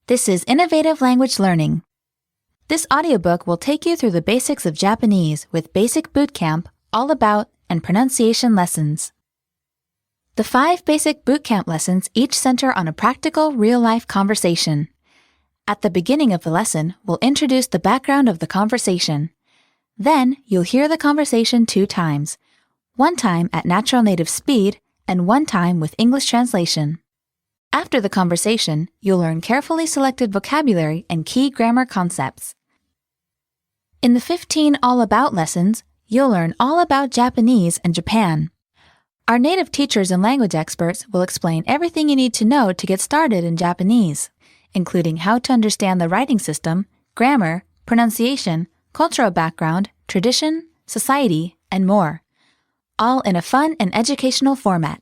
This is Innovative Language Learning. This audiobook will take you through the basics of Japanese with Basic Bootcamp, All About, and Pronunciation Lessons. The 5 basic bootcamp lessons each center on a practical, real-life conversation. At the beginning of the lesson, we'll introduce the background of the conversation. Then, you'll hear the conversation 2 times, one time at natural native speed and one time with English translation. After the conversation, you'll learn carefully selected vocabulary and key grammar concepts. In the 15 All About lessons, you'll learn all about Japanese and Japan. Our native teachers and language experts will explain everything you need to know to get started in Japanese, including how to understand the writing system, grammar, pronunciation, cultural background, tradition, society, and more, all in a fun and educational format.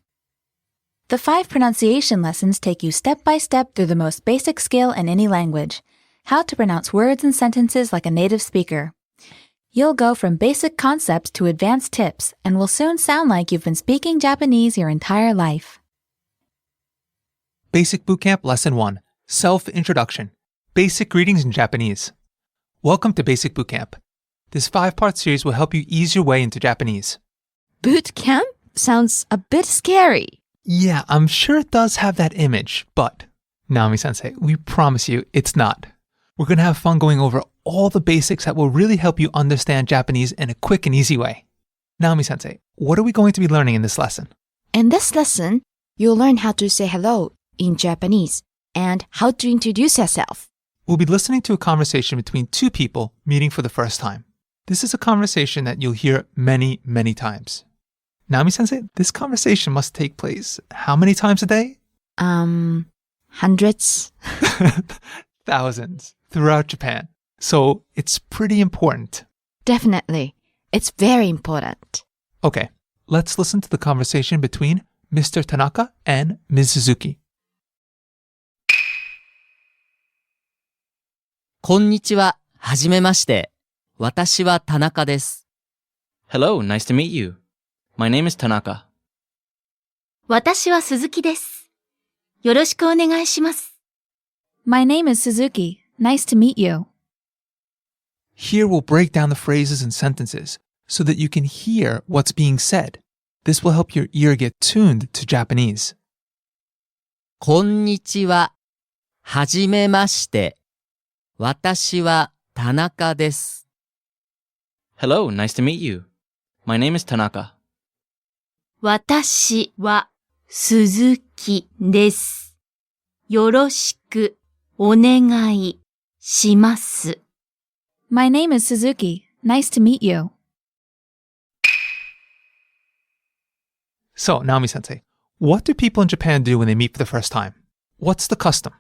The 5 pronunciation lessons take you step by step through the most basic skill in any language, how to pronounce words and sentences like a native speaker. You'll go from basic concepts to advanced tips and will soon sound like you've been speaking Japanese your entire life. Basic Bootcamp Lesson 1, Self-Introduction, Basic Greetings in Japanese. Welcome to Basic Bootcamp. This 5-part series will help you ease your way into Japanese. Boot camp sounds a bit scary. Yeah, I'm sure it does have that image, but Naomi-sensei, we promise you it's not. We're going to have fun going over all the basics that will really help you understand Japanese in a quick and easy way. Naomi-sensei, what are we going to be learning in this lesson? In this lesson, you'll learn how to say hello in Japanese and how to introduce yourself. We'll be listening to a conversation between 2 people meeting for the first time. This is a conversation that you'll hear many, many times. Naomi-sensei, this conversation must take place how many times a day? Hundreds. Thousands throughout Japan. So it's pretty important. Definitely. It's very important. Okay, let's listen to the conversation between Mr. Tanaka and Ms. Suzuki. こんにちは。はじめまして。私は田中です。Hello, nice to meet you. My name is Tanaka. 私は鈴木です。よろしくお願いします。My name is Suzuki. Nice to meet you. Here we'll break down the phrases and sentences so that you can hear what's being said. This will help your ear get tuned to Japanese. こんにちは。はじめまして。私は田中です。Hello, nice to meet you. My name is Tanaka. 私は鈴木です。よろしくお願いします。My name is Suzuki. Nice to meet you. So, Naomi-sensei, what do people in Japan do when they meet for the first time? What's the custom?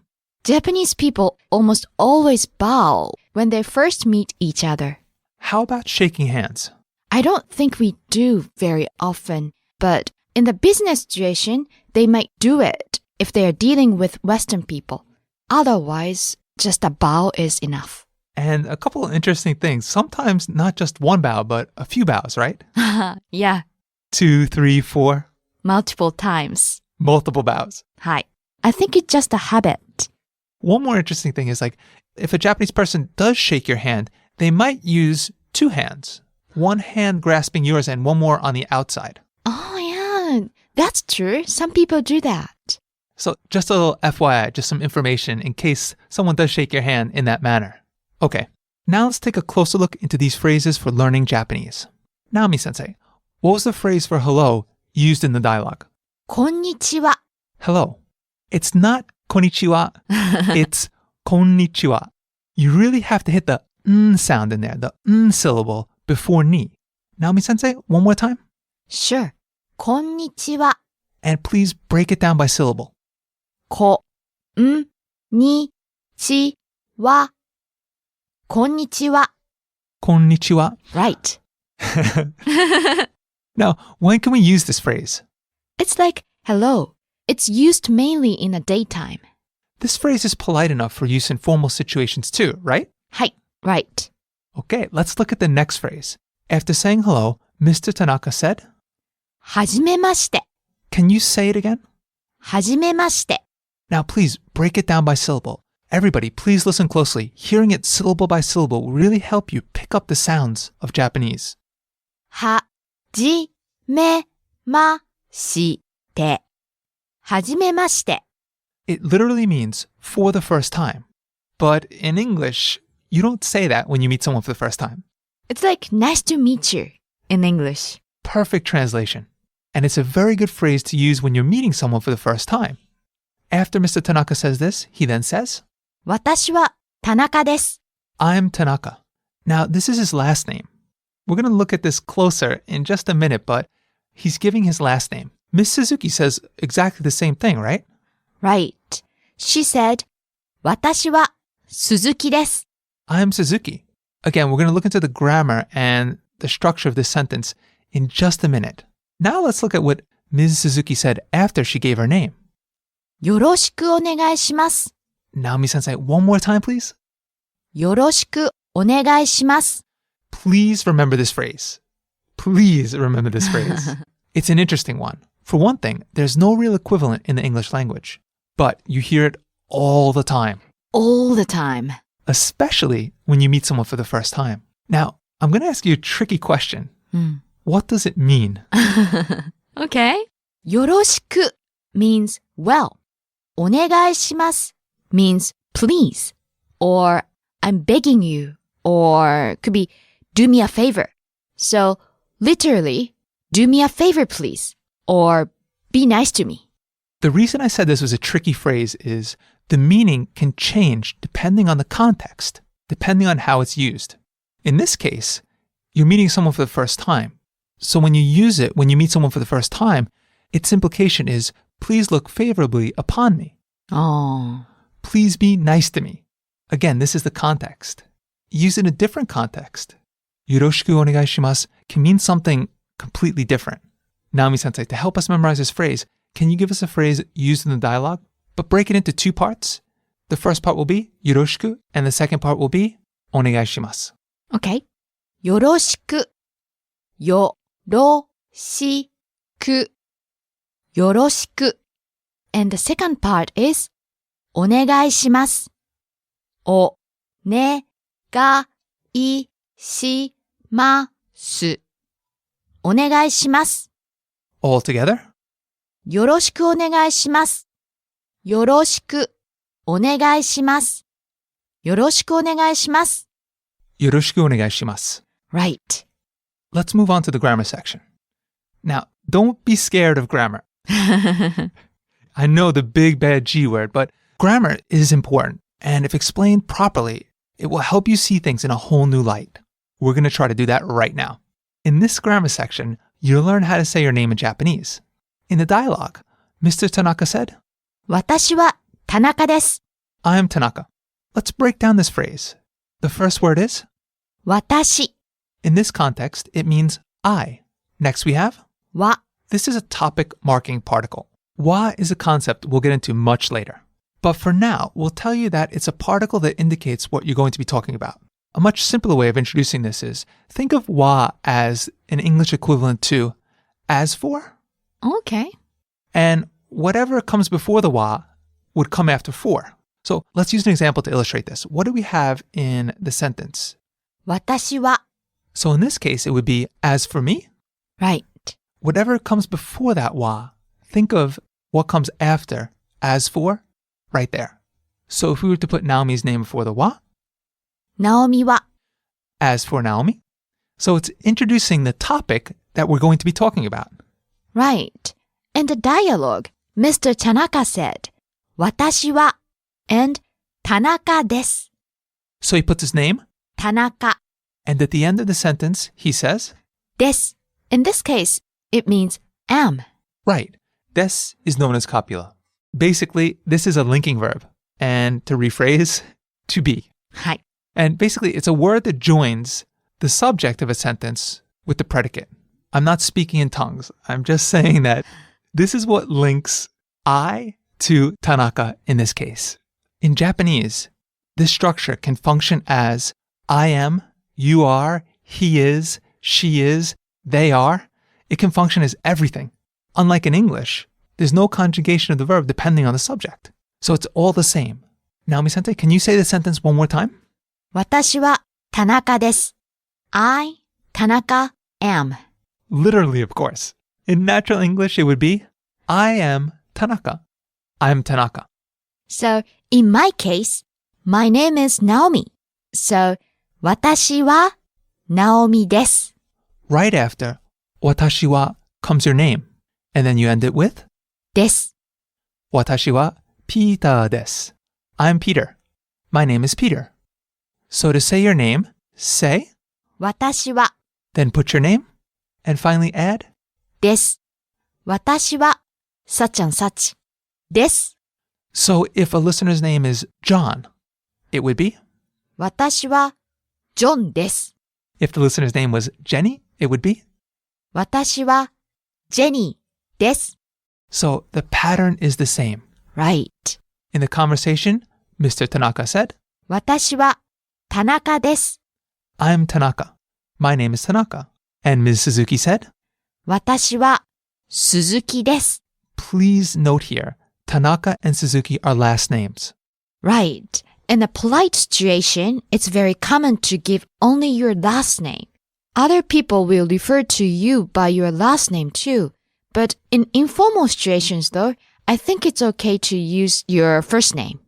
Japanese people almost always bow when they first meet each other. How about shaking hands? I don't think we do very often, but in the business situation, they might do it if they are dealing with Western people. Otherwise, just a bow is enough. And a couple of interesting things. Sometimes not just one bow, but a few bows, right? Yeah, 2, 3, 4. multiple times. Multiple bows. はい。I think it's just a habit. One more interesting thing is like, if a Japanese person does shake your hand, they might use 2 hands. One hand grasping yours and one more on the outside. Oh, yeah. That's true. Some people do that. So just a little FYI, just some information in case someone does shake your hand in that manner. Okay, now let's take a closer look into these phrases for learning Japanese. Naomi-sensei, what was the phrase for hello used in the dialogue? こんにちは. Hello. It's not konnichiwa, it's konnichiwa. You really have to hit the n sound in there, the n syllable before ni. Naomi-sensei, one more time. Sure. こんにちは. And please break it down by syllable. こんにちは. こんにちは. Konnichiwa. Right. Now, when can we use this phrase? It's like hello. It's used mainly in the daytime. This phrase is polite enough for use in formal situations too, right? はい。Right. Okay, let's look at the next phrase. After saying hello, Mr. Tanaka said, はじめまして. Can you say it again? はじめまして. Now please break it down by syllable Everybody, please listen closely. Hearing it syllable by syllable will really help you pick up the sounds of Japanese. はじめまして。はじめまして。 It literally means for the first time. But in English, you don't say that when you meet someone for the first time. It's like nice to meet you in English. Perfect translation. And it's a very good phrase to use when you're meeting someone for the first time. After Mr. Tanaka says this, he then says, 私は田中です。 I'm Tanaka. Now, this is his last name. We're going to look at this closer in just a minute, but he's giving his last name. Miss Suzuki says exactly the same thing, right? Right. She said, 私は鈴木です。 I'm Suzuki. Again, we're going to look into the grammar and the structure of this sentence in just a minute. Now let's look at what Ms. Suzuki said after she gave her name. よろしくお願いします。 Naomi-sensei, one more time, please. よろしくお願いします。 Please remember this phrase. Please remember this phrase. It's an interesting one. For one thing, there's no real equivalent in the English language, but you hear it all the time, All the time. especially when you meet someone for the first time. Now, I'm going to ask you a tricky question. What does it mean? Okay. よろしく means well. お願いします means please. Or I'm begging you. Or could be do me a favor. So literally, do me a favor please. Or be nice to me. The reason I said this was a tricky phrase is the meaning can change depending on the context, depending on how it's used. In this case, you're meeting someone for the first time. So when you use it, when you meet someone for the first time, its implication is, please look favorably upon me. Oh. Please be nice to me. Again, this is the context. Use it in a different context. Yoroshiku onegai shimasu can mean something completely different. Naomi-sensei, to help us memorize this phrase, can you give us a phrase used in the dialogue, but break it into two parts? The first part will be yoroshiku, and the second part will be onegai shimasu. Okay. よろしく。よろしく。よろしく。And the second part is お願いします。おねがいします。お願いします。 All together? よろしくお願いします。よろしくお願いします。よろしくお願いします。 Yoroshiku onegai shimasu. Right. Let's move on to the grammar section. Now, don't be scared of grammar. I know the big bad G word, but grammar is important. And if explained properly, it will help you see things in a whole new light. We're going to try to do that right now. In this grammar section, you'll learn how to say your name in Japanese. In the dialogue, Mr. Tanaka said, 私は田中です。 I'm Tanaka. Let's break down this phrase. The first word is, 私 in this context, it means I. Next we have, は this is a topic marking particle. Wa is a concept we'll get into much later. But for now, we'll tell you that it's a particle that indicates what you're going to be talking about. A much simpler way of introducing this is, think of wa as an English equivalent to as for, Okay. and whatever comes before the wa would come after for. So let's use an example to illustrate this. What do we have in the sentence? 私は So in this case, it would be as for me. Right. Whatever comes before that wa, think of what comes after as for right there. So if we were to put Naomi's name before the wa, ナオミは as for Naomi. So it's introducing the topic that we're going to be talking about. Right. In the dialogue, Mr. Tanaka said, 私は and 田中です。 So he puts his name, 田中 and at the end of the sentence, he says, です。In this case, it means am. right, des is known as copula. Basically, this is a linking verb. And to rephrase, to be. はい。 And basically, it's a word that joins the subject of a sentence with the predicate. I'm not speaking in tongues. I'm just saying that this is what links I to Tanaka in this case. In Japanese, this structure can function as I am, you are, he is, she is, they are. It can function as everything. Unlike in English, there's no conjugation of the verb depending on the subject. So it's all the same. Naomi-sensei, can you say the sentence one more time? 私は田中です。I, 田中, am. Literally, of course. In natural English, it would be, I am Tanaka. I'm Tanaka. So, in my case, my name is Naomi. So, 私は Naomi です。 Right after, watashi wa comes your name. And then you end it with, です。 watashi wa Peter desu. I'm Peter. My name is Peter. So to say your name, say, 私は then put your name, and finally add, です。私は such and such です。 so if a listener's name is John, it would be, 私はジョンです。 if the listener's name was Jenny, it would be, 私はジェニーです。 so the pattern is the same. Right. In the conversation, Mr. Tanaka said, 私は田中です。 I'm Tanaka. My name is Tanaka. And Ms. Suzuki said, 私は鈴木です。 please note here, Tanaka and Suzuki are last names. Right. In a polite situation, it's very common to give only your last name. Other people will refer to you by your last name too. But in informal situations though, I think it's okay to use your first name.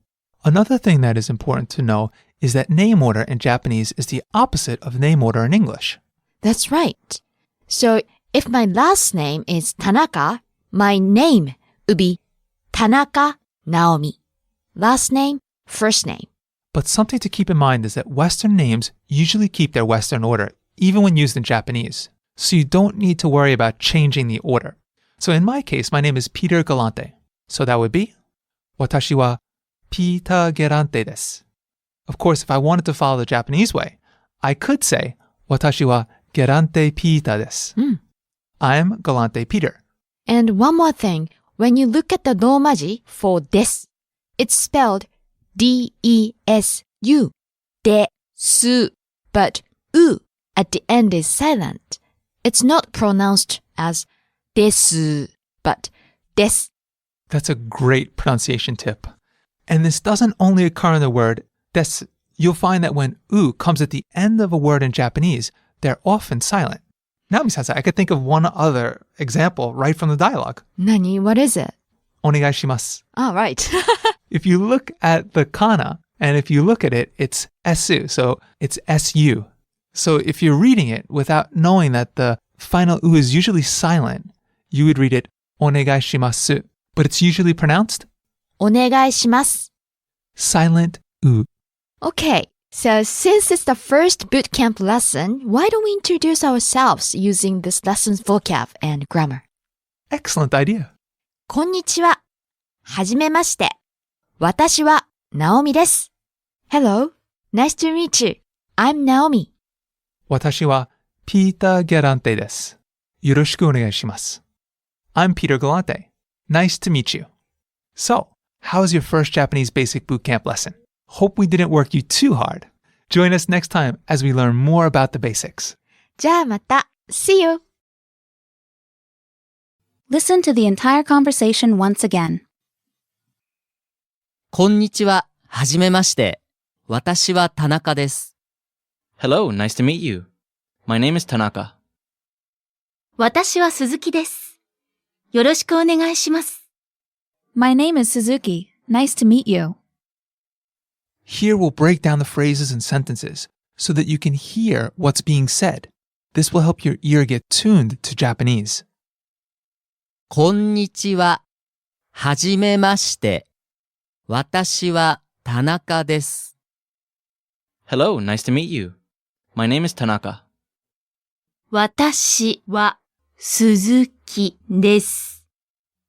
Another thing that is important to know is that name order in Japanese is the opposite of name order in English. That's right. So if my last name is Tanaka, my name would be Tanaka Naomi. Last name, first name. But something to keep in mind is that Western names usually keep their Western order, even when used in Japanese. So you don't need to worry about changing the order. So in my case, my name is Peter Galante. So that would be, watashi wa Peter Galante desu. Of course, if I wanted to follow the Japanese way, I could say, watashi wa Galante Peter desu. I'm Galante Peter. And one more thing, when you look at the romaji for desu, it's spelled D-E-S-U, desu, but u at the end is silent. It's not pronounced as desu, but des. That's a great pronunciation tip. And this doesn't only occur in the word desu. You'll find that when u comes at the end of a word in Japanese, they're often silent. Naomi-sensei, I could think of one other example right from the dialogue. Nani? What is it? Onegaishimasu. Oh, right. If you look at the kana, and if you look at it, it's esu, so it's su. So if you're reading it without knowing that the final u is usually silent, you would read it onegaishimasu, but it's usually pronounced お願いします。 silent u. Okay, so since it's the first bootcamp lesson, why don't we introduce ourselves using this lesson's vocab and grammar? Excellent idea. こんにちは。はじめまして。私はナオミです。Hello, nice to meet you. I'm Naomi. 私は Peter Galante です。よろしくお願いします。I'm Peter Galante. Nice to meet you. So, how was your first Japanese basic bootcamp lesson? Hope we didn't work you too hard. Join us next time as we learn more about the basics. じゃあまた。See you! Listen to the entire conversation once again. こんにちは。はじめまして。私は田中です。Hello, nice to meet you. My name is Tanaka. 私は鈴木です。よろしくお願いします。My name is Suzuki. Nice to meet you. Here we'll break down the phrases and sentences so that you can hear what's being said. This will help your ear get tuned to Japanese. こんにちは。はじめまして。私は田中です。Hello, nice to meet you. My name is Tanaka. 私は鈴木です。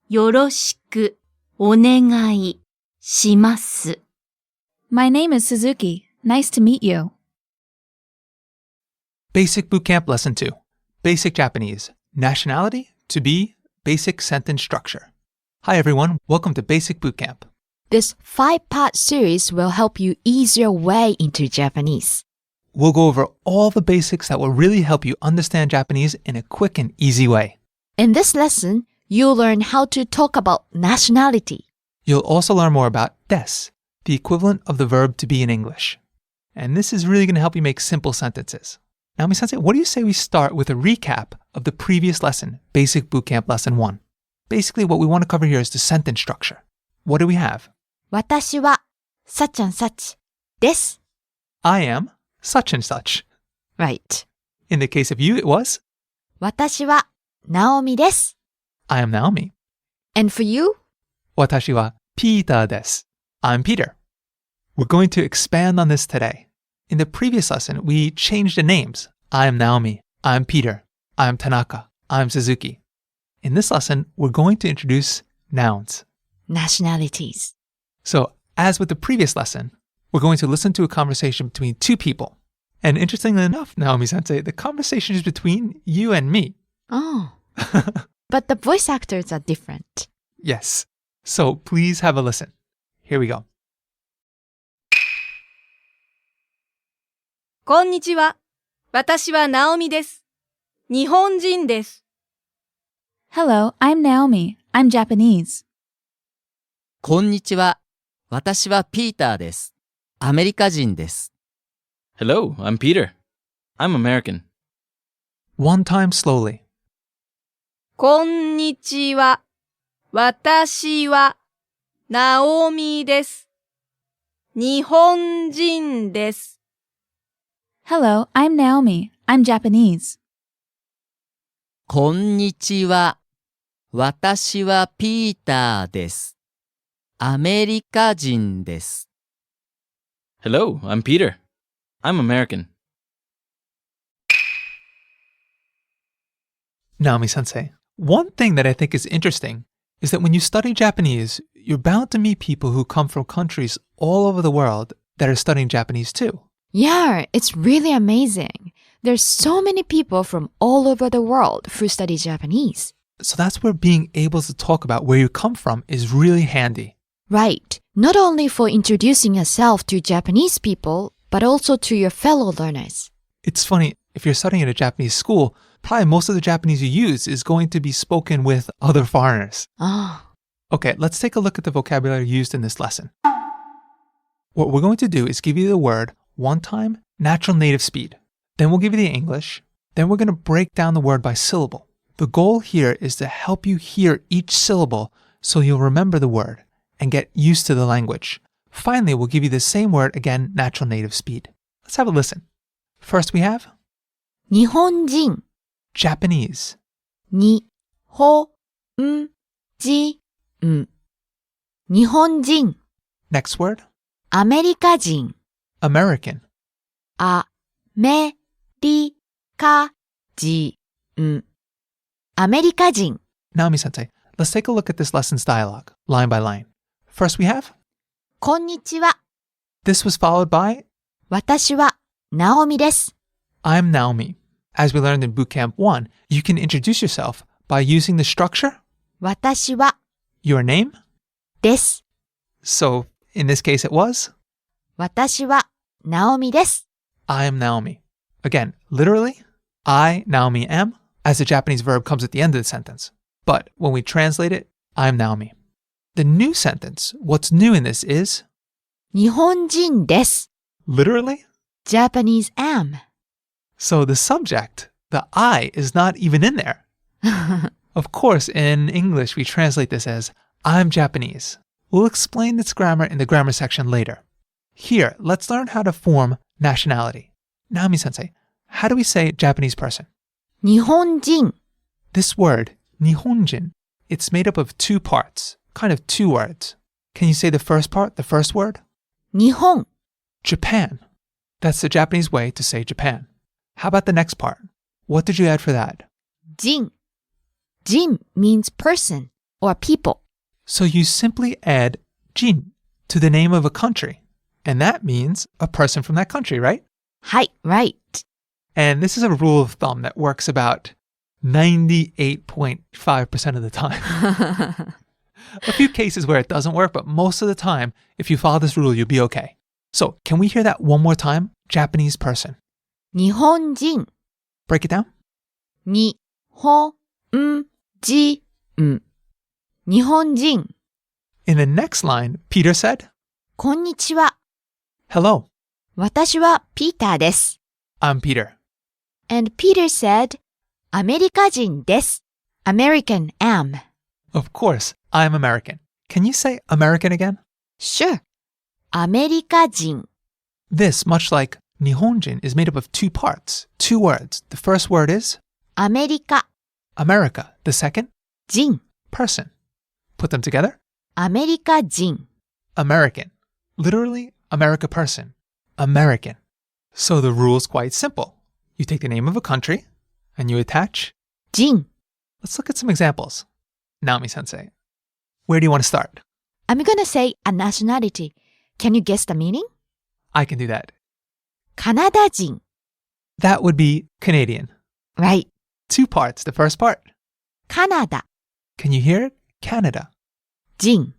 よろしくお願いします。My name is Suzuki. Nice to meet you. Basic Bootcamp Lesson 2. Basic Japanese. Nationality, to be, basic sentence structure. Hi everyone, welcome to Basic Bootcamp. This 5-part series will help you ease your way into Japanese. We'll go over all the basics that will really help you understand Japanese in a quick and easy way. In this lesson, you'll learn how to talk about nationality. You'll also learn more about des, the equivalent of the verb to be in English. And this is really going to help you make simple sentences. Naomi-sensei, what do you say we start with a recap of the previous lesson, Basic Bootcamp Lesson 1? Basically, what we want to cover here is the sentence structure. What do we have? 私は such and such です。 I am such and such. Right. In the case of you, it was 私はナオミです。 I am Naomi. And for you? 私はピーターです. I'm Peter. We're going to expand on this today. In the previous lesson, we changed the names. I'm Naomi. I'm Peter. I'm Tanaka. I'm Suzuki. In this lesson, we're going to introduce nouns. Nationalities. So, as with the previous lesson, we're going to listen to a conversation between two people. And interestingly enough, Naomi-sensei, the conversation is between you and me. Oh. But the voice actors are different. Yes. So please have a listen. Here we go. こんにちは。私はナオミです。日本人です。Hello, I'm Naomi. I'm Japanese. こんにちは。私はピーターです。アメリカ人です。Hello, I'm Peter. I'm American. One time slowly. こんにちは。私はナオミです。日本人です。Hello, I'm Naomi. I'm Japanese. こんにちは。私はピーターです。アメリカ人です。Hello, I'm Peter. I'm American. Naomi-sensei, one thing that I think is interesting is that when you study Japanese, you're bound to meet people who come from countries all over the world that are studying Japanese too. Yeah, it's really amazing. There's so many people from all over the world who study Japanese. So that's where being able to talk about where you come from is really handy. Right. Not only for introducing yourself to Japanese people, but also to your fellow learners. It's funny, if you're studying at a Japanese school, probably most of the Japanese you use is going to be spoken with other foreigners. Ah. Okay, let's take a look at the vocabulary used in this lesson. What we're going to do is give you the word one time, natural native speed. Then we'll give you the English. Then we're going to break down the word by syllable. The goal here is to help you hear each syllable so you'll remember the word and get used to the language. Finally, we'll give you the same word again, natural native speed. Let's have a listen. First we have 日本人 Japanese. にほんじん日本人 Next word, アメリカ人 American. アメリカ人アメリカ人 Naomi-sensei, let's take a look at this lesson's dialogue, line by line. First we have, こんにちは this was followed by, 私はナオミです I'm Naomi. As we learned in Bootcamp 1, you can introduce yourself by using the structure, 私は your name. です So in this case it was, 私はナオミです I am Naomi. Again, literally, I, Naomi, am, as the Japanese verb comes at the end of the sentence. But when we translate it, I'm Naomi. The new sentence, what's new in this is, 日本人です literally, Japanese am so the subject, the I, is not even in there. Of course, in English, we translate this as, I'm Japanese. We'll explain this grammar in the grammar section later. Here, let's learn how to form nationality. Naomi-sensei, how do we say Japanese person? 日本人 This word, nihonjin, it's made up of two parts, kind of two words. Can you say the first part, the first word? 日本 Japan. That's the Japanese way to say Japan. How about the next part? What did you add for that? 人 Jin means person or people. So you simply add jin to the name of a country. And that means a person from that country, right? はい、right. And this is a rule of thumb that works about 98.5% of the time. A few cases where it doesn't work, but most of the time, if you follow this rule, you'll be okay. So can we hear that one more time? Japanese person. 日本人 Break it down. 日本人日本人 In the next line, Peter said, こんにちは。 Hello, 私はピーターです。I'm Peter. And Peter said, アメリカ人です。American am. Of course, I'm American. Can you say American again? Sure. アメリカ人。 This, much like Nihonjin, is made up of two parts, two words. The first word is アメリカ America. The second, 人。 person. Put them together. アメリカ人。 American. Literally, America person. American. So the rule's quite simple. You take the name of a country and you attach. 人。 Let's look at some examples. Naomi-sensei, where do you want to start? I'm gonna say a nationality. Can you guess the meaning? I can do that. カナダ人。 That would be Canadian. Right. Two parts. The first part. カナダ Can you hear it? Canada. 人。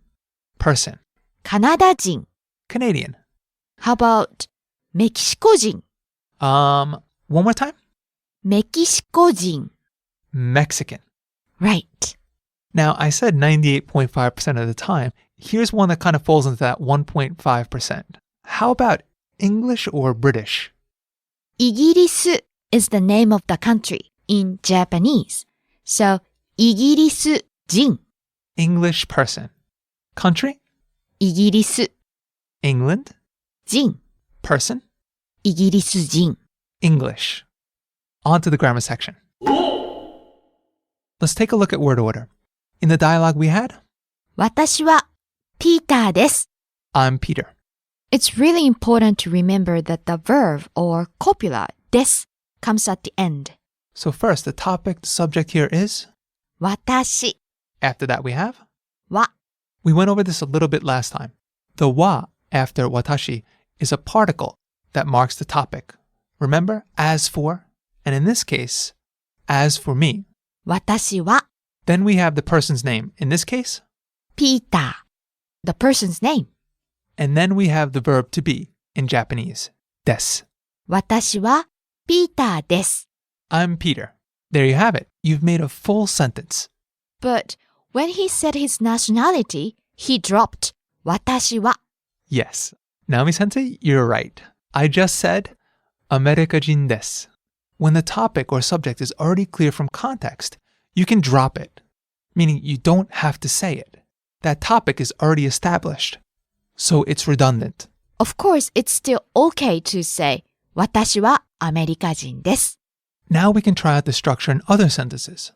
Person. カナダ人。 Canadian. How about メキシコ人。 One more time. メキシコ人。 Mexican. Right. Now, I said 98.5% of the time. Here's one that kind of falls into that 1.5%. How about English or British? イギリス is the name of the country in Japanese. So, イギリス人。 English person. Country? イギリス England. 人。 Person? イギリス人。 English. On to the grammar section. Let's take a look at word order. In the dialogue we had, 私はピーターです。 I'm Peter. It's really important to remember that the verb or copula です comes at the end. So first, the topic, the subject here is. 私 After that we have. は We went over this a little bit last time. The wa after watashi is a particle that marks the topic. Remember, as for, and in this case, as for me. 私は Then we have the person's name. In this case, ピーター the person's name. and then we have the verb to be in Japanese. です. 私はピーターです。 I'm Peter. There you have it. You've made a full sentence. But when he said his nationality, he dropped 私は Yes. Naomi-sensei, you're right. I just said, America-jin desu. When the topic or subject is already clear from context, you can drop it, meaning you don't have to say it. That topic is already established, so it's redundant. Of course, it's still okay to say 私はアメリカ人です。 Now we can try out the structure in other sentences.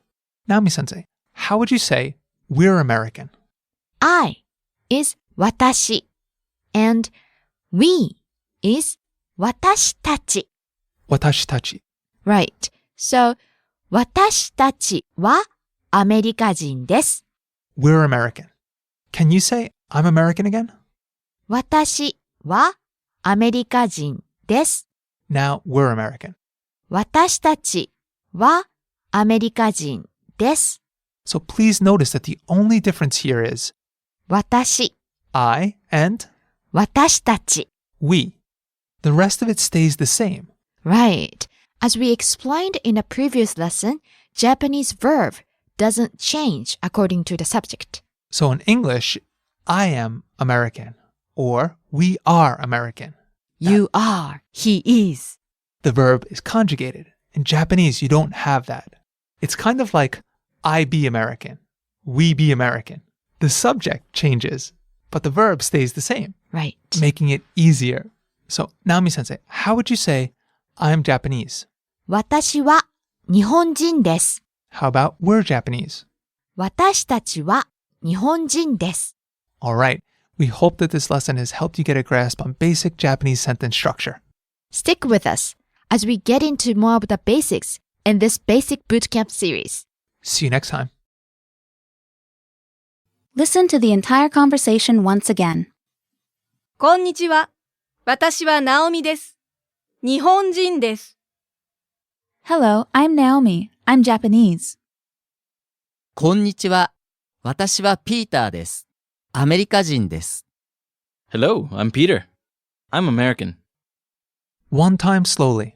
Naomi-sensei, how would you say, we're American? I is 私 and we is 私たち。 Watashitachi. Right. So, 私たちはアメリカ人です。 We're American. Can you say, I'm American again? 私はアメリカ人です。 Now we're American. 私たちはアメリカ人です。 So please notice that the only difference here is 私、 I and 私たち。 we. The rest of it stays the same. Right. As we explained in a previous lesson, Japanese verb doesn't change according to the subject. So in English, I am American or we are American. You are, he is. The verb is conjugated. In Japanese, you don't have that. It's kind of like I be American, we be American. The subject changes, but the verb stays the same, Right. making it easier. So, Naomi-sensei, how would you say, I'm Japanese? 私は日本人です。 How about we're Japanese? 私たちは日本人です。 All right. We hope that this lesson has helped you get a grasp on basic Japanese sentence structure. Stick with us as we get into more of the basics in this basic bootcamp series. See you next time. Listen to the entire conversation once again. こんにちは。私はナオミです。日本人です。Hello, I'm Naomi. I'm Japanese. こんにちは。私はピーターです。アメリカ人です。Hello, I'm Peter. I'm American. One time slowly.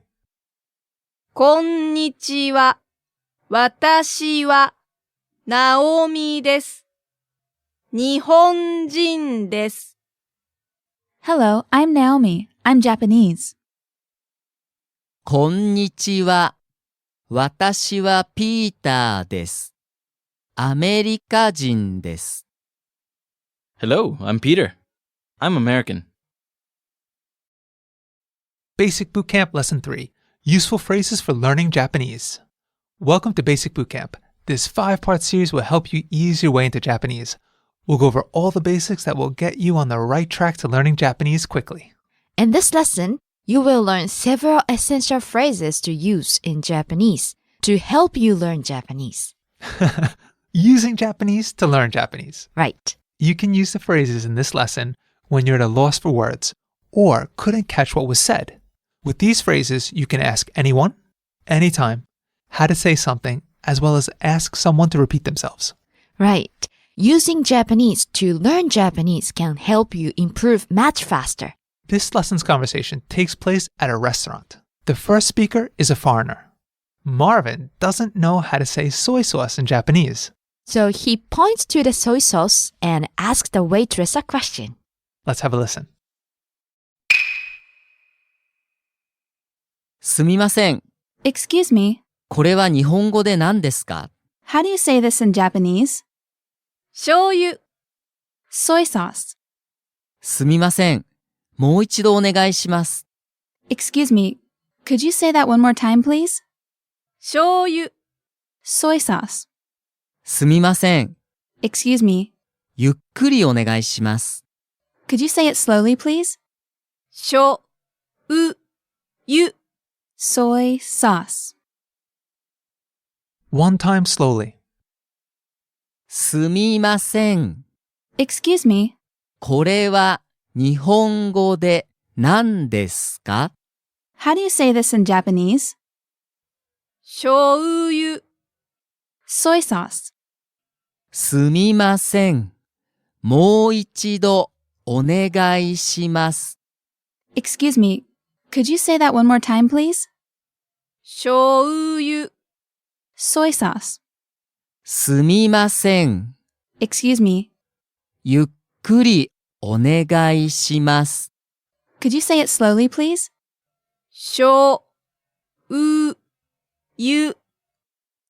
こんにちは。私はナオミです。日本人です。Hello, I'm Naomi. I'm Japanese. こんにちは。私はピーターです。アメリカ人です。Hello, I'm Peter. I'm American. Basic Bootcamp Lesson 3 Useful Phrases for Learning Japanese. Welcome to Basic Bootcamp. This 5-part series will help you ease your way into Japanese. We'll go over all the basics that will get you on the right track to learning Japanese quickly. In this lesson, you will learn several essential phrases to use in Japanese to help you learn Japanese. Using Japanese to learn Japanese. Right. You can use the phrases in this lesson when you're at a loss for words or couldn't catch what was said. With these phrases, you can ask anyone, anytime, how to say something, as well as ask someone to repeat themselves. Right. Using Japanese to learn Japanese can help you improve much faster. This lesson's conversation takes place at a restaurant. The first speaker is a foreigner. Marvin doesn't know how to say soy sauce in Japanese. So he points to the soy sauce and asks the waitress a question. Let's have a listen. すみません。Excuse me, これは日本語で何ですか？ how do you say this in Japanese? 醤油、 Soy sauce. すみません。もう一度お願いします。Excuse me, could you say that one more time, please? 醤油、 Soy sauce. すみません。 Excuse me, ゆっくりお願いします。 could you say it slowly, please? 醤油、 Soy sauce. One time slowly. すみません。 Excuse me, これは日本語で何ですか？ how do you say this in Japanese? 醤油、 Soy sauce. すみません。もう一度お願いします。 Excuse me, could you say that one more time, please? 醤油、 Soy sauce. すみません。 Excuse me, ゆっくりお願いします。 could you say it slowly, please? 醤油、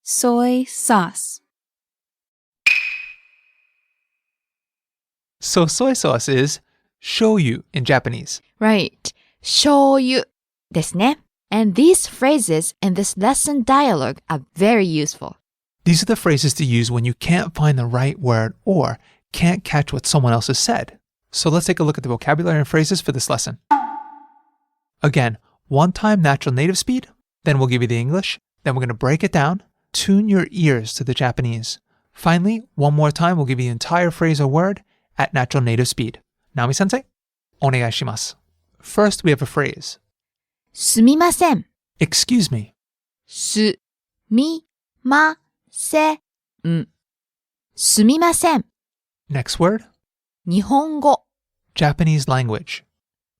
Soy sauce. So soy sauce is shoyu in Japanese. Right. 醤油ですね. And these phrases in this lesson dialogue are very useful. These are the phrases to use when you can't find the right word or can't catch what someone else has said. So let's take a look at the vocabulary and phrases for this lesson. Again, one time natural native speed, then we'll give you the English, then we're going to break it down, tune your ears to the Japanese. Finally, one more time, we'll give you the entire phrase or word at natural native speed. Naomi-sensei, onegaishimasu. First, we have a phrase. すみません. Excuse me. すみません. すみません. Next word, 日本語. Japanese language.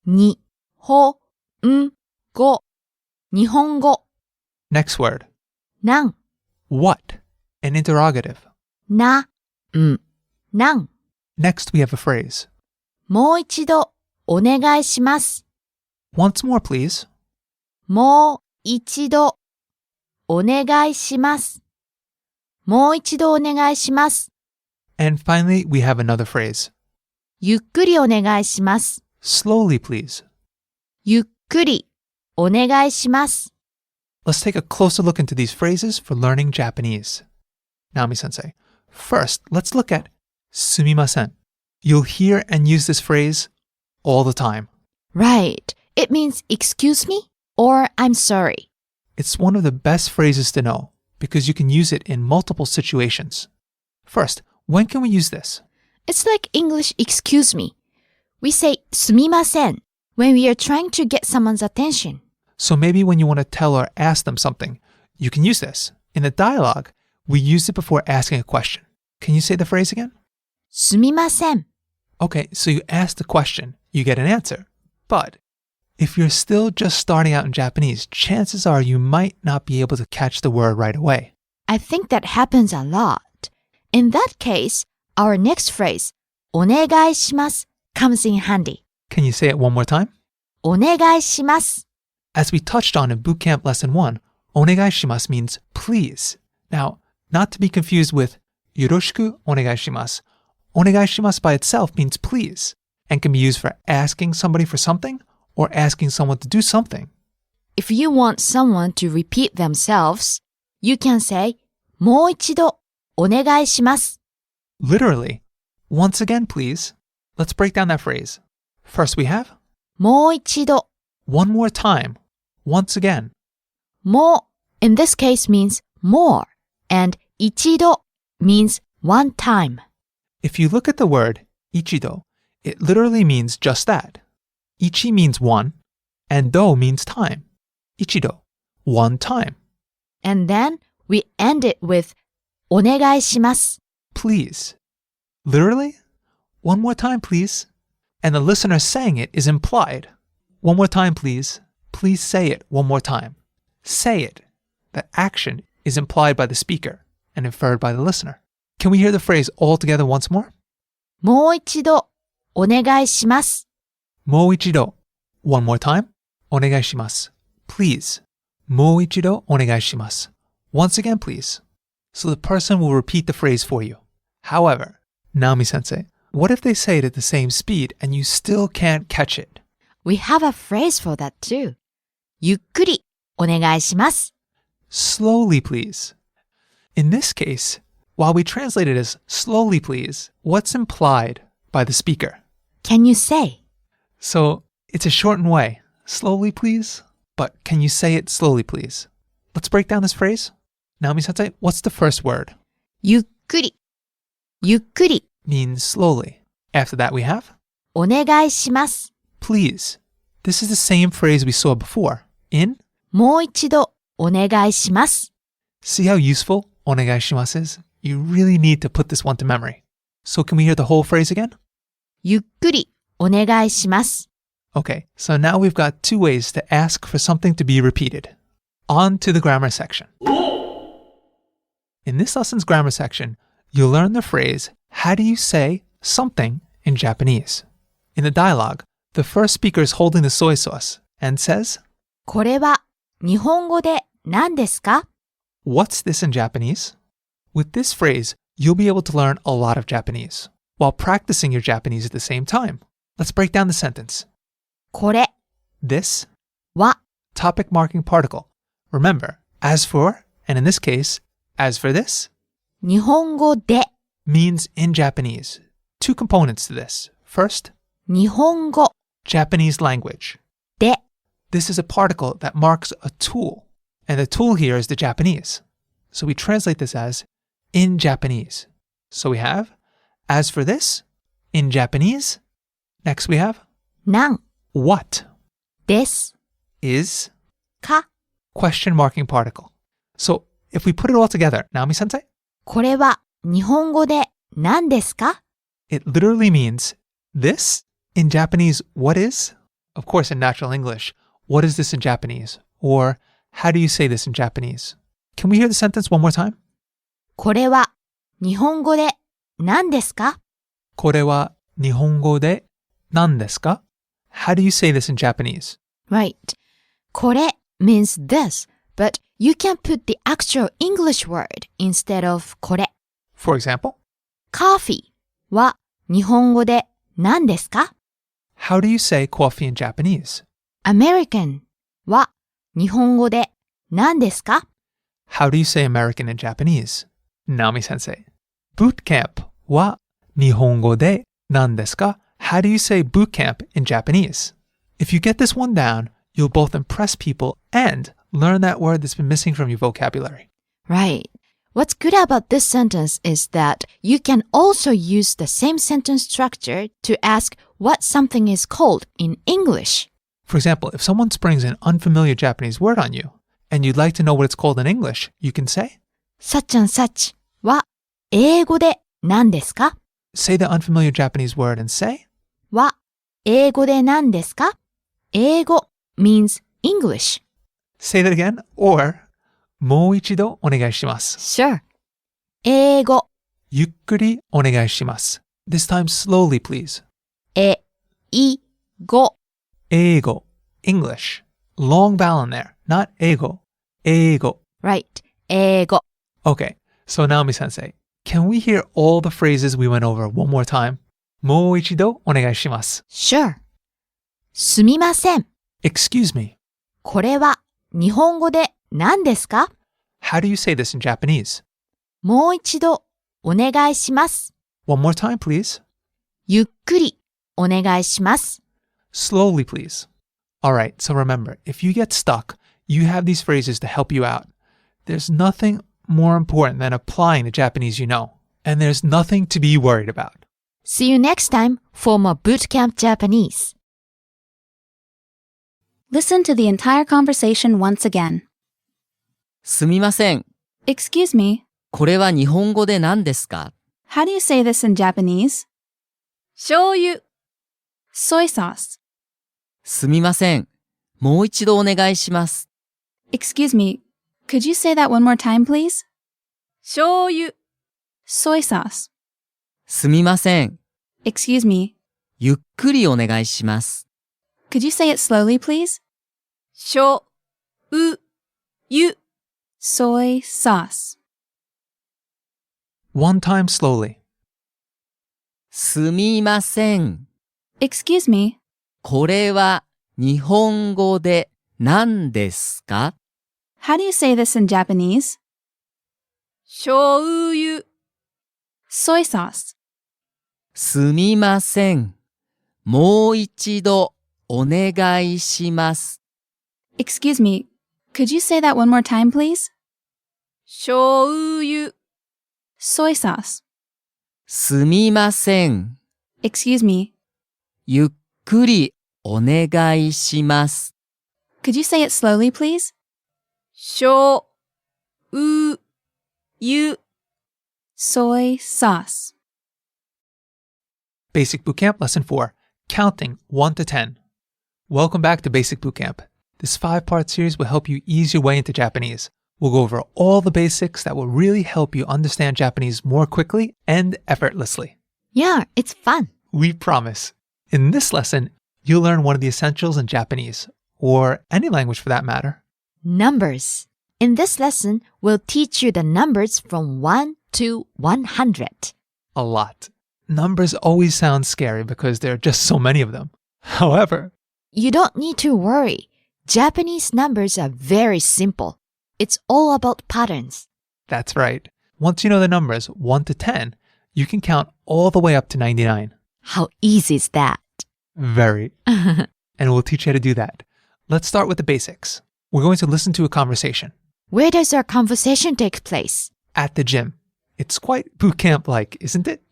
にほんご. 日本語. Next word, なん. what? An interrogative. なん. なん. Next, we have a phrase. もう一度お願いします. Once more, please. もう一度お願いします. もう一度お願いします. And finally, we have another phrase. ゆっくりお願いします. Slowly, please. ゆっくりお願いします. Let's take a closer look into these phrases for learning Japanese. Naomi-sensei, first, let's look at すみません. You'll hear and use this phrase all the time. Right. It means excuse me or I'm sorry. It's one of the best phrases to know because you can use it in multiple situations. First, when can we use this? It's like English excuse me. We say すみません when we are trying to get someone's attention. So maybe when you want to tell or ask them something, you can use this. In a dialogue, we use it before asking a question. Can you say the phrase again? すみません. Okay, so you ask the question, you get an answer. But if you're still just starting out in Japanese, chances are you might not be able to catch the word right away. I think that happens a lot. In that case, our next phrase, お願いします, comes in handy. Can you say it one more time? お願いします。As we touched on in Bootcamp Lesson 1, お願いします means please. Now, not to be confused with よろしくお願いします. お願いします by itself means please and can be used for asking somebody for something or asking someone to do something. If you want someone to repeat themselves, you can say もう一度お願いします。Literally, once again, please. Let's break down that phrase. First we have もう一度。 one more time, once again. も in this case means more, and 一度 means one time. If you look at the word 一度, it literally means just that. 一 means one, and ど means time. 一度, one time. And then we end it with お願いします。 Please. Literally, one more time, please. And the listener saying it is implied. One more time, please. Please say it one more time. Say it. The action is implied by the speaker and inferred by the listener. Can we hear the phrase all together once more? もう一度お願いします。もう一度. One more time. お願いします. Please. もう一度お願いします. Once again, please. So the person will repeat the phrase for you. However, Naomi-sensei, what if they say it at the same speed and you still can't catch it? We have a phrase for that too. ゆっくりお願いします。 Slowly, please. In this case, while we translate it as slowly, please, what's implied by the speaker? Can you say? So it's a shortened way. Slowly, please. But can you say it slowly, please? Let's break down this phrase. Naomi-sensei, what's the first word? ゆっくり。ゆっくり Means slowly. After that we have お願いします。 please. This is the same phrase we saw before in もう一度お願いします。 See how useful お願いします is? You really need to put this one to memory. So can we hear the whole phrase again? ゆっくりお願いします。 Okay, so now we've got two ways to ask for something to be repeated. On to the grammar section. In this lesson's grammar section, you'll learn the phrase, how do you say something in Japanese? In the dialogue, the first speaker is holding the soy sauce and says, これは日本語で何ですか？ What's this in Japanese? With this phrase, you'll be able to learn a lot of Japanese while practicing your Japanese at the same time. Let's break down the sentence. これ This, は topic marking particle. Remember, as for, and in this case, as for this, 日本語で means in Japanese. Two components to this. First, 日本語 Japanese language. で This is a particle that marks a tool, and the tool here is the Japanese. So we translate this as in Japanese. So we have, as for this, in Japanese. Next we have, なん what です isか？ question marking particle. So if we put it all together, Naomi-sensei, これは日本語で何ですか？ it literally means this in Japanese, what is? Of course, in natural English, what is this in Japanese? Or how do you say this in Japanese? Can we hear the sentence one more time? これは日本語で何ですか？これは日本語で何ですか? How do you say this in Japanese? Right. これ means this, but you can put the actual English word instead of これ。For example, coffee は日本語で何ですか？ how do you say coffee in Japanese? American は日本語で何ですか？ How do you say American in Japanese? Naomi-sensei. Bootcamp は日本語で何ですか? How do you say bootcamp in Japanese? If you get this one down, you'll both impress people and learn that word that's been missing from your vocabulary. Right. What's good about this sentence is that you can also use the same sentence structure to ask what something is called in English. For example, if someone springs an unfamiliar Japanese word on you, and you'd like to know what it's called in English, you can say, such and such は英語で何ですか？ say the unfamiliar Japanese word and say, は英語で何ですか？英語 means English. say that again, or もう一度お願いします. Sure. 英語ゆっくりお願いします. This time slowly, please. えい語 Eigo. English. Long vowel in there. Not eigo. Eigo. Right. 英語 Okay. So Naomi sensei, can we hear all the phrases we went over one more time? もう一度お願いします。Sure. すみません。 Excuse me. これは日本語で何ですか？ How do you say this in Japanese? もう一度お願いします。 One more time, please. ゆっくりお願いします。 Slowly, please. Alright, so remember, if you get stuck, you have these phrases to help you out. There's nothing more important than applying the Japanese you know. And there's nothing to be worried about. See you next time for more Bootcamp Japanese. Listen to the entire conversation once again. すみません。 Excuse me, これは日本語で何ですか？ how do you say this in Japanese? 醤油、 Soy sauce. すみません。もう一度お願いします。 Excuse me, could you say that one more time, please? 醤油、 Soy sauce. すみません。 Excuse me, ゆっくりお願いします。 could you say it slowly, please? 醤油、 Soy sauce. One time slowly. すみません。 Excuse me, これは日本語で何ですか？ how do you say this in Japanese? 醤油、 Soy sauce. すみません。もう一度お願いします。 Excuse me, could you say that one more time, please? 醤油、 Soy sauce. すみません。 Excuse me, ゆっくりお願いします。 could you say it slowly, please? 醤油、 Soy sauce. Basic Bootcamp Lesson 4. Counting 1 to 10. Welcome back to Basic Bootcamp. This 5-part series will help you ease your way into Japanese. We'll go over all the basics that will really help you understand Japanese more quickly and effortlessly. Yeah, it's fun. We promise. In this lesson, you'll learn one of the essentials in Japanese, or any language for that matter. Numbers. In this lesson, we'll teach you the numbers from 1 to 100. A lot. Numbers always sound scary because there are just so many of them. However, You don't need to worry. Japanese numbers are very simple. It's all about patterns. that's right. Once you know the numbers 1 to 10, you can count all the way up to 99. How easy is that? Very. And we'll teach you how to do that. Let's start with the basics. We're going to listen to a conversation Where does our conversation take place? at the gym. It's quite boot camp-like, isn't it?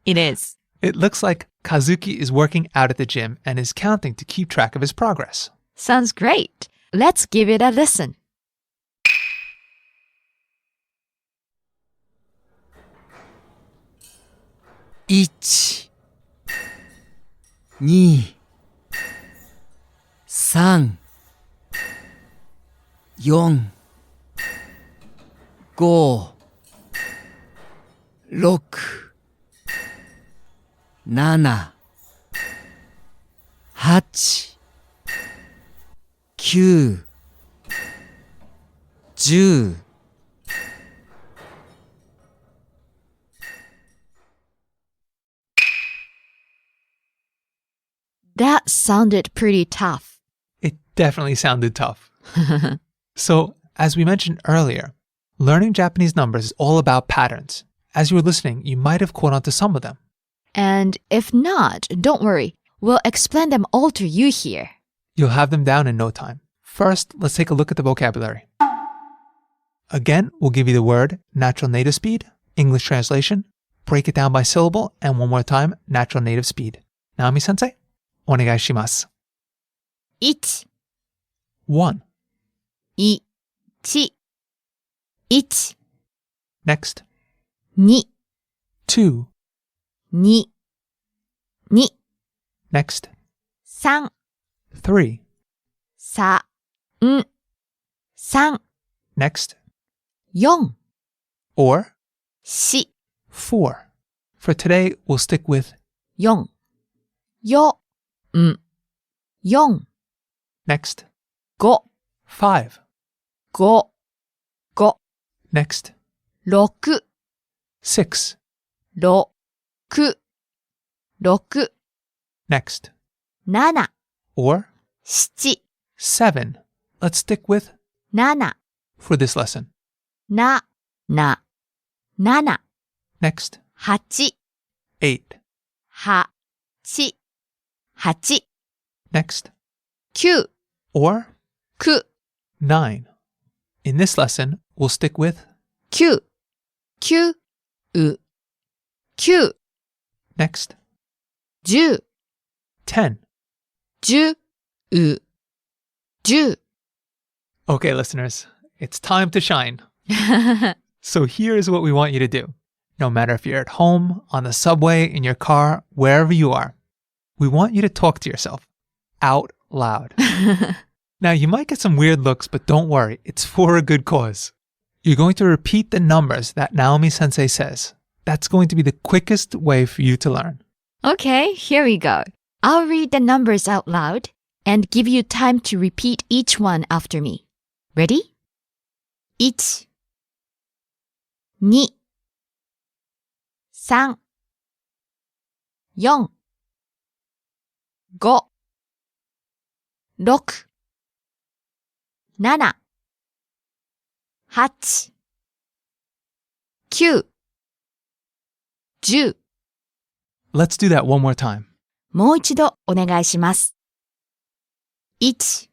It is. It looks like Kazuki is working out at the gym and is counting to keep track of his progress. Sounds great. Let's give it a listen. 1、2、3、4、5、6、7、8、9、10。That sounded pretty tough. It definitely sounded tough. So, as we mentioned earlier, learning Japanese numbers is all about patterns. As you were listening, you might have caught on to some of them. And if not, don't worry. We'll explain them all to you here. You'll have them down in no time. First, let's take a look at the vocabulary. Again, we'll give you the word natural native speed, English translation, break it down by syllable, and one more time, natural native speed. Naomi sensei, onegai shimasu. 1、 1. 1、1、 Next. 2、 2. 2、2、 Next. 3、 3. 3、3、 Next. 4、 Or 4、 4. For today, we'll stick with 4、4、4、 Next. 5、 5. 5、5、 Next. 6、 6. 6、6、 Next. 7、 Or 7、 7. Let's stick with 7、 for this lesson. 7、Next. 8、 8. 8、8、 Next. 9、 Or 9、 9. In this lesson, we'll stick with 9、9、9、 next. 10、 10. 10、10。 Okay, listeners, it's time to shine. So here's what we want you to do. No matter if you're at home, on the subway, in your car, wherever you are, we want you to talk to yourself out loud. Now, you might get some weird looks, but don't worry. It's for a good cause. You're going to repeat the numbers that Naomi Sensei says. That's going to be the quickest way for you to learn. Okay, here we go. I'll read the numbers out loud and give you time to repeat each one after me. Ready? 1、2、3、4、5、6、7、8、9、10。 Let's do that one more time. もう一度お願いします。1、2、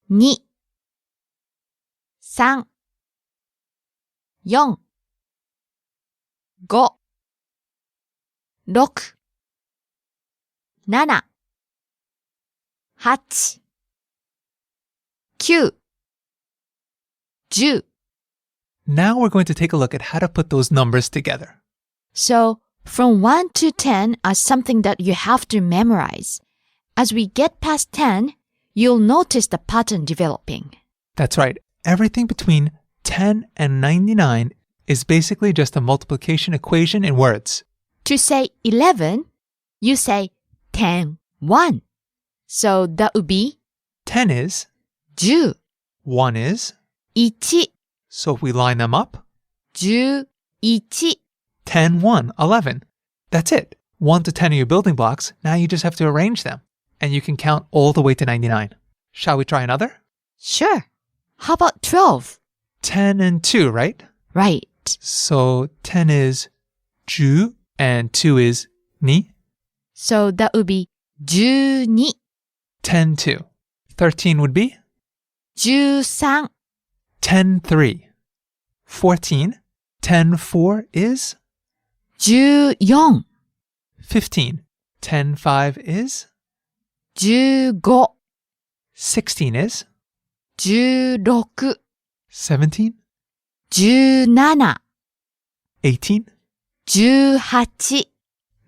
3、4、5、6、7、8、9、10。 Now we're going to take a look at how to put those numbers together. So, from 1 to 10 are something that you have to memorize. As we get past 10, you'll notice the pattern developing. That's right. Everything between 10 and 99 is basically just a multiplication equation in words. To say 11, you say 10, 1. So that would be 10 is, 10, 1 is, 1, so if we line them up, 11. 10, 1, 11. That's it. 1 to 10 are your building blocks. Now you just have to arrange them. And you can count all the way to 99. Shall we try another? Sure. How about 12? 10 and 2, right? Right. So 10 is 10 and 2 is ni. So that would be 12, 10, 2. 13 would be 13, 10, 3. 14, 10, 4 is 14, 15. 10, 5 is 15, 16 is 16, 17, 17, 18, 18,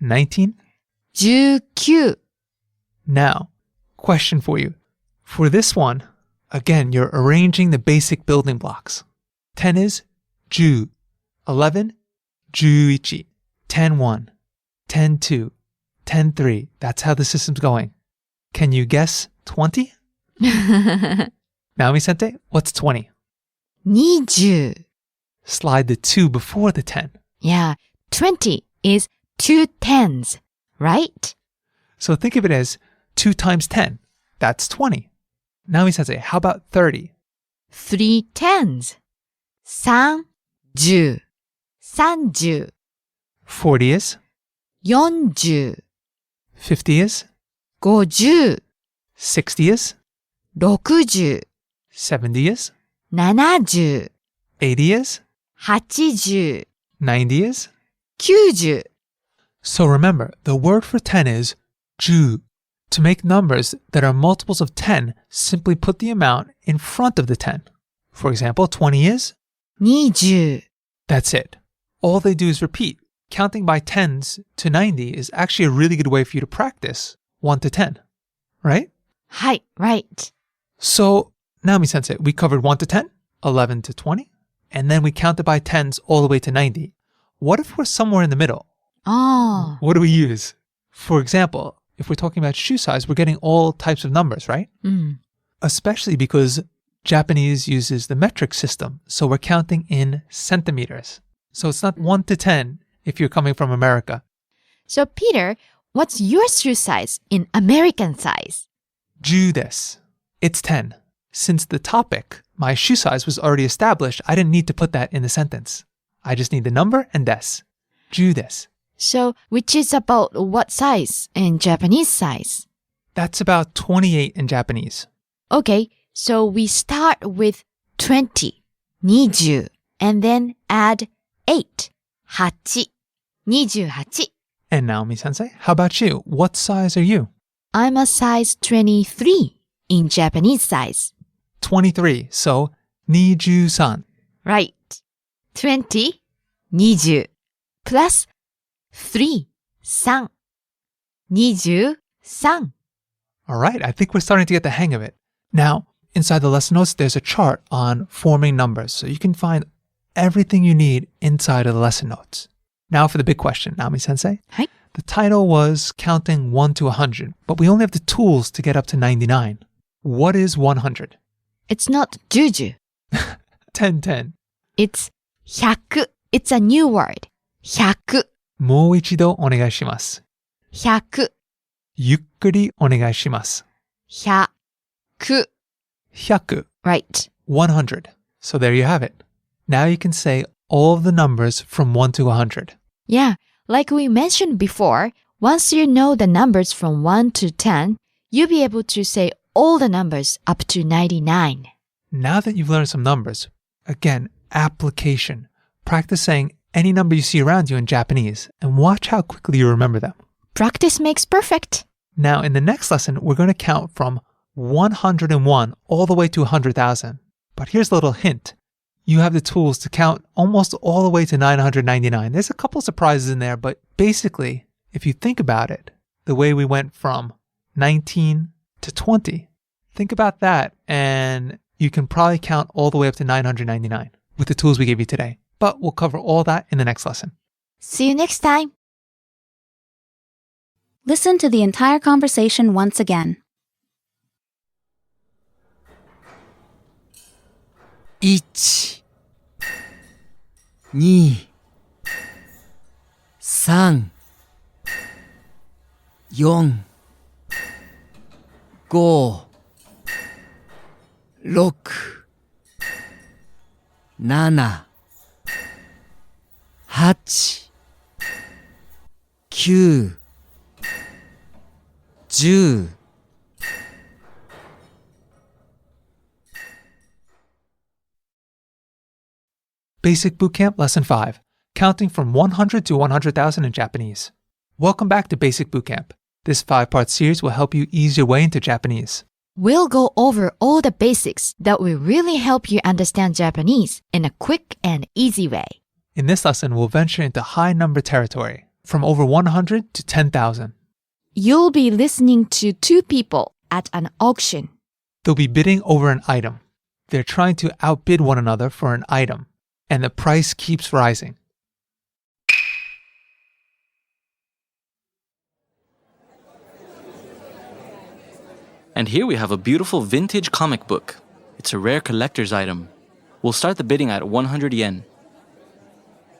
19. 19. Now, question for you. For this one, again, you're arranging the basic building blocks. 10 is 10, 11, 11, 10, 1, 10, 2, 10, 3. That's how the system's going. Can you guess 20? Naomi Sensei, what's 20? 20. Slide the 2 before the 10. Yeah, 20 is 2 tens, right? So think of it as 2 times 10. That's 20. Naomi Sensei, how about 30? 3 tens. 30, 30. 40 is? 40, 50 is? 50, 60 is? 60, 70 is? 70, 80 is? 80, 90 is? 90. So remember, the word for 10 is 10. To make numbers that are multiples of 10, simply put the amount in front of the 10. For example, 20 is? 20. That's it. All they do is repeat. Counting by tens to 90 is actually a really good way for you to practice 1 to 10. Right? Hi, right. So, Naomi Sensei, we covered 1 to 10, 11 to 20, and then we counted by tens all the way to 90. What if we're somewhere in the middle? Oh. What do we use? For example, if we're talking about shoe size, we're getting all types of numbers, right? Especially because Japanese uses the metric system. So we're counting in centimeters. So it's not 1 to 10 if you're coming from America. So Peter, what's your shoe size in American size? 10 desu. It's 10. Since the topic, my shoe size, was already established, I didn't need to put that in the sentence. I just need the number and desu. 10 desu. So which is about what size in Japanese size? That's about 28 in Japanese. Okay, so we start with 20, 20, and then add 8, 8, 28. And Naomi-sensei, how about you? What size are you? I'm a size 23 in Japanese size. 23, so 23. Right. 20, 20, plus 3, 3, 23. All right, I think we're starting to get the hang of it. Now, inside the lesson notes, there's a chart on forming numbers, so you can find everything you need inside of the lesson notes. Now for the big question, Naomi-sensei. Hi. The title was counting 1 to 100, but we only have the tools to get up to 99. What is 100? It's not juju. 10. It's 100. It's a new word. 100. もう一度お願いします。100. ゆっくりお願いします。100. 100. Right. 100. So there you have it. Now you can say all of the numbers from 1 to 100. Yeah, like we mentioned before, once you know the numbers from 1 to 10, you'll be able to say all the numbers up to 99. Now that you've learned some numbers, again, application. Practice saying any number you see around you in Japanese and watch how quickly you remember them. Practice makes perfect. Now, in the next lesson, we're going to count from 101 all the way to 100,000. But here's a little hint. You have the tools to count almost all the way to 999. There's a couple surprises in there, but basically, if you think about it, the way we went from 19 to 20, think about that and you can probably count all the way up to 999 with the tools we gave you today. But we'll cover all that in the next lesson. See you next time. Listen to the entire conversation once again. 1、2、3、4、5、6、7、8、9、10。Basic Bootcamp Lesson 5, Counting from 100 to 100,000 in Japanese. Welcome back to Basic Bootcamp. This 5-part series will help you ease your way into Japanese. We'll go over all the basics that will really help you understand Japanese in a quick and easy way. In this lesson, we'll venture into high number territory, from over 100 to 10,000. You'll be listening to two people at an auction. They'll be bidding over an item. They're trying to outbid one another for an item, and the price keeps rising. And here we have a beautiful vintage comic book. It's a rare collector's item. We'll start the bidding at 100 yen.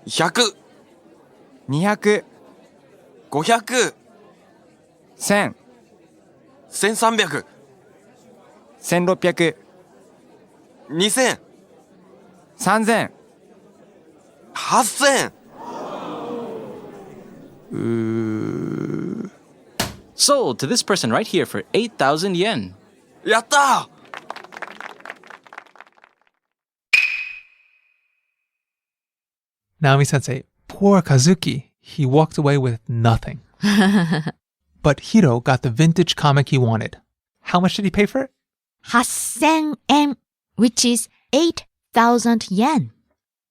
100、200、500、1000、 1300、 1600、 2000、 3000。 8000。 Sold to this person right here for 8,000 yen. やったー。 Naomi-sensei, poor Kazuki, he walked away with nothing. But Hiro got the vintage comic he wanted. How much did he pay for it? 8,000 yen, which is 8,000 yen.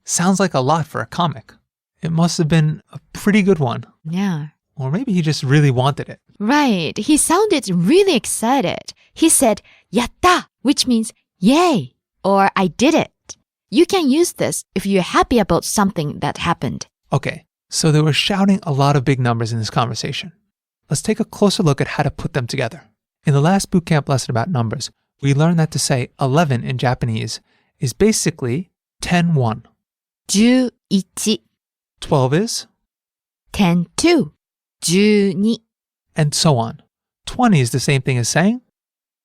Sounds like a lot for a comic. It must have been a pretty good one. Yeah. Or maybe he just really wanted it. Right. He sounded really excited. He said, yatta, which means yay, or I did it. You can use this if you're happy about something that happened. Okay, so they were shouting a lot of big numbers in this conversation. let's take a closer look at how to put them together. In the last bootcamp lesson about numbers, we learned that to say 11 in Japanese is basically 10-1. 11 12 is, 10-2 12 and so on. 20 is the same thing as saying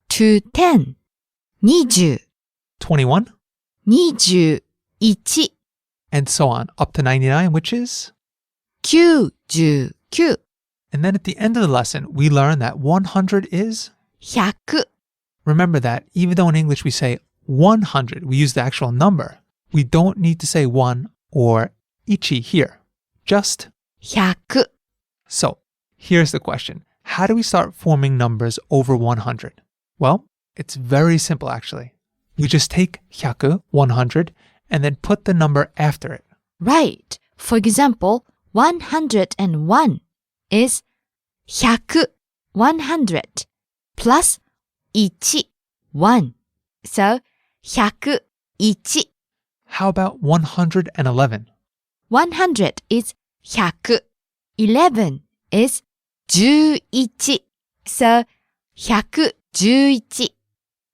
210 20 21, 21 and so on, up to 99, which is? 99 And then at the end of the lesson, we learned that 100 is? 100 Remember that even though in English we say 100, we use the actual number. We don't need to say 1 or ichi here. Just 100 so. Here's the question. How do we start forming numbers over 100? Well, it's very simple actually. We just take 100, 100, and then put the number after it. Right. For example, 101 is 100 100 plus 1 So 101 How about 111? 100 is 100 11 is 11 So 111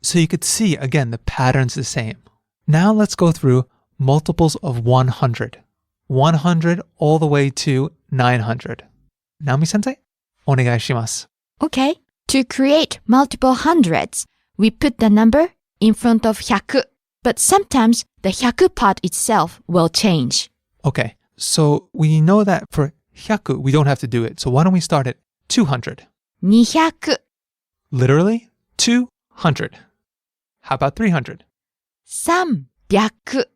So you could see, again, the pattern's the same. Now let's go through multiples of 100. 100 all the way to 900. Naomi-sensei, onegai shimasu. Okay. To create multiple hundreds, we put the number in front of 100. But sometimes the 100 part itself will change. Okay, so we know that for 100, we don't have to do it. So why don't we start at 200? 200 Literally, 200. How about 300? 300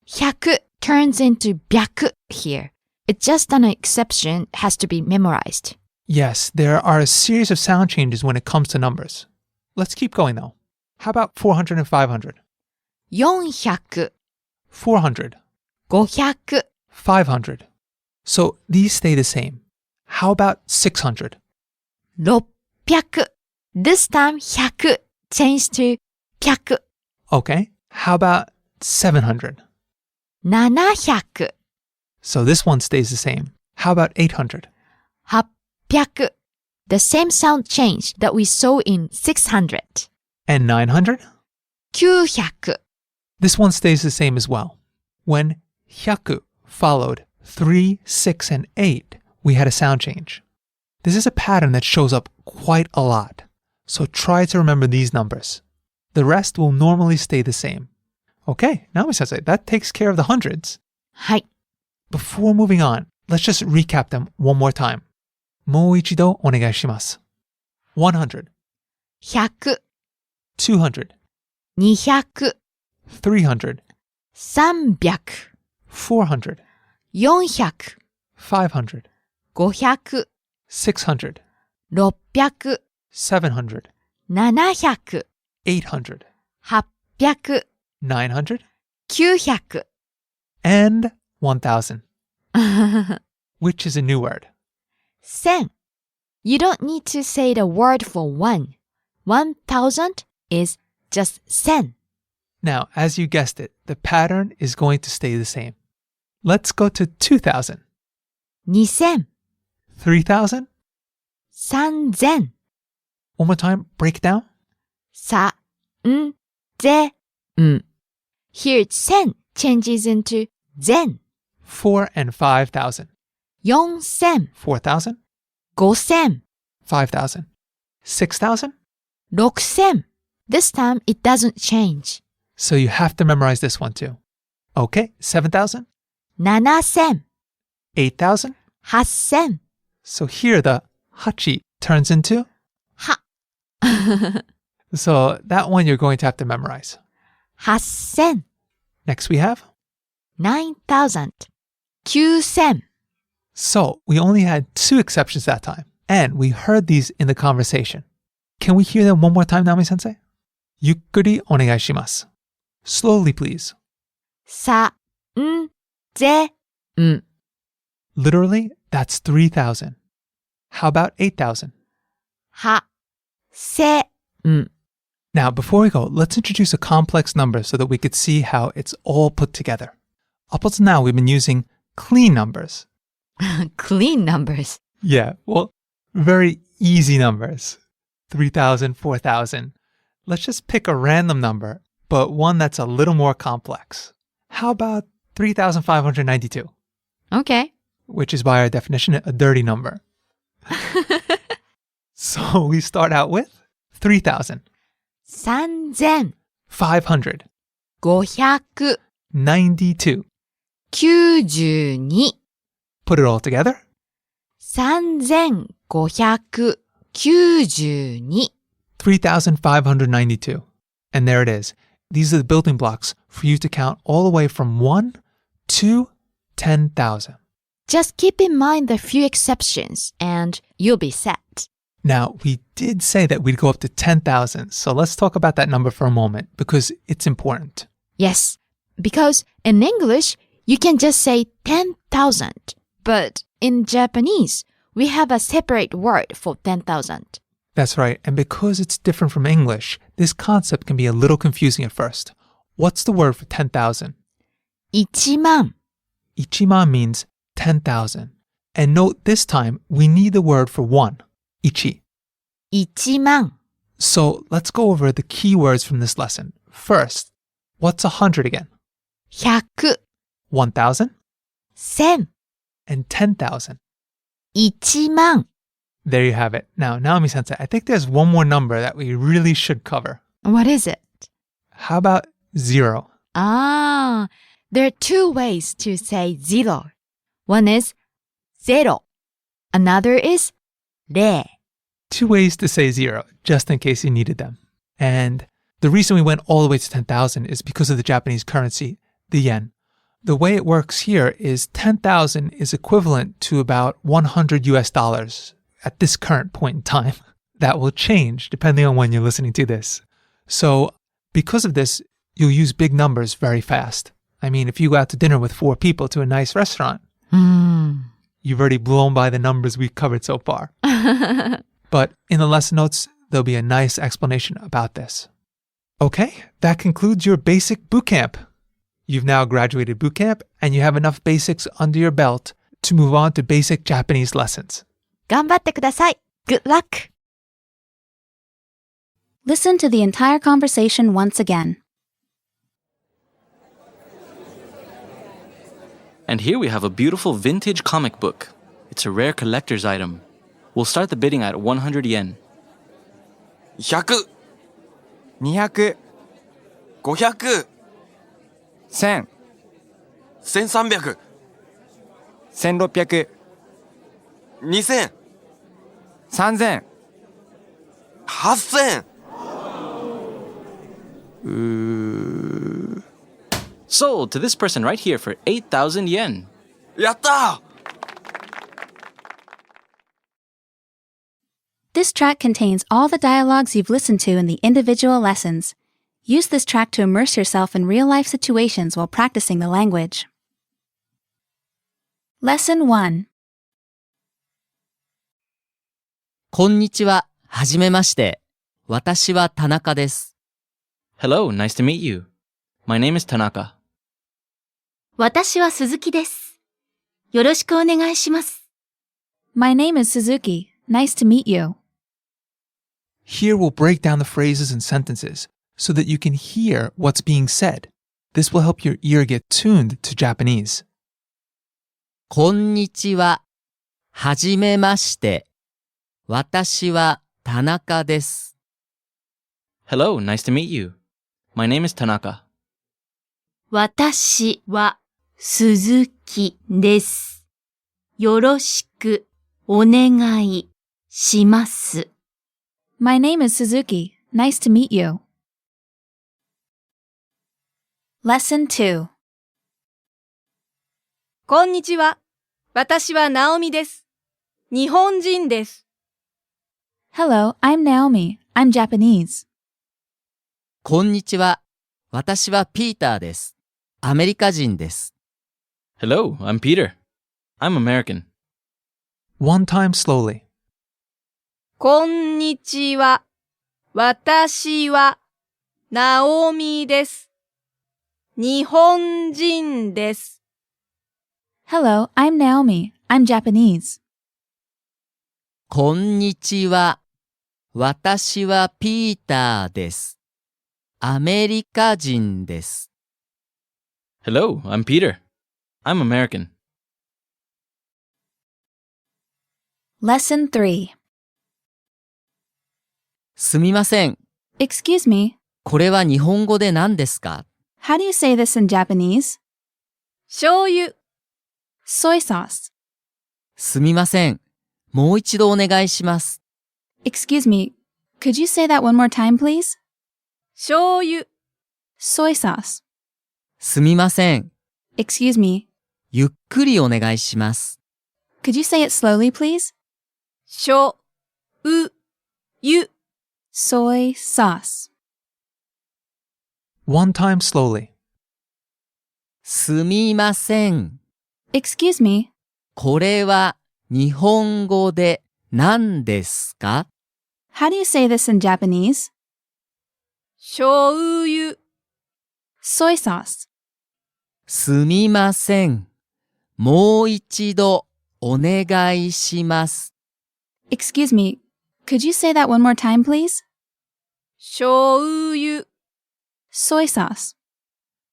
100 turns into 100 here. It's just an exception, has to be memorized. Yes, there are a series of sound changes when it comes to numbers. Let's keep going though. How about 400 and 500? 400 400, 500 500. So these stay the same. How about 600? 600 This time 100 changed to 100 Okay, how about 700? 700 So this one stays the same. How about 800? 800 The same sound change that we saw in 600. And 900? 900 This one stays the same as well. When 100 followed 3, 6, and 8, we had a sound change. This is a pattern that shows up quite a lot. So try to remember these numbers. The rest will normally stay the same. Okay, Naomi-sensei, that takes care of the hundreds. はい Before moving on, let's just recap them one more time. もう一度お願いします. 100, 100 200, 200 300, 300 400, 400 500, 500 600, 600 700, 700 800, 800 900, 900 and 1000, which is a new word. 1000 You don't need to say the word for one. 1000 is just 1000. Now, as you guessed it, the pattern is going to stay the same. Let's go to 2000, 2000 3000. 3000 One more time, break down. 3000 Here 1000 changes into zen. 4 and 5,000. 4000 4,000, 5000 5,000, 6,000. 6000 This time it doesn't change. So you have to memorize this one too. Okay, 7,000, 7000 8,000. 8000 So here the hachi turns into. Ha So that one you're going to have to memorize. 8000 Next we have. 9000 9000 So we only had 2 exceptions that time. And we heard these in the conversation. Can we hear them one more time, Naomi-sensei? Yukkuri onegai shimasu. Slowly, please. 3000 Literally, that's 3,000. How about 8,000? 8000 Now, before we go, let's introduce a complex number so that we could see how it's all put together. Up until now, we've been using clean numbers. Clean numbers. Yeah, well, very easy numbers. 3,000, 4,000. Let's just pick a random number, but one that's a little more complex. How about 3,592? Okay. Which is by our definition a dirty number. So we start out with 3,000, 3,500 500, 92. 92 Put it all together. 3,592 3,592. And there it is. These are the building blocks for you to count all the way from 1 to 10,000. Just keep in mind the few exceptions and you'll be set. Now, we did say that we'd go up to 10,000, so let's talk about that number for a moment because it's important. Yes, because in English, you can just say 10,000. But in Japanese, we have a separate word for 10,000. That's right, and because it's different from English, this concept can be a little confusing at first. What's the word for 10,000? 1,000,000. Ichiman means 10,000. And note this time, we need the word for one, ichi. 1,000,000. So let's go over the key words from this lesson. First, what's 100 again? 100. 1,000 1000. and 10,000. 1,000,000. There you have it. Now, Naomi-sensei, I think there's one more number that we really should cover. What is it? How about 0? There are two ways to say 0. One is 0. Another is 0. Two ways to say 0, just in case you needed them. And the reason we went all the way to 10,000 is because of the Japanese currency, the yen. The way it works here is 10,000 is equivalent to about 100 US dollars at this current point in time. That will change depending on when you're listening to this. So because of this, you'll use big numbers very fast. I mean, if you go out to dinner with 4 people to a nice restaurant, you've already blown by the numbers we've covered so far. But in the lesson notes, there'll be a nice explanation about this. Okay, that concludes your basic boot camp. You've now graduated boot camp and you have enough basics under your belt to move on to basic Japanese lessons. 頑張ってください. Good luck. Listen to the entire conversation once again. And here we have a beautiful vintage comic book. It's a rare collector's item. We'll start the bidding at 100 yen. 100、 200、 500、 1000、 1300、 1600、 2000、 3000、 8000。 Sold to this person right here for 8,000 yen. やったー！ This track contains all the dialogues you've listened to in the individual lessons. Use this track to immerse yourself in real-life situations while practicing the language. Lesson 1. こんにちは。はじめまして。私は田中です。Hello, nice to meet you. My name is Tanaka. 私は鈴木です。よろしくお願いします。My name is Suzuki. Nice to meet you. Here we'll break down the phrases and sentences so that you can hear what's being said. This will help your ear get tuned to Japanese. こんにちは。はじめまして。私は田中です。Hello, nice to meet you. My name is Tanaka. 私は鈴木です。よろしくお願いします。My name is Suzuki. Nice to meet you. Lesson 2. こんにちは。私はナオミです。日本人です。Hello, I'm Naomi. I'm Japanese. こんにちは。私はピーターです。アメリカ人です。Hello, I'm Peter. I'm American. One time slowly. こんにちは。私はナオミです。日本人です。Hello, I'm Naomi. I'm Japanese. こんにちは。私はピーターです。アメリカ人です。Hello, I'm Peter. I'm American. Lesson 3. すみません。 Excuse me. これは日本語で何ですか？ How do you say this in Japanese? 醤油、 Soy sauce. すみません。もう一度お願いします。Excuse me. Could you say that one more time, please? 醤油、 Soy sauce. すみません。 Excuse me. ゆっくりお願いします。Could you say it slowly, please? 醤油、 Soy sauce. One time slowly. すみません。 Excuse me. これは日本語で何ですか？ How do you say this in Japanese? 醤油、 Soy sauce. すみません。もう一度お願いします。Excuse me. Could you say that one more time, please? 醤油、 Soy sauce.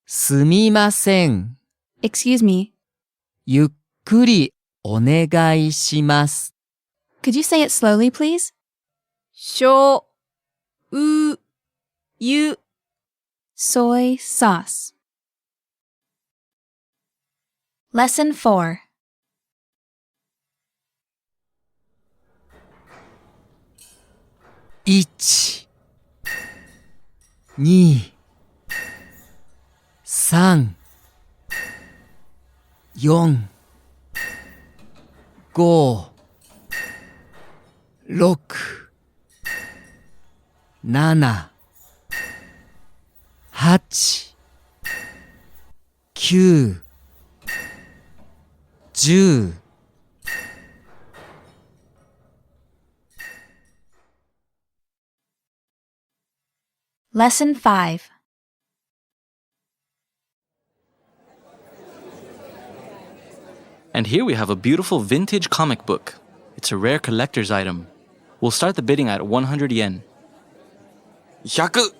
すみません。 Excuse me. ゆっくりお願いします。Could you say it slowly, please? 醤油、 Soy sauce. Lesson 4. 1、2、3、4、5、6、7、8、9、10。Lesson 5. And here we have a beautiful vintage comic book. It's a rare collector's item. We'll start the bidding at 100 yen. 100、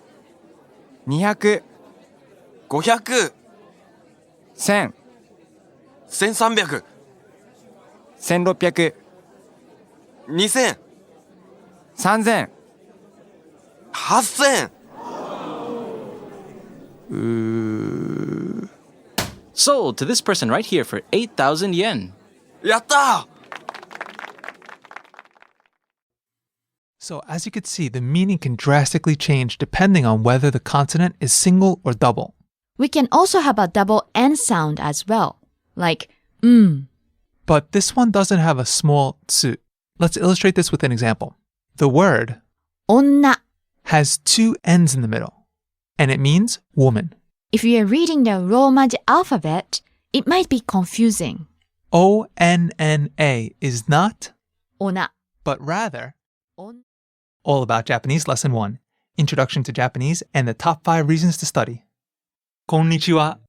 200、 500、 1000、 1300、 1600、 2000、 3000。 8000。 Sold to this person right here for 8,000 yen. やったー！ So as you can see, the meaning can drastically change depending on whether the consonant is single or double. We can also have a double N sound as well, like But this one doesn't have a small tsu. Let's illustrate this with an example. The word 女. has two N's in the middle, and it means woman. If you are reading the Roman alphabet, it might be confusing. ONNA is not, 女. but rather, On. All About Japanese Lesson 1, Introduction to Japanese and the Top 5 Reasons to Study. Konnichiwa.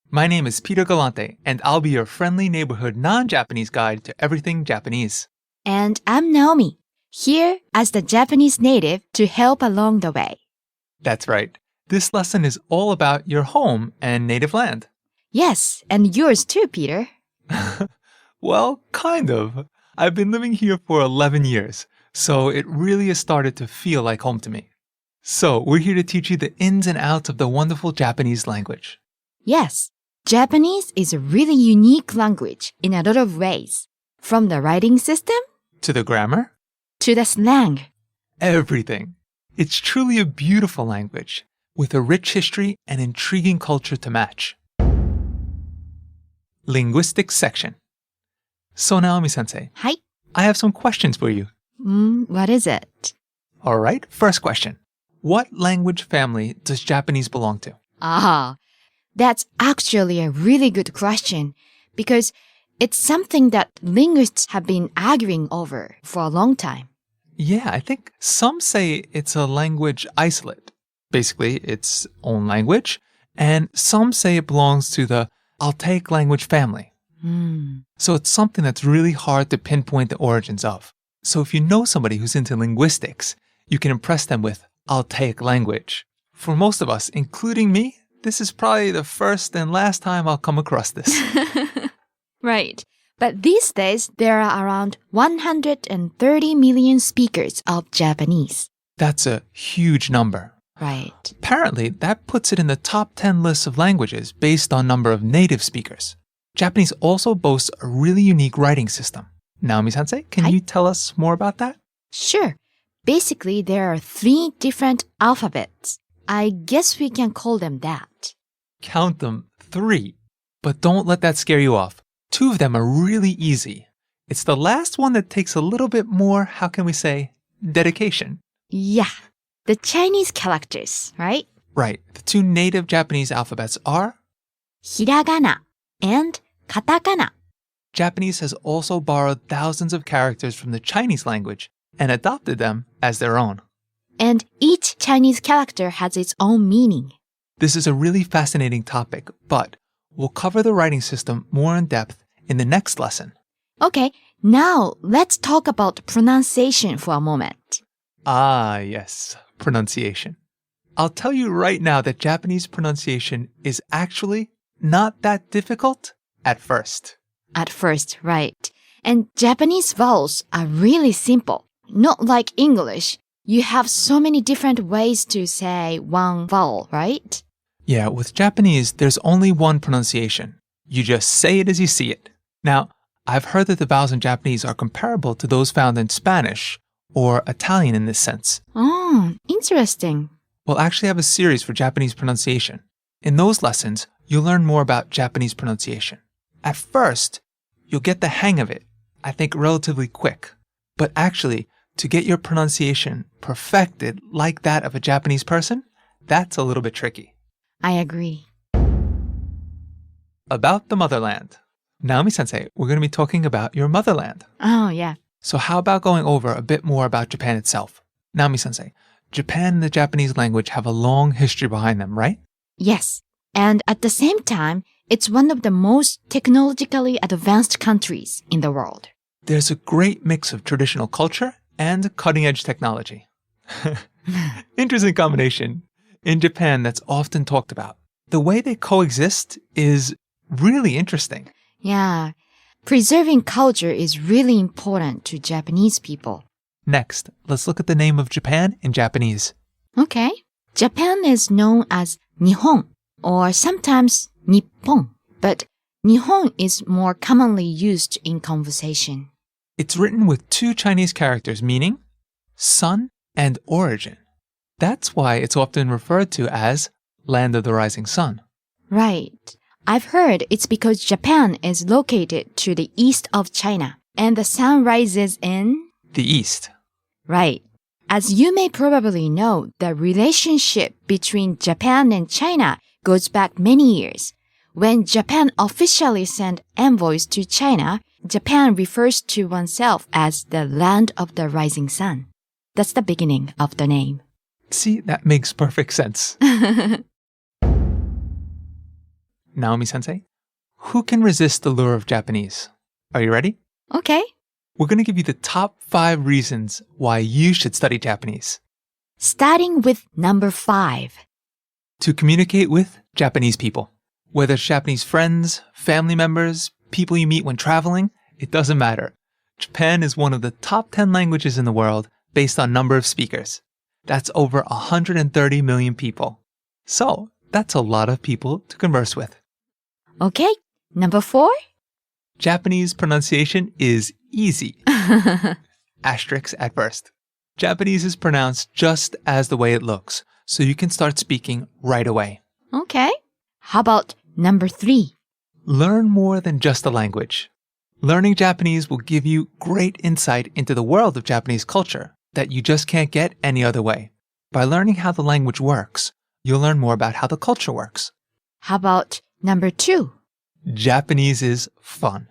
My name is Peter Galante, and I'll be your friendly neighborhood non-Japanese guide to everything Japanese. And I'm Naomi, here as the Japanese native to help along the way. That's right. This lesson is all about your home and native land. Yes, and yours too, Peter. Well, kind of. I've been living here for 11 years, so it really has started to feel like home to me. So, we're here to teach you the ins and outs of the wonderful Japanese language. Yes, Japanese is a really unique language in a lot of ways. From the writing system To the grammar, to the slang. everything. It's truly a beautiful language with a rich history and intriguing culture to match. Linguistics section. So Naomi-sensei, はい. I have some questions for you. What is it? All right, first question. What language family does Japanese belong to? That's actually a really good question because it's something that linguists have been arguing over for a long time. Yeah, I think some say it's a language isolate. Basically, its own language. And some say it belongs to the Altaic language family. So it's something that's really hard to pinpoint the origins of. So if you know somebody who's into linguistics, you can impress them with Altaic language. For most of us, including me, this is probably the first and last time I'll come across this. Right. But these days, there are around 130 million speakers of Japanese. That's a huge number. Right. Apparently, that puts it in the top 10 lists of languages based on number of native speakers. Japanese also boasts a really unique writing system. Naomi-sensei, can you tell us more about that? Sure. Basically, there are 3 different alphabets. I guess we can call them that. Count them, 3. But don't let that scare you off. 2 of them are really easy. It's the last one that takes a little bit more, how can we say, dedication. Yeah. The Chinese characters, right? Right. The 2 native Japanese alphabets are Hiragana and katakana. Japanese has also borrowed thousands of characters from the Chinese language and adopted them as their own. And each Chinese character has its own meaning. This is a really fascinating topic, but we'll cover the writing system more in depth in the next lesson. Okay, now let's talk about pronunciation for a moment. Ah, yes, pronunciation. I'll tell you right now that Japanese pronunciation is actually not that difficult at first. At first, right. And Japanese vowels are really simple. Not like English. You have so many different ways to say one vowel, right? Yeah, with Japanese, there's only one pronunciation. You just say it as you see it. Now, I've heard that the vowels in Japanese are comparable to those found in Spanish or Italian in this sense. Oh, interesting. We'll actually have a series for Japanese pronunciation. In those lessons, you'll learn more about Japanese pronunciation. At first, you'll get the hang of it, I think relatively quick. But actually, to get your pronunciation perfected like that of a Japanese person, that's a little bit tricky. I agree. About the motherland. Naomi-sensei, we're going to be talking about your motherland. Oh, yeah. So how about going over a bit more about Japan itself? Naomi-sensei, Japan and the Japanese language have a long history behind them, right? Yes. And at the same time, it's one of the most technologically advanced countries in the world. There's a great mix of traditional culture and cutting-edge technology. Interesting combination. In Japan, that's often talked about. The way they coexist is really interesting. Yeah. Preserving culture is really important to Japanese people. Next, let's look at the name of Japan in Japanese. Okay. Japan is known as Nihon, or sometimes Nippon, but Nihon is more commonly used in conversation. It's written with 2 Chinese characters meaning sun and origin. That's why it's often referred to as Land of the Rising Sun. Right. I've heard it's because Japan is located to the east of China, and the sun rises in The East. Right. As you may probably know, the relationship between Japan and China goes back many years. When Japan officially sent envoys to China, Japan refers to oneself as the land of the rising sun. That's the beginning of the name. See, that makes perfect sense. Naomi-sensei, who can resist the lure of Japanese? Are you ready? Okay. We're going to give you the top 5 reasons why you should study Japanese. Starting with number 5. To communicate with Japanese people. Whether it's Japanese friends, family members, people you meet when traveling, it doesn't matter. Japan is one of the top 10 languages in the world based on number of speakers. That's over 130 million people. So, that's a lot of people to converse with. Okay. Number 4. Japanese pronunciation is easy. Asterisks at first. Japanese is pronounced just as the way it looks, so you can start speaking right away. Okay. How about number 3? Learn more than just the language. Learning Japanese will give you great insight into the world of Japanese culture that you just can't get any other way. By learning how the language works, you'll learn more about how the culture works. How about number 2? Japanese is fun.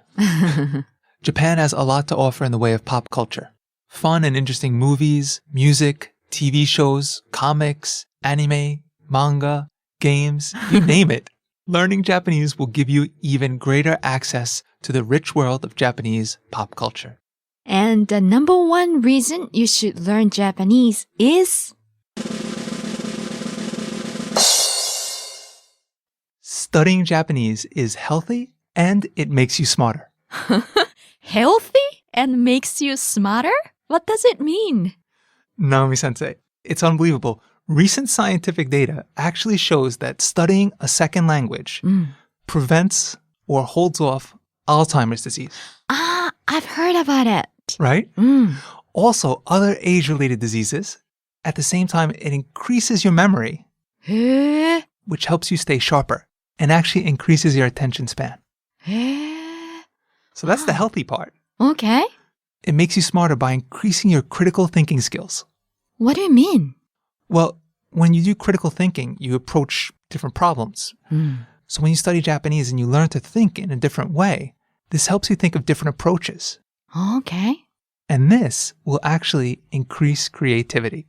Japan has a lot to offer in the way of pop culture. Fun and interesting movies, music, TV shows, comics, anime, manga, games, you name it. Learning Japanese will give you even greater access to the rich world of Japanese pop culture. And the number one reason you should learn Japanese is Studying Japanese is healthy and it makes you smarter. healthy and makes you smarter? What does it mean? Naomi-sensei, it's unbelievable. Recent scientific data actually shows that studying a second language prevents or holds off Alzheimer's disease. Ah, I've heard about it. Right? Also, other age-related diseases. At the same time, it increases your memory,へえ。 which helps you stay sharper and actually increases your attention span. へえ。 So that's the healthy part. Okay. It makes you smarter by increasing your critical thinking skills. What do you mean? Well, when you do critical thinking, you approach different problems. So when you study Japanese and you learn to think in a different way, this helps you think of different approaches. Okay. And this will actually increase creativity,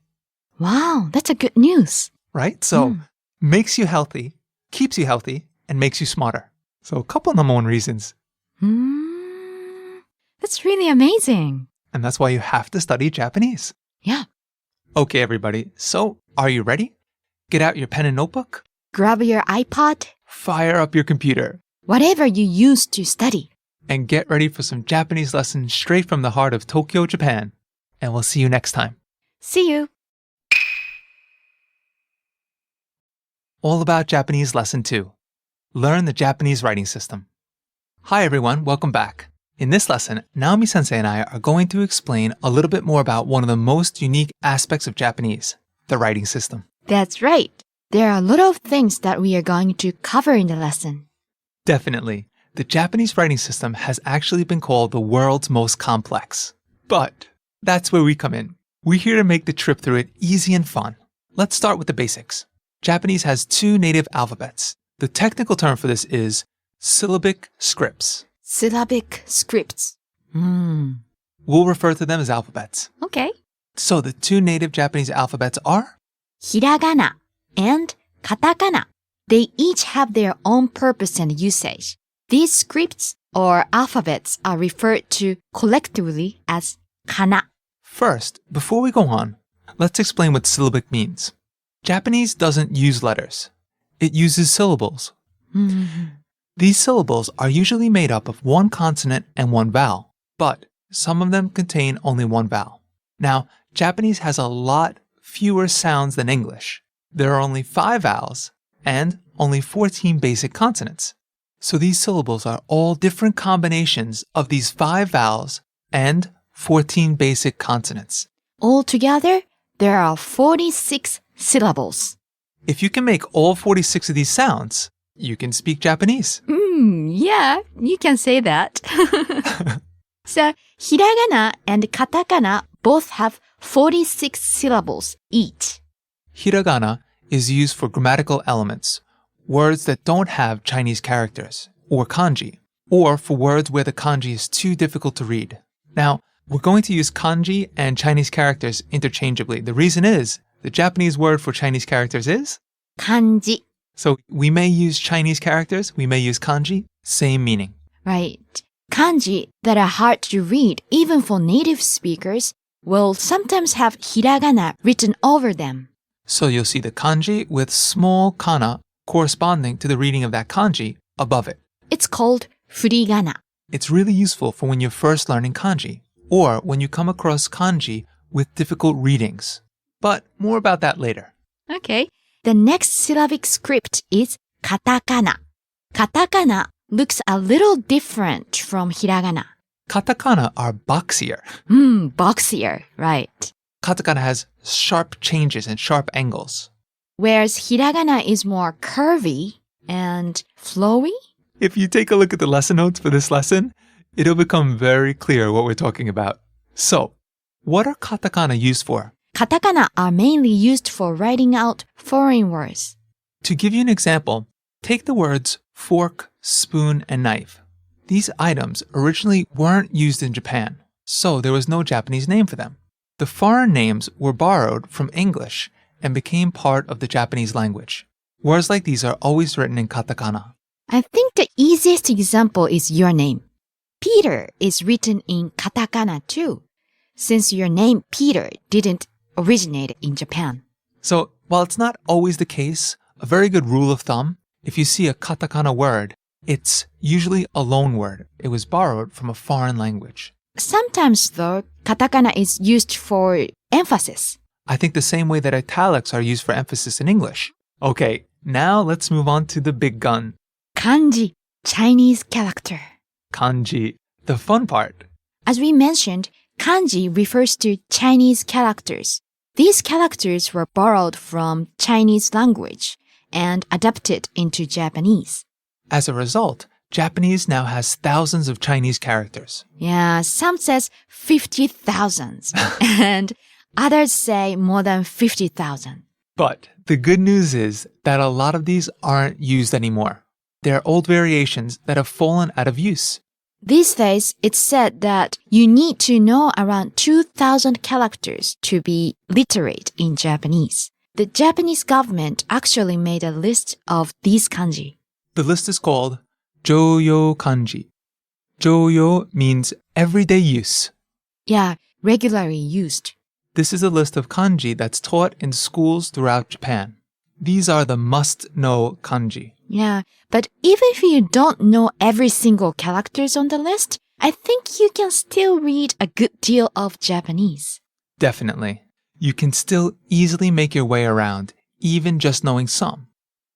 Wow, that's a good news. right? So makes you healthy, keeps you healthy, and makes you smarter. So a couple number one reasons. That's really amazing. And that's why you have to study Japanese. Yeah. Okay, everybody. So are you ready? Get out your pen and notebook. Grab your iPod, Fire up your computer. whatever you use to study. And get ready for some Japanese lessons straight from the heart of Tokyo, Japan. And we'll see you next time. See you. All About Japanese Lesson 2. Learn the Japanese writing system. Hi everyone, welcome back. In this lesson, Naomi-sensei and I are going to explain a little bit more about one of the most unique aspects of Japanese, the writing system. That's right. There are a lot of things that we are going to cover in the lesson. Definitely, the Japanese writing system has actually been called the world's most complex. But that's where we come in. We're here to make the trip through it easy and fun. Let's start with the basics. Japanese has 2 native alphabets. The technical term for this is syllabic scripts. Syllabic scripts. We'll refer to them as alphabets. Okay. So the 2 native Japanese alphabets are Hiragana and katakana. They each have their own purpose and usage. These scripts or alphabets are referred to collectively as kana. First, before we go on, let's explain what syllabic means. Japanese doesn't use letters. It uses syllables. These syllables are usually made up of 1 consonant and 1 vowel, but some of them contain only 1 vowel. Now, Japanese has a lot fewer sounds than English. There are only 5 vowels and only 14 basic consonants. So these syllables are all different combinations of these 5 vowels and 14 basic consonants. Altogether, there are 46 syllables. If you can make all 46 of these sounds, you can speak Japanese. Yeah, you can say that. So, hiragana and katakana both have 46 syllables each. Hiragana is used for grammatical elements, words that don't have Chinese characters, or kanji, or for words where the kanji is too difficult to read. Now, we're going to use kanji and Chinese characters interchangeably. The reason is, the Japanese word for Chinese characters is? Kanji. So we may use Chinese characters, we may use kanji, same meaning. Right. Kanji that are hard to read, even for native speakers, will sometimes have hiragana written over them. So you'll see the kanji with small kana corresponding to the reading of that kanji above it. It's called furigana. It's really useful for when you're first learning kanji, or when you come across kanji with difficult readings. But more about that later. Okay. The next syllabic script is katakana. Katakana looks a little different from hiragana. Katakana are boxier. Boxier, right. Katakana has sharp changes and sharp angles. Whereas hiragana is more curvy and flowy. If you take a look at the lesson notes for this lesson, it'll become very clear what we're talking about. So, what are katakana used for? Katakana are mainly used for writing out foreign words. To give you an example, take the words fork, spoon, and knife. These items originally weren't used in Japan, so there was no Japanese name for them. The foreign names were borrowed from English and became part of the Japanese language. Words like these are always written in katakana. I think the easiest example is your name. Peter is written in katakana too, since your name Peter didn't originate in Japan. So, while it's not always the case, a very good rule of thumb, if you see a katakana word, it's usually a loan word. It was borrowed from a foreign language. Sometimes, though, katakana is used for emphasis. I think the same way that italics are used for emphasis in English. Okay, now let's move on to the big gun. Kanji, Chinese character. Kanji, the fun part. As we mentioned, kanji refers to Chinese characters. These characters were borrowed from Chinese language and adapted into Japanese. As a result, Japanese now has thousands of Chinese characters. Yeah, some says 50,000 and others say more than 50,000. But the good news is that a lot of these aren't used anymore. They're old variations that have fallen out of use. These days, it's said that you need to know around 2,000 characters to be literate in Japanese. The Japanese government actually made a list of these kanji. The list is called Joyo Kanji. Joyo means everyday use. Yeah, regularly used. This is a list of kanji that's taught in schools throughout Japan. These are the must-know kanji. Yeah, but even if you don't know every single characters on the list, I think you can still read a good deal of Japanese. Definitely. You can still easily make your way around, even just knowing some.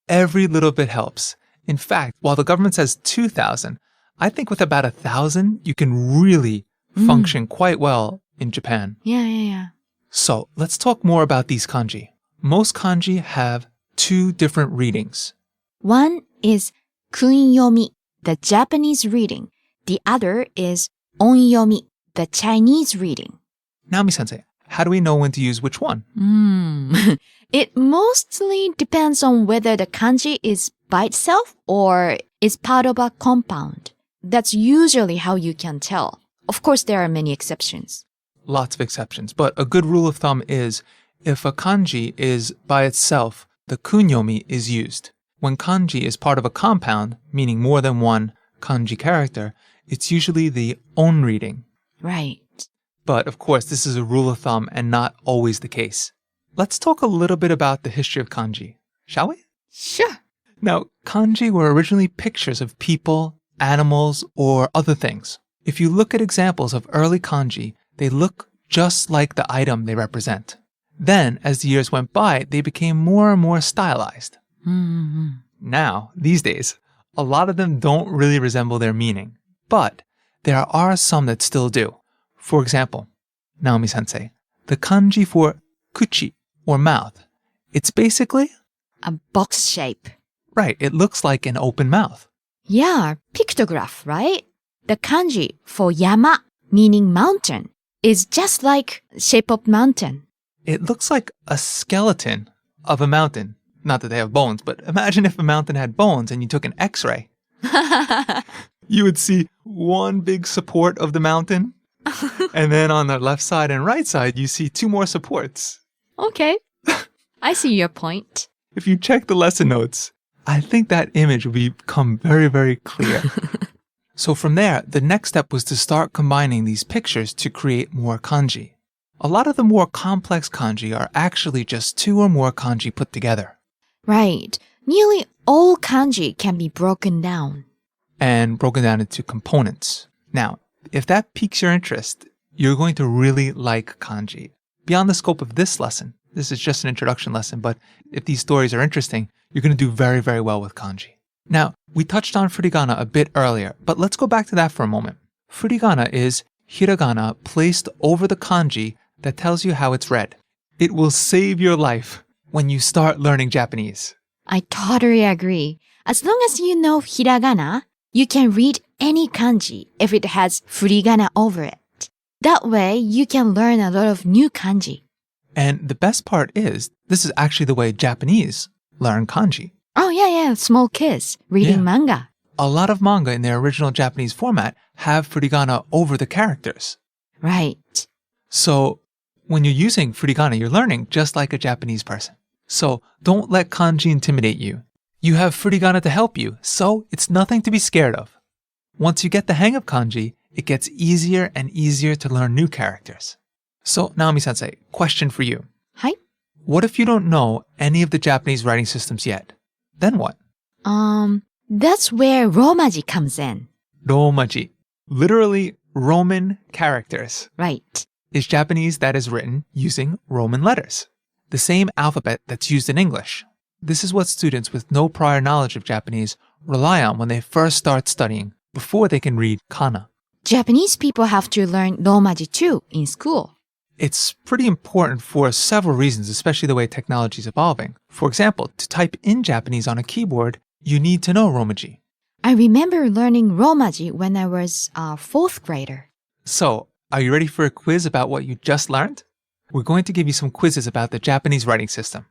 Every little bit helps. In fact, while the government says 2,000, I think with about 1,000, you can really function quite well in Japan. Yeah. So let's talk more about these kanji. Most kanji have two different readings. One is kunyomi, the Japanese reading. The other is onyomi, the Chinese reading. Naomi-sensei, how do we know when to use which one? It mostly depends on whether the kanji is by itself or is part of a compound. That's usually how you can tell. Of course, there are many exceptions. Lots of exceptions, but a good rule of thumb is if a kanji is by itself, the kunyomi is used. When kanji is part of a compound, meaning more than one kanji character, it's usually the on reading. Right. But of course, this is a rule of thumb and not always the case. Let's talk a little bit about the history of kanji, shall we? Sure. Now, kanji were originally pictures of people, animals, or other things. If you look at examples of early kanji, they look just like the item they represent. Then, as the years went by, they became more and more stylized. Now, these days, a lot of them don't really resemble their meaning, but there are some that still do. For example, Naomi-sensei, the kanji for kuchi, or mouth, it's basically A box shape. right, it looks like an open mouth. Yeah, pictograph, right? The kanji for yama, meaning mountain, is just like shape of mountain. It looks like a skeleton of a mountain. Not that they have bones, but imagine if a mountain had bones and you took an X-ray. You would see one big support of the mountain, and then on the left side and right side, you see two more supports. Okay. I see your point. If you check the lesson notes, I think that image will become very, very clear. So from there, the next step was to start combining these pictures to create more kanji. A lot of the more complex kanji are actually just two or more kanji put together. Right. Nearly all kanji can be broken down. And broken down into components. Now, if that piques your interest, you're going to really like kanji. Beyond the scope of this lesson, this is just an introduction lesson, but if these stories are interesting, you're going to do very, very well with kanji. Now, we touched on furigana a bit earlier, but let's go back to that for a moment. Furigana is hiragana placed over the kanji that tells you how it's read. It will save your life when you start learning Japanese. I totally agree. As long as you know hiragana, you can read any kanji if it has furigana over it. That way, you can learn a lot of new kanji. And the best part is, this is actually the way Japanese learn kanji. Oh, yeah, small kids reading manga. A lot of manga in their original Japanese format have furigana over the characters. Right. So when you're using furigana, you're learning just like a Japanese person. So don't let kanji intimidate you. You have furigana to help you, so it's nothing to be scared of. Once you get the hang of kanji, it gets easier and easier to learn new characters. So, Naomi-sensei, question for you. はい。 What if you don't know any of the Japanese writing systems yet? Then what? That's where Romaji comes in. Romaji, literally Roman characters, Right. is Japanese that is written using Roman letters, the same alphabet that's used in English. This is what students with no prior knowledge of Japanese rely on when they first start studying before they can read kana. Japanese people have to learn Romaji too in school. It's pretty important for several reasons, especially the way technology is evolving. For example, to type in Japanese on a keyboard, you need to know Romaji. I remember learning Romaji when I was a 4th grader. So, are you ready for a quiz about what you just learned? We're going to give you some quizzes about the Japanese writing system.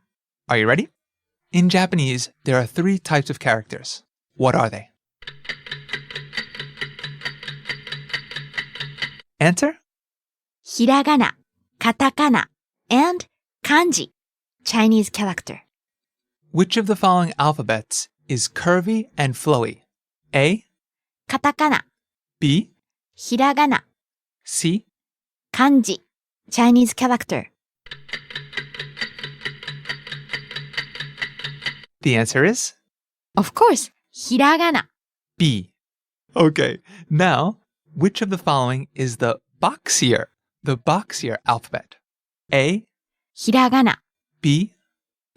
Are you ready? In Japanese, there are 3 types of characters. What are they? Answer? Hiragana, katakana, and kanji, Chinese character. Which of the following alphabets is curvy and flowy? A, Katakana, B, hiragana, C, kanji, Chinese character. The answer is Of course, hiragana. B. Okay, now, which of the following is the boxier alphabet? A, Hiragana, B,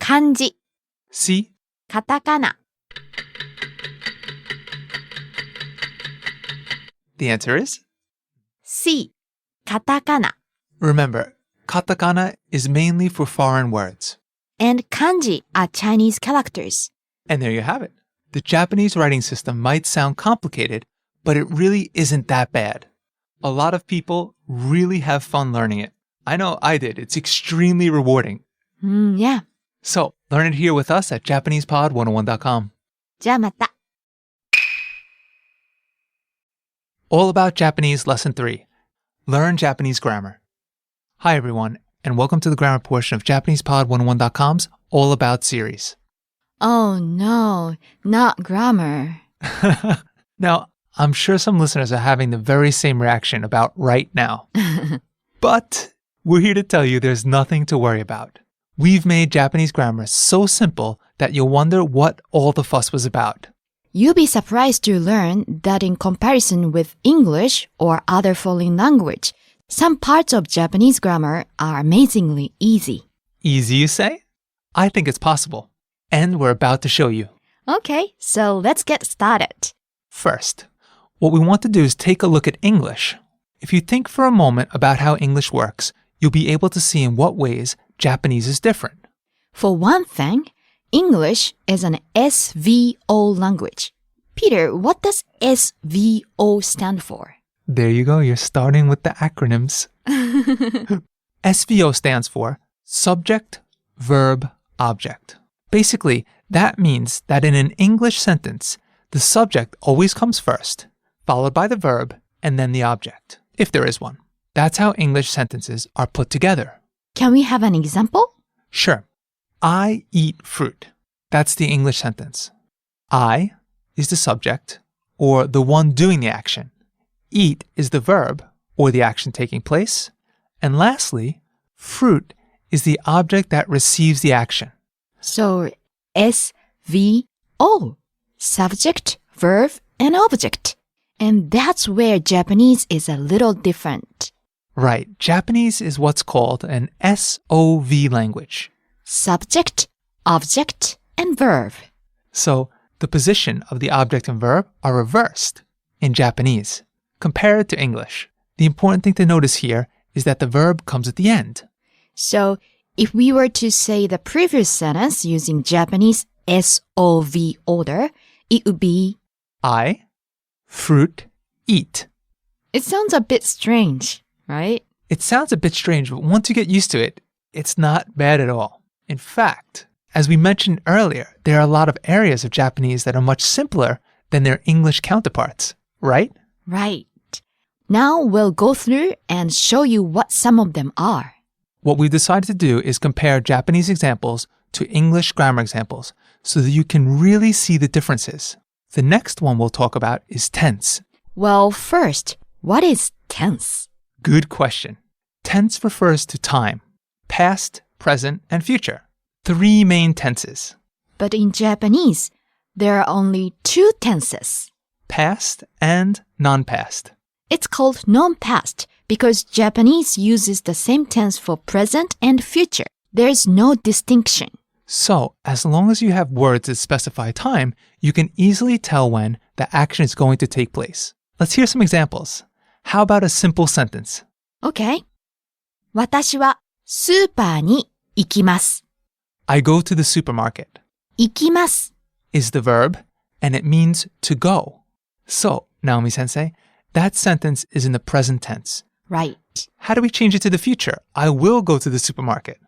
kanji, C, katakana. the answer is? C, katakana. Remember, katakana is mainly for foreign words. And kanji are Chinese characters. And there you have it. The Japanese writing system might sound complicated, but it really isn't that bad. A lot of people really have fun learning it. I know I did. It's extremely rewarding. Yeah. So, learn it here with us at JapanesePod101.com. じゃあまた。 All About Japanese Lesson 3. Learn Japanese Grammar. Hi everyone, and welcome to the grammar portion of JapanesePod101.com's All About series. Oh no, not grammar. Now, I'm sure some listeners are having the very same reaction about right now. But we're here to tell you there's nothing to worry about. We've made Japanese grammar so simple that you'll wonder what all the fuss was about. You'll be surprised to learn that in comparison with English or other foreign language, some parts of Japanese grammar are amazingly easy. Easy, you say? I think it's possible. And we're about to show you. Okay, so let's get started. First, what we want to do is take a look at English. If you think for a moment about how English works, you'll be able to see in what ways Japanese is different. For one thing, English is an SVO language. Peter, what does SVO stand for? There you go, you're starting with the acronyms. SVO stands for Subject, Verb, Object. Basically, that means that in an English sentence, the subject always comes first, followed by the verb, and then the object, if there is one. That's how English sentences are put together. Can we have an example? Sure. I eat fruit. That's the English sentence. I is the subject, or the one doing the action. Eat is the verb, or the action taking place. And lastly, fruit is the object that receives the action. So, SVO, subject, verb, and object. And that's where Japanese is a little different. Right. Japanese is what's called an SOV language. Subject, object, and verb. So, the position of the object and verb are reversed in Japanese. Compared to English, the important thing to notice here is that the verb comes at the end. So, if we were to say the previous sentence using Japanese SOV order, it would be I, fruit, eat. It sounds a bit strange, right? It sounds a bit strange, but once you get used to it, it's not bad at all. In fact, as we mentioned earlier, there are a lot of areas of Japanese that are much simpler than their English counterparts, right? Right. Now we'll go through and show you what some of them are. What we've decided to do is compare Japanese examples to English grammar examples so that you can really see the differences. The next one we'll talk about is tense. Well, first, what is tense? Good question. Tense refers to time, past, present, and future. 3 main tenses. But in Japanese, there are only 2 tenses. Past and non-past. It's called non-past because Japanese uses the same tense for present and future. There's no distinction. So, as long as you have words that specify time, you can easily tell when the action is going to take place. Let's hear some examples. How about a simple sentence? Okay. 私はスーパーに行きます。I go to the supermarket 行きます is the verb, and it means to go. So, Naomi Sensei, that sentence is in the present tense. Right. How do we change it to the future? I will go to the supermarket.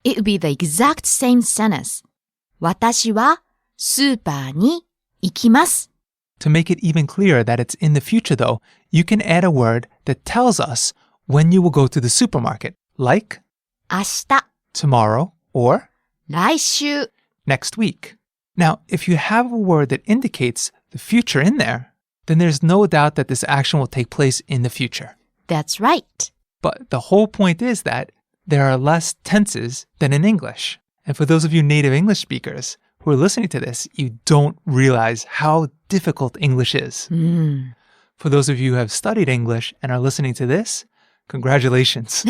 It would be the exact same sentence. 私はスーパーに行きます。To make it even clearer that it's in the future, though, you can add a word that tells us when you will go to the supermarket, like 明日、 tomorrow or 来週。 next week. Now, if you have a word that indicates the future in there, then there's no doubt that this action will take place in the future. That's right. But the whole point is that there are less tenses than in English. And for those of you native English speakers who are listening to this, you don't realize how difficult English is. For those of you who have studied English and are listening to this, congratulations.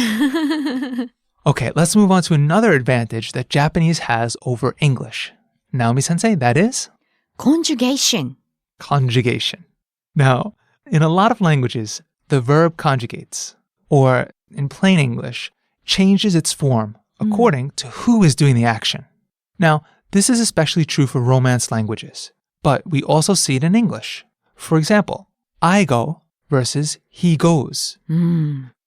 Okay, let's move on to another advantage that Japanese has over English. Naomi-sensei, that is? Conjugation. Conjugation. Now, in a lot of languages, the verb conjugates, or in plain English, changes its form according to who is doing the action. Now, this is especially true for Romance languages, but we also see it in English. For example, I go versus he goes.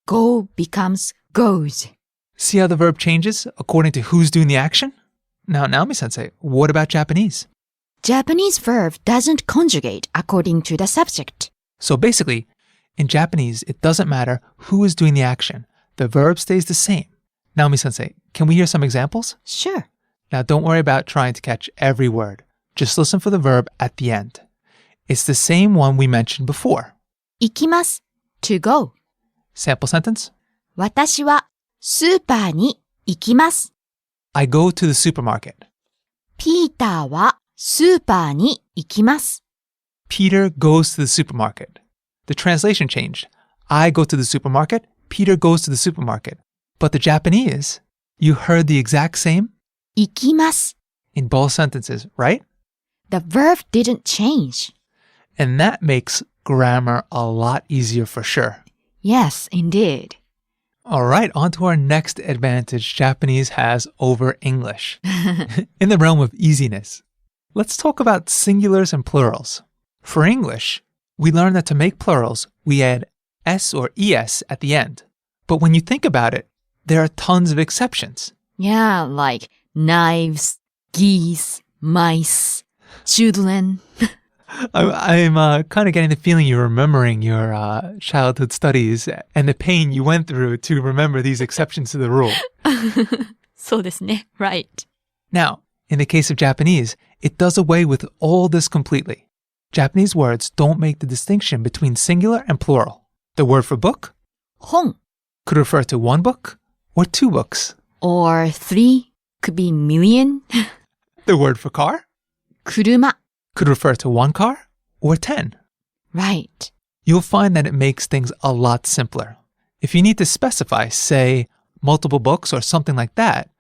Go becomes goes. See how the verb changes according to who's doing the action? Now, Naomi-sensei, what about Japanese? Japanese verb doesn't conjugate according to the subject. So basically, in Japanese, it doesn't matter who is doing the action. The verb stays the same. Naomi-sensei, can we hear some examples? Sure. Now, don't worry about trying to catch every word. Just listen for the verb at the end. It's the same one we mentioned before. 行きます to go. Sample sentence. 私はスーパーに行きます。 I go to the supermarket. ピーターはスーパーに行きます。 Peter goes to the supermarket. The translation changed. I go to the supermarket. Peter goes to the supermarket. But the Japanese, you heard the exact same 行きます。 in both sentences, right? The verb didn't change. And that makes grammar a lot easier for sure. Yes, indeed. All right, on to our next advantage Japanese has over English. In the realm of easiness, let's talk about singulars and plurals. For English, we learned that to make plurals, we add s or es at the end. But when you think about it, there are tons of exceptions. Yeah, like knives, geese, mice, children. I'm kind of getting the feeling you're remembering your childhood studies and the pain you went through to remember these exceptions to the rule. そうですね. Right. Now, in the case of Japanese, it does away with all this completely. Japanese words don't make the distinction between singular and plural. The word for book 本 could refer to one book or two books. or 3 could be million. The word for car 車 could refer to one car or 10. Right. You'll find that it makes things a lot simpler. If you need to specify, say, multiple books or something like that,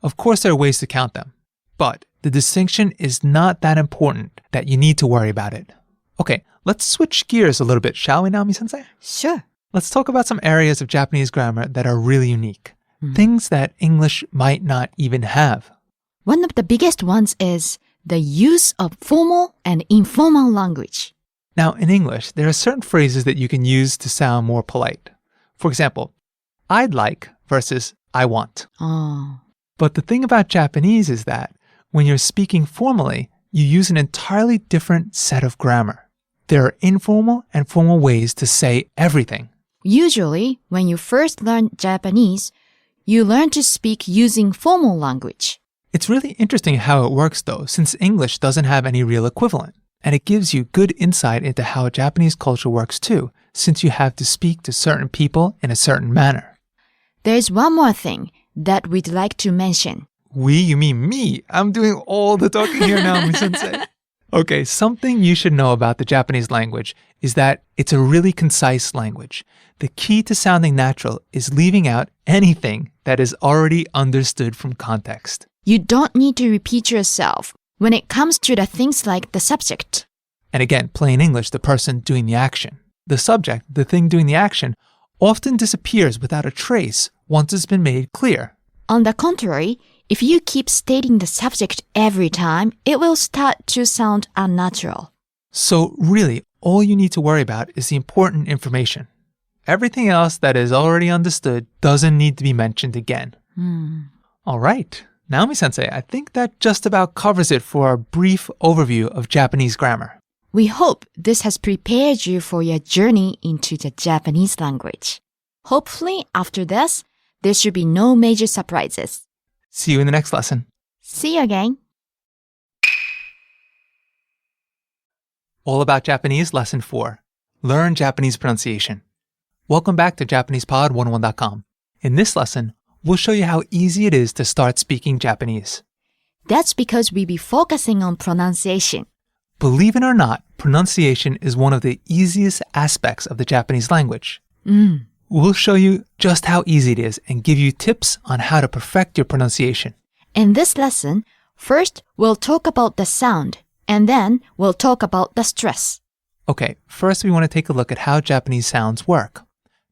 of course there are ways to count them. But the distinction is not that important that you need to worry about it. Okay, let's switch gears a little bit, shall we, Naomi-sensei? Sure. Let's talk about some areas of Japanese grammar that are really unique. Things that English might not even have. One of the biggest ones is the use of formal and informal language. Now, in English, there are certain phrases that you can use to sound more polite. For example, I'd like versus I want. Oh. But the thing about Japanese is that when you're speaking formally, you use an entirely different set of grammar. There are informal and formal ways to say everything. Usually, when you first learn Japanese, you learn to speak using formal language. It's really interesting how it works though, since English doesn't have any real equivalent. And it gives you good insight into how Japanese culture works too, since you have to speak to certain people in a certain manner. There's one more thing that we'd like to mention. We? You mean me? I'm doing all the talking here now, Naomi-sensei. Okay, something you should know about the Japanese language is that it's a really concise language. The key to sounding natural is leaving out anything that is already understood from context. You don't need to repeat yourself when it comes to the things like the subject. And again, plain English, the person doing the action. The subject, the thing doing the action, often disappears without a trace once it's been made clear. On the contrary, if you keep stating the subject every time, it will start to sound unnatural. So really, all you need to worry about is the important information. Everything else that is already understood doesn't need to be mentioned again. All right. Naomi-sensei, I think that just about covers it for our brief overview of Japanese grammar. We hope this has prepared you for your journey into the Japanese language. Hopefully, after this, there should be no major surprises. See you in the next lesson. See you again. All About Japanese, Lesson 4. Learn Japanese pronunciation. Welcome back to JapanesePod101.com. In this lesson, we'll show you how easy it is to start speaking Japanese. That's because we'll be focusing on pronunciation. Believe it or not, pronunciation is one of the easiest aspects of the Japanese language. We'll show you just how easy it is and give you tips on how to perfect your pronunciation. In this lesson, first we'll talk about the sound, and then we'll talk about the stress. Okay, first we want to take a look at how Japanese sounds work.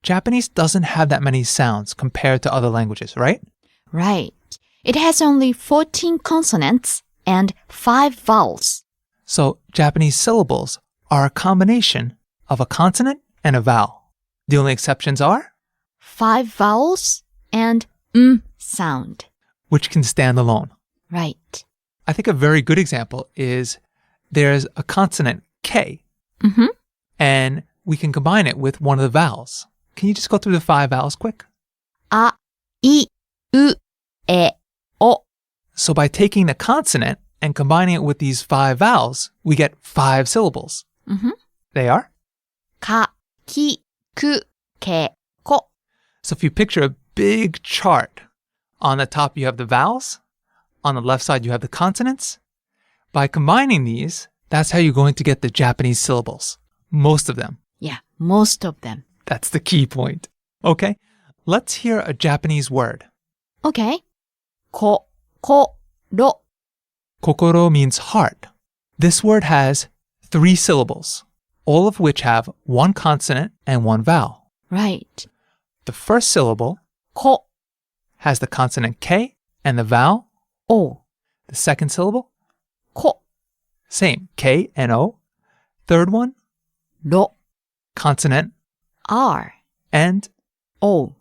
Japanese doesn't have that many sounds compared to other languages, right? Right. It has only 14 consonants and 5 vowels. So Japanese syllables are a combination of a consonant and a vowel. The only exceptions are 5 vowels and sound. which can stand alone. Right. I think a very good example is there's a consonant K, and we can combine it with one of the vowels. Can you just go through the 5 vowels quick? A, I, U, E, O. So by taking the consonant and combining it with these 5 vowels, we get 5 syllables. They are? Ka, ki, ku, ke, ko. So if you picture a big chart, on the top you have the vowels, on the left side you have the consonants. By combining these, that's how you're going to get the Japanese syllables. Most of them. Yeah, most of them. That's the key point. Okay, let's hear a Japanese word. Okay. Ko, ro. Kokoro means heart. This word has 3 syllables, all of which have 1 consonant and 1 vowel. Right. The first syllable, Ko, has the consonant K and the vowel o. The second syllable, Ko, same, K and O. Third one, ro. consonant R, and O.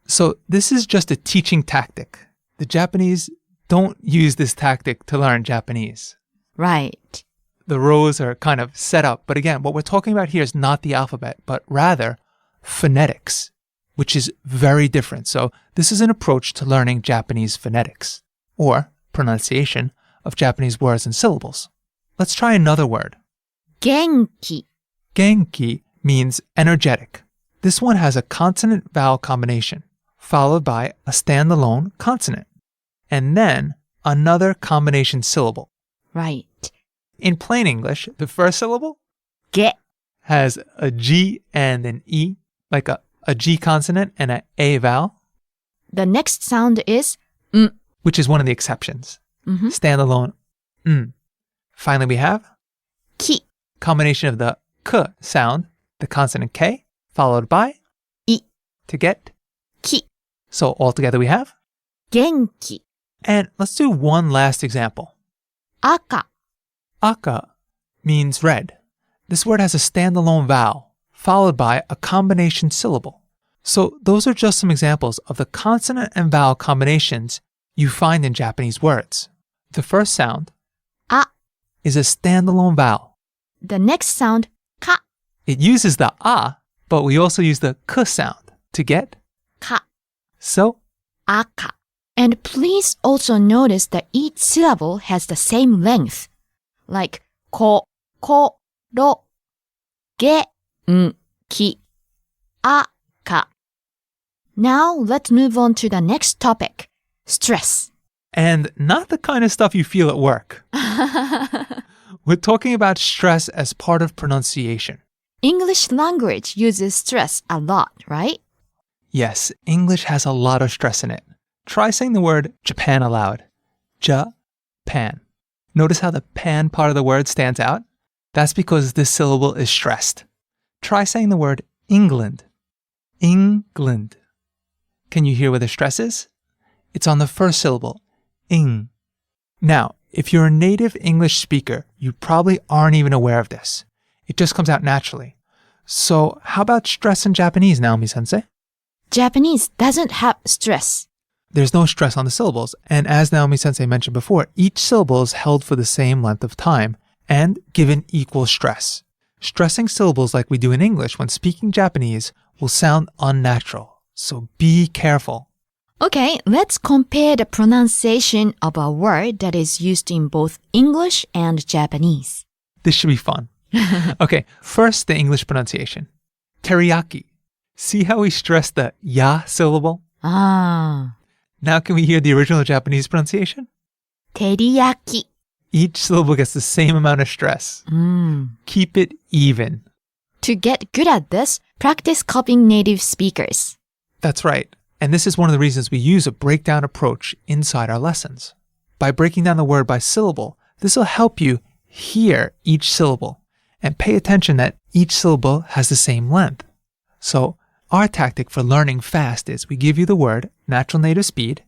So this is just a teaching tactic. The Japanese don't use this tactic to learn Japanese. Right. The rows are kind of set up. But again, what we're talking about here is not the alphabet, but rather phonetics, which is very different. So this is an approach to learning Japanese phonetics, or pronunciation of Japanese words and syllables. Let's try another word. Genki. Genki means energetic. This one has a consonant-vowel combination, followed by a standalone consonant, and then another combination syllable. Right. In plain English, the first syllable Ge. has a G and an E, like a G consonant and an A vowel, The next sound is which is one of the exceptions. Standalone, Finally, we have ki. combination of the K sound, the consonant K, followed by I. to get Ki. So altogether we have. Genki. And let's do one last example. Aka. Aka means red. This word has a standalone vowel, followed by a combination syllable. So those are just some examples of the consonant and vowel combinations you find in Japanese words. The first sound, A. is a standalone vowel. The next sound, ka. It uses the A, but we also use the K sound to get. Ka. So, Aka. And please also notice that each syllable has the same length. Like ko, ころげんき赤 Now let's move on to the next topic. Stress. And not the kind of stuff you feel at work. We're talking about stress as part of pronunciation. English language uses stress a lot, right? Yes, English has a lot of stress in it. Try saying the word Japan aloud. Ja-pan. Notice how the pan part of the word stands out? That's because this syllable is stressed. Try saying the word England. England. Can you hear where the stress is? It's on the first syllable, ing. Now, if you're a native English speaker, you probably aren't even aware of this. It just comes out naturally. So how about stress in Japanese, Naomi-sensei? Japanese doesn't have stress. There's no stress on the syllables, and as Naomi-sensei mentioned before, each syllable is held for the same length of time and given equal stress. Stressing syllables like we do in English when speaking Japanese will sound unnatural, so be careful. Okay, let's compare the pronunciation of a word that is used in both English and Japanese. This should be fun. Okay, first the English pronunciation. Teriyaki. See how we stress the ya syllable? Ah. Now can we hear the original Japanese pronunciation? Teriyaki. Each syllable gets the same amount of stress. Keep it even. To get good at this, practice copying native speakers. That's right. And this is one of the reasons we use a breakdown approach inside our lessons. By breaking down the word by syllable, this will help you hear each syllable and pay attention that each syllable has the same length. So our tactic for learning fast is we give you the word, natural native speed,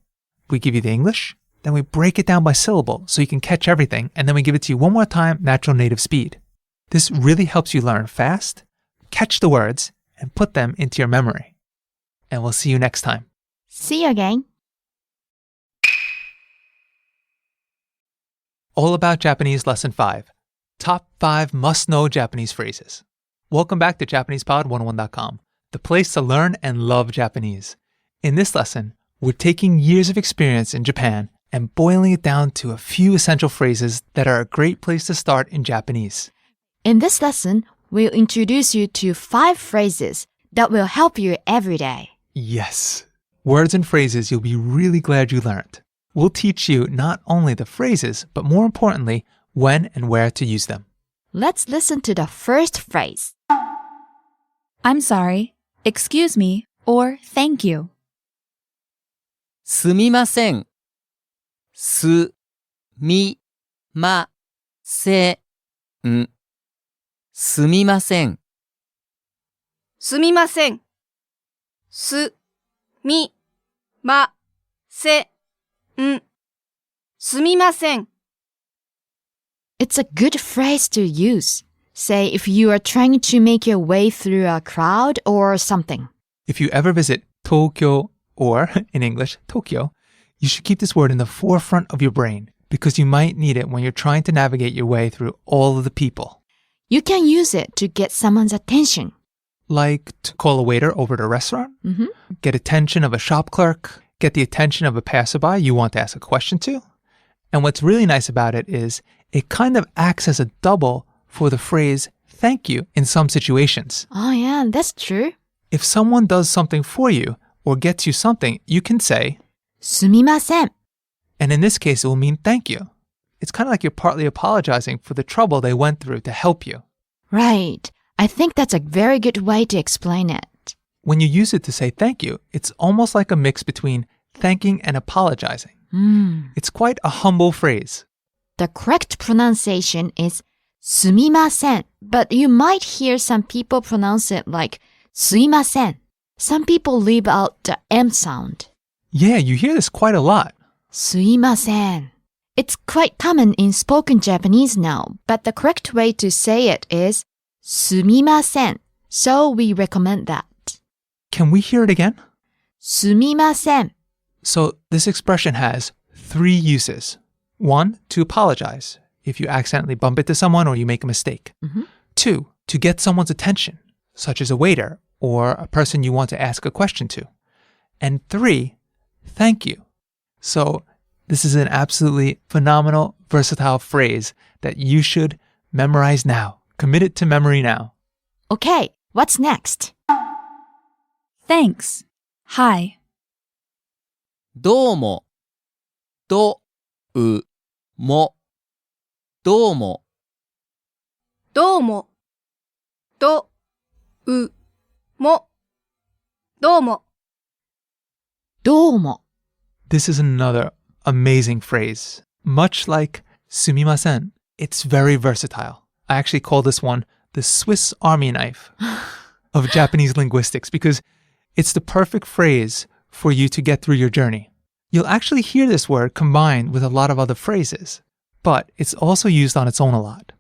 we give you the English, then we break it down by syllable so you can catch everything, and then we give it to you one more time, natural native speed. This really helps you learn fast, catch the words, and put them into your memory. And we'll see you next time. See you again. All About Japanese Lesson 5. Top 5 Must-Know Japanese Phrases. Welcome back to JapanesePod101.com, the place to learn and love Japanese. In this lesson, we're taking years of experience in Japan and boiling it down to a few essential phrases that are a great place to start in Japanese. In this lesson, we'll introduce you to 5 phrases that will help you every day. Yes. Words and phrases you'll be really glad you learned. We'll teach you not only the phrases, but more importantly, when and where to use them. Let's listen to the first phrase. I'm sorry, excuse me, or thank you. すみません。すみません。すみません。すみません。すみません。すみません。It's a good phrase to use. Say if you are trying to make your way through a crowd or something. If you ever visit Tokyo, or in English, Tokyo, you should keep this word in the forefront of your brain because you might need it when you're trying to navigate your way through all of the people. You can use it to get someone's attention. Like to call a waiter over at a restaurant, get attention of a shop clerk, get the attention of a passerby you want to ask a question to. And what's really nice about it is it kind of acts as a double for the phrase thank you in some situations. Oh yeah, that's true. If someone does something for you or gets you something, you can say, すみません. and in this case, it will mean thank you. It's kind of like you're partly apologizing for the trouble they went through to help you. Right. I think that's a very good way to explain it. When you use it to say thank you, it's almost like a mix between thanking and apologizing. It's quite a humble phrase. The correct pronunciation is すみません, but you might hear some people pronounce it like すいません. Some people leave out the M sound. Yeah, you hear this quite a lot. すいません. It's quite common in spoken Japanese now, but the correct way to say it is すみません. So we recommend that. Can we hear it again? すみません. So this expression has 3 uses. 1, to apologize if you accidentally bump into someone or you make a mistake. 2, to get someone's attention, such as a waiter or a person you want to ask a question to. And 3, thank you. So this is an absolutely phenomenal, versatile phrase that you should Memorize now. Commit it to memory now. Okay, what's next? Thanks. Hi. どうも、どうも、どうも、どうも、どうも、どうも。どうも。 This is another amazing phrase. Much like すみません, it's very versatile. I actually call this one the Swiss Army knife of Japanese linguistics because it's the perfect phrase for you to get through your journey. You'll actually hear this word combined with a lot of other phrases, but it's also used on its own a lot.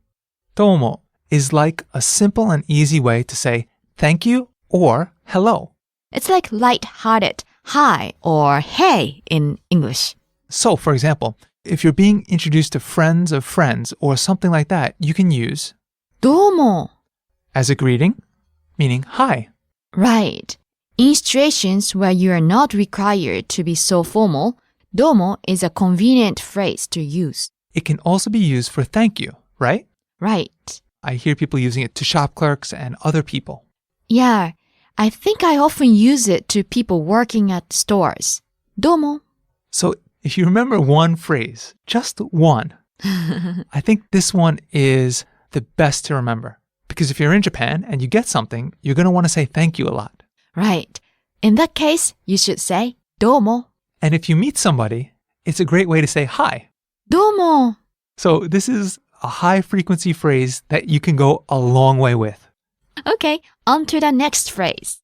Domo is like a simple and easy way to say thank you or hello. It's like light-hearted hi or hey in English. So, for example, if you're being introduced to friends of friends or something like that, you can use どうも as a greeting, meaning hi. Right. In situations where you are not required to be so formal, どうも is a convenient phrase to use. It can also be used for thank you, right? Right. I hear people using it to shop clerks and other people. Yeah, I think I often use it to people working at stores. どうも So if you remember one phrase, just one, I think this one is the best to remember. Because if you're in Japan and you get something, you're going to want to say thank you a lot. Right. In that case, you should say どうも And if you meet somebody, it's a great way to say hi. どうも So this is a high frequency phrase that you can go a long way with. Okay, on to the next phrase.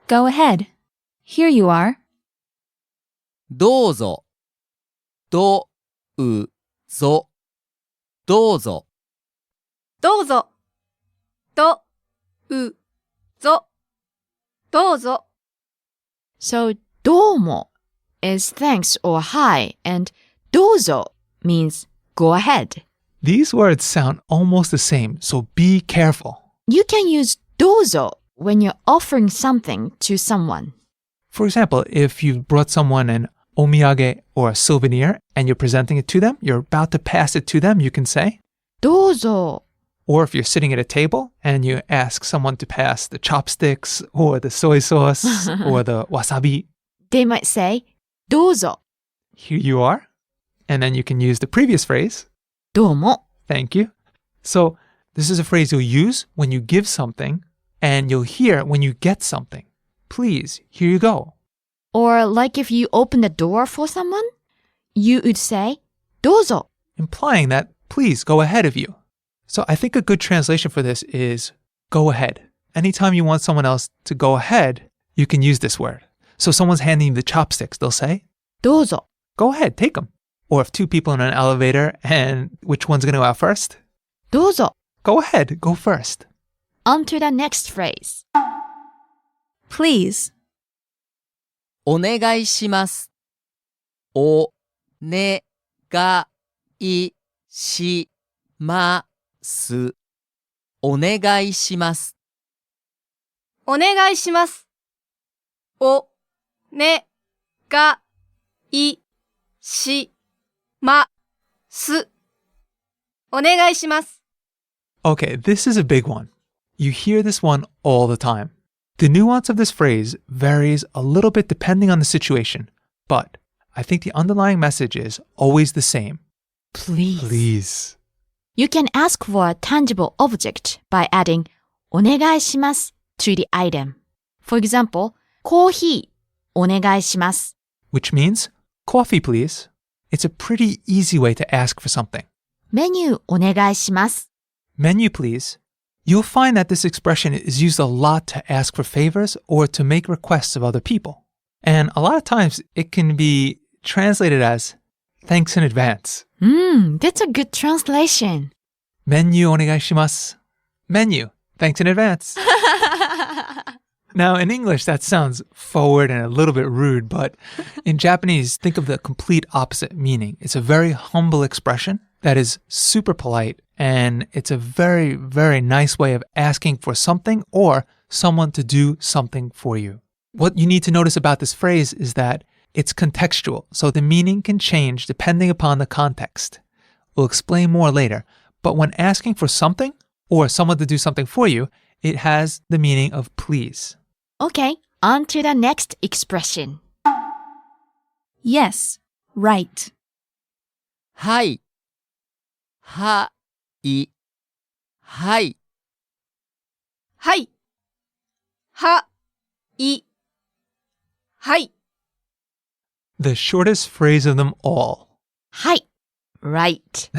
Go ahead. Here you are. どうぞ、どうぞ、どうぞ、どうぞ、どうぞ、どうぞ。So, どうも is thanks or hi, and どうぞ means go ahead. These words sound almost the same, so be careful. You can use どうぞ when you're offering something to someone. For example, if you brought someone an omiyage or a souvenir and you're presenting it to them, you're about to pass it to them, you can say. どうぞ Or if you're sitting at a table and you ask someone to pass the chopsticks or the soy sauce or the wasabi, They might say どうぞ here you are. And then you can use the previous phrase, どうも thank you. So this is a phrase you'll use when you give something and you'll hear when you get something. Please, here you go. Or like if you open the door for someone, you would say どうぞ Implying that please go ahead of you. So I think a good translation for this is go ahead. Anytime you want someone else to go ahead, you can use this word. So someone's handing you the chopsticks, they'll say, どうぞ go ahead, take them. Or if two people in an elevator and which one's going to go out first? どうぞ Go ahead, go first. On to the next phrase. Please. お願いします。おねがいします。お願いします。お願いします。お、ね、が、い、し、ま、す。お願いします。 Okay, this is a big one. You hear this one all the time. The nuance of this phrase varies a little bit depending on the situation, but I think the underlying message is always the same. Please. Please. You can ask for a tangible object by adding お願いします to the item. For example, コーヒーお願いします Which means, coffee please. It's a pretty easy way to ask for something. メニューお願いします Menu please. You'll find that this expression is used a lot to ask for favors or to make requests of other people. And a lot of times it can be translated as thanks in advance. That's a good translation. Menu onegaishimasu. Menu, thanks in advance. Now, in English, that sounds forward and a little bit rude, but in Japanese, think of the complete opposite meaning. It's a very humble expression that is super polite, and it's a very, very nice way of asking for something or someone to do something for you. What you need to notice about this phrase is that it's contextual, so the meaning can change depending upon the context. We'll explain more later, But when asking for something or someone to do something for you, it has the meaning of please. Okay, on to the next expression. Yes, right. はい。はい。はい。はい。は、い。はい。 The shortest phrase of them all. はい。Right.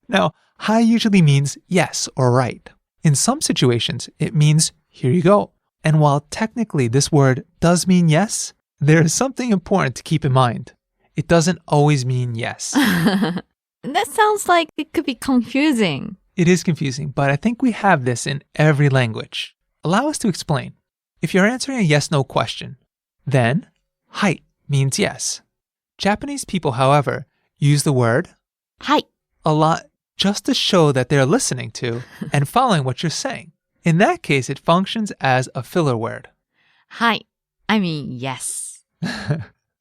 Now, hi usually means yes or right. In some situations, it means here you go. And while technically this word does mean yes, there is something important to keep in mind. It doesn't always mean yes. That sounds like it could be confusing. It is confusing, but I think we have this in every language. Allow us to explain. If you're answering a yes-no question, then hai means yes. Japanese people, however, use the word はい。 a lot just to show that they're listening to and following what you're saying. In that case, it functions as a filler word. はい。I mean, yes.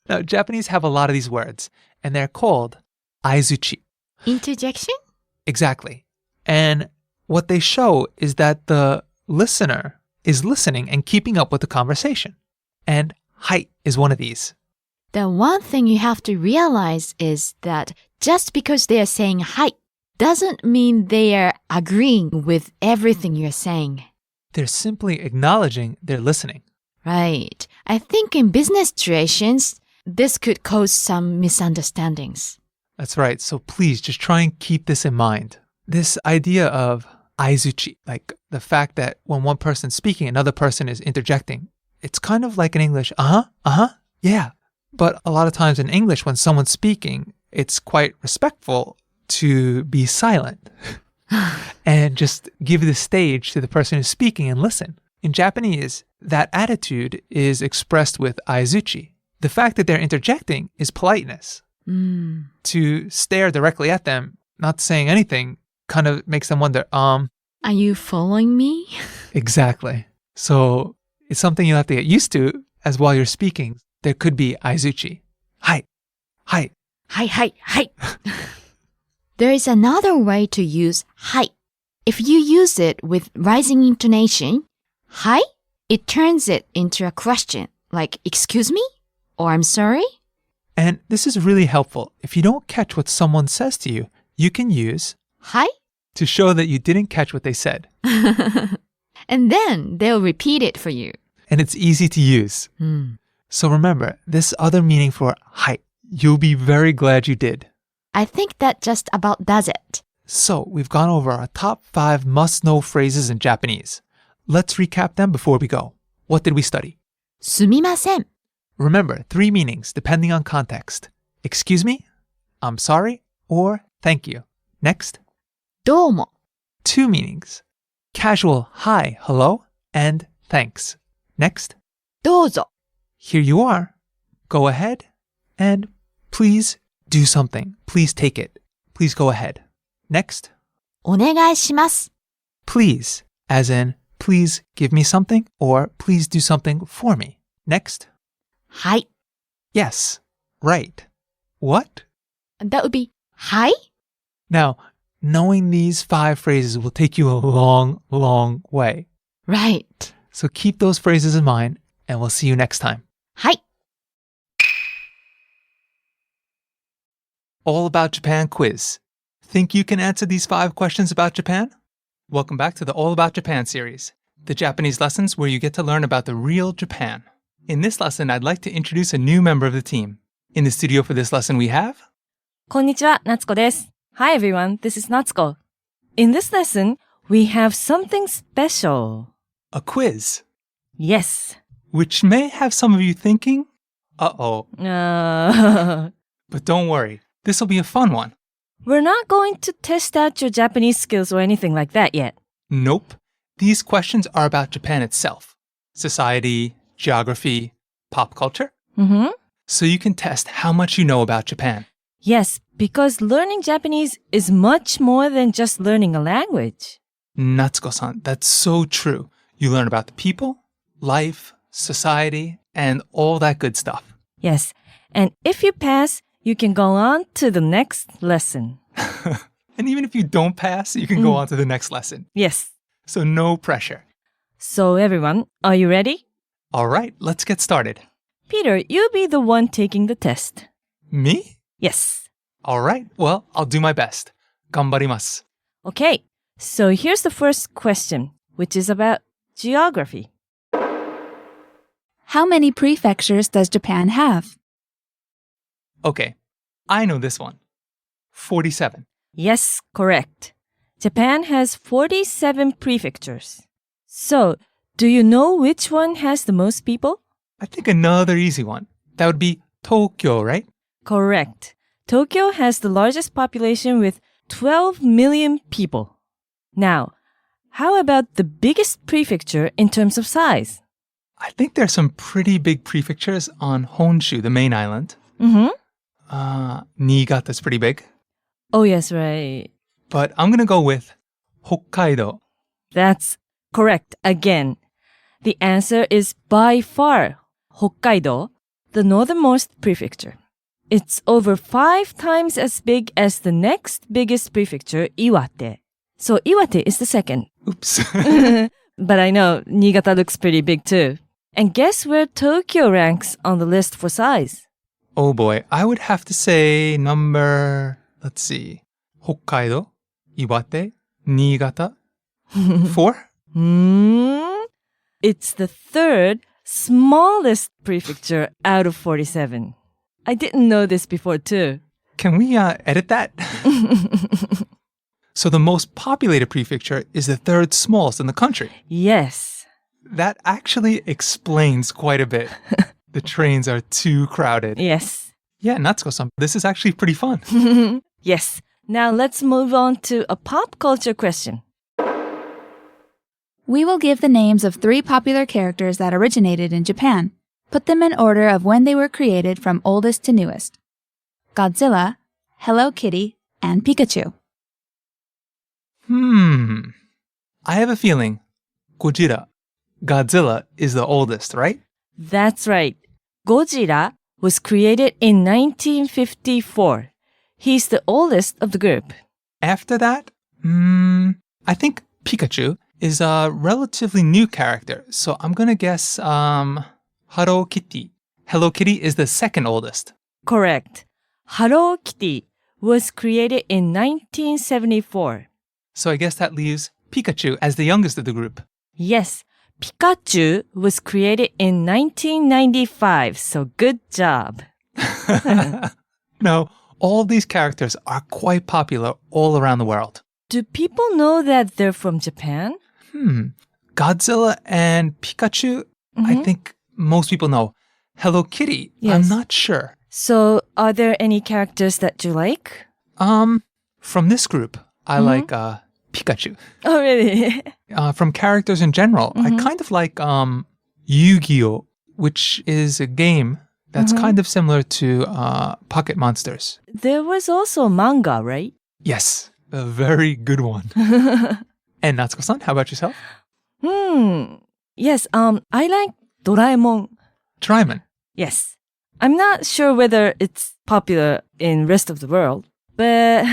Now, Japanese have a lot of these words, and they're called aizuchi. Interjection? Exactly. And what they show is that the listener is listening and keeping up with the conversation. And hai is one of these. The one thing you have to realize is that just because they are saying はい doesn't mean they are agreeing with everything you're saying. They're simply acknowledging they're listening. Right. I think in business situations, this could cause some misunderstandings. That's right. So please just try and keep this in mind. This idea of aizuchi, like the fact that when one person's speaking, another person is interjecting. It's kind of like in English, yeah. But a lot of times in English, when someone's speaking, it's quite respectful to be silent and just give the stage to the person who's speaking and listen. In Japanese, that attitude is expressed with aizuchi. The fact that they're interjecting is politeness. To stare directly at them, not saying anything, kind of makes them wonder, Are you following me? Exactly. So it's something you'll have to get used to as while you're speaking. There could be aizuchi. Hai. Hai. Hai. There is another way to use はい. If you use it with rising intonation, はい, it turns it into a question, like, excuse me? Or I'm sorry? And this is really helpful. If you don't catch what someone says to you, you can use はい to show that you didn't catch what they said. And then they'll repeat it for you. And it's easy to use. So remember, this other meaning for はい, you'll be very glad you did. I think that just about does it. So we've gone over our top 5 must-know phrases in Japanese. Let's recap them before we go. What did we study? すみません Remember, 3 meanings depending on context. Excuse me, I'm sorry, or thank you. Next, どうも 2 meanings. Casual hi, hello, and thanks. Next, どうぞ here you are. Go ahead, and please do something. Please take it. Please go ahead. Next, お願いします please, as in please give me something or please do something for me. Next, はい yes, right. What? That would be はい Now, knowing these 5 phrases will take you a long, long way. Right. So keep those phrases in mind, and we'll see you next time. はい All About Japan quiz. Think you can answer these 5 questions about Japan? Welcome back to the All About Japan series, the Japanese lessons where you get to learn about the real Japan. In this lesson, I'd like to introduce a new member of the team. In the studio for this lesson, we have こんにちは、夏子です。Hi everyone, this is Natsuko. In this lesson, we have something special. a quiz, Yes. which may have some of you thinking, uh-oh. But don't worry, this will be a fun one. We're not going to test out your Japanese skills or anything like that yet. Nope. These questions are about Japan itself. Society, geography, pop culture. Mm-hmm. So you can test how much you know about Japan. Yes, because learning Japanese is much more than just learning a language. Natsuko-san, that's so true. You learn about the people, life, society, and all that good stuff. Yes, and if you pass, you can go on to the next lesson. And even if you don't pass, you can go on to the next lesson. Yes. So no pressure. So everyone, are you ready? All right, let's get started. Peter, you be the one taking the test. Me? Yes. All right, well, I'll do my best. 頑張ります. Okay, so here's the first question, which is about geography. How many prefectures does Japan have? Okay, I know this one. 47. Yes, correct. Japan has 47 prefectures. So, do you know which one has the most people? I think another easy one. That would be Tokyo, right? Correct. Tokyo has the largest population with 12 million people. Now, how about the biggest prefecture in terms of size? I think there's some pretty big prefectures on Honshu, the main island. Mm-hmm. Niigata's pretty big. Oh, yes, right. But I'm going to go with Hokkaido. That's correct again. The answer is by far Hokkaido, the northernmost prefecture. It's over 5 times as big as the next biggest prefecture, Iwate. So Iwate is the second. Oops. But I know Niigata looks pretty big too. And guess where Tokyo ranks on the list for size? Oh boy, I would have to say number, let's see, Hokkaido, Iwate, Niigata, 4? It's the third smallest prefecture out of 47. I didn't know this before too. Can we edit that? So the most populated prefecture is the third smallest in the country. Yes. That actually explains quite a bit. The trains are too crowded. Yes. Yeah, Natsuko-san, this is actually pretty fun. Yes. Now let's move on to a pop culture question. We will give the names of 3 popular characters that originated in Japan. Put them in order of when they were created from oldest to newest. Godzilla, Hello Kitty, and Pikachu. I have a feeling Godzilla is the oldest, right? That's right. Godzilla was created in 1954. He's the oldest of the group. After that, I think Pikachu is a relatively new character. So I'm going to guess Hello Kitty. Hello Kitty is the second oldest. Correct. Hello Kitty was created in 1974. So I guess that leaves Pikachu as the youngest of the group. Yes, Pikachu was created in 1995, so good job. Now, all these characters are quite popular all around the world. Do people know that they're from Japan? Godzilla and Pikachu, I think most people know. Hello Kitty, Yes. I'm not sure. So, are there any characters that you like? From this group, I like Pikachu. Oh, really? From characters in general, I kind of like Yu-Gi-Oh!, which is a game that's kind of similar to Pocket Monsters. There was also manga, right? Yes, a very good one. And Natsuko-san, how about yourself? Yes, I like Doraemon. Doraemon. Yes. I'm not sure whether it's popular in rest of the world, but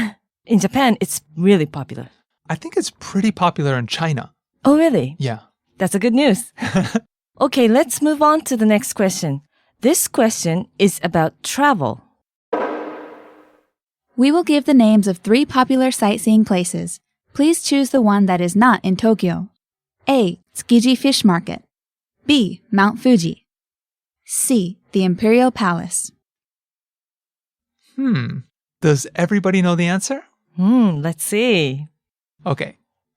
in Japan, it's really popular. I think it's pretty popular in China. Oh, really? Yeah. That's a good news. Okay, let's move on to the next question. This question is about travel. We will give the names of 3 popular sightseeing places. Please choose the one that is not in Tokyo. A. Tsukiji Fish Market. B. Mount Fuji. C. The Imperial Palace. Does everybody know the answer? Let's see. Okay.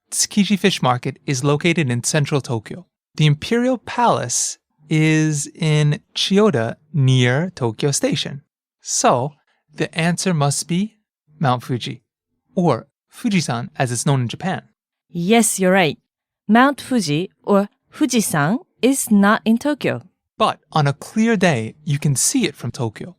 Tsukiji Fish Market is located in central Tokyo. The Imperial Palace is in Chiyoda near Tokyo Station. So, the answer must be Mount Fuji, or Fujisan as it's known in Japan. Yes, you're right. Mount Fuji or Fujisan is not in Tokyo. But on a clear day, you can see it from Tokyo.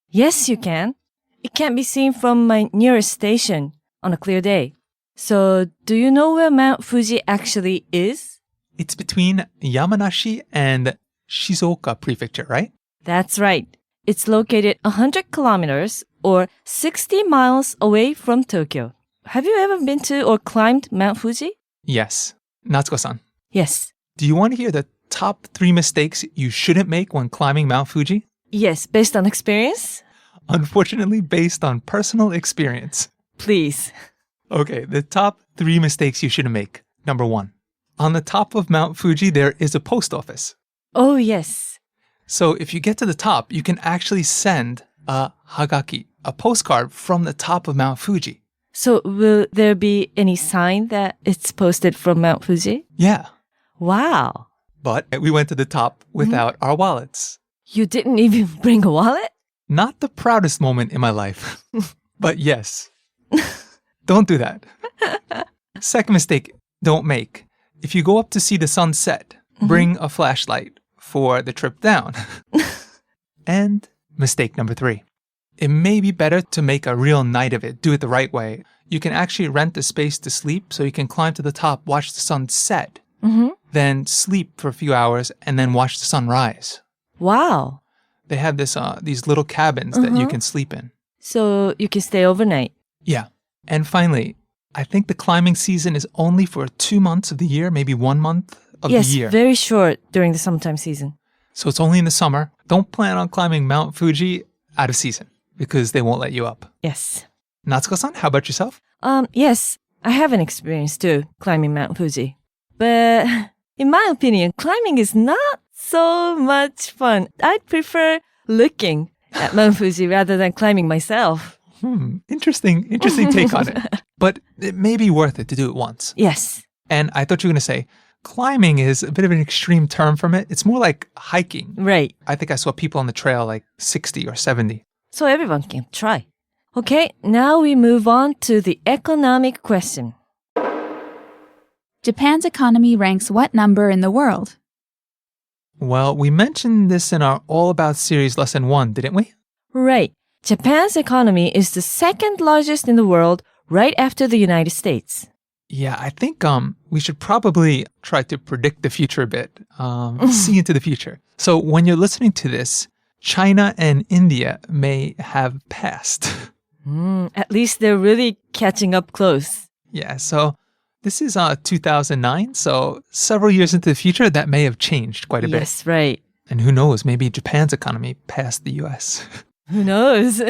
Yes, you can. It can be seen from my nearest station on a clear day. So, do you know where Mount Fuji actually is? It's between Yamanashi and Shizuoka Prefecture, right? That's right. It's located 100 kilometers or 60 miles away from Tokyo. have you ever been to or climbed Mount Fuji? Yes. Natsuko-san, Yes. do you want to hear the top 3 mistakes you shouldn't make when climbing Mount Fuji? Yes, based on experience? Unfortunately, based on personal experience. Please. Okay, the top 3 mistakes you shouldn't make. Number 1. On the top of Mount Fuji, there is a post office. Oh, yes. So if you get to the top, you can actually send a hagaki, a postcard from the top of Mount Fuji. So will there be any sign that it's posted from Mount Fuji? Yeah. Wow. But we went to the top without our wallets. You didn't even bring a wallet? Not the proudest moment in my life. But yes. Don't do that. Second mistake, don't make. If you go up to see the sunset, bring a flashlight for the trip down. And mistake number 3. It may be better to make a real night of it. Do it the right way. You can actually rent a space to sleep so you can climb to the top, watch the sun set, then sleep for a few hours, and then watch the sun rise. Wow. They have these little cabins that you can sleep in. So you can stay overnight. Yeah. And finally, I think the climbing season is only for 2 months of the year, maybe 1 month of Yes, the year. very short during the summertime season. So it's only in the summer. Don't plan on climbing Mount Fuji out of season because they won't let you up. Yes. Natsuko-san, how about yourself? Yes, I have an experience too, climbing Mount Fuji. But in my opinion, climbing is not so much fun. I'd prefer looking at Mount Fuji rather than climbing myself. Interesting take on it. But it may be worth it to do it once. Yes. And I thought you were going to say, climbing is a bit of an extreme term from it. It's more like hiking. Right. I think I saw people on the trail like 60 or 70. So everyone can try. Okay, now we move on to the economic question. Japan's economy ranks what number in the world? Well, we mentioned this in our All About series lesson 1, didn't we? Right. Japan's economy is the second largest in the world right after the United States. Yeah, I think we should probably try to predict the future a bit, see into the future. So when you're listening to this, China and India may have passed. At least they're really catching up close. Yeah, so this is 2009, so several years into the future, that may have changed quite a bit. Yes, right. And who knows, maybe Japan's economy passed the US. Who knows?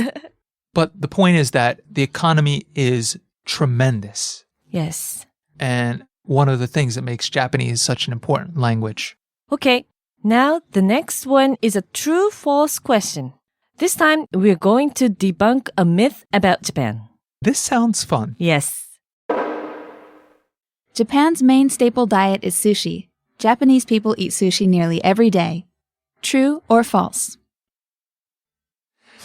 But the point is that the economy is tremendous. Yes. And one of the things that makes Japanese such an important language. Okay, now the next one is a true-false question. This time, we're going to debunk a myth about Japan. This sounds fun. Yes. Japan's main staple diet is sushi. Japanese people eat sushi nearly every day. True or false?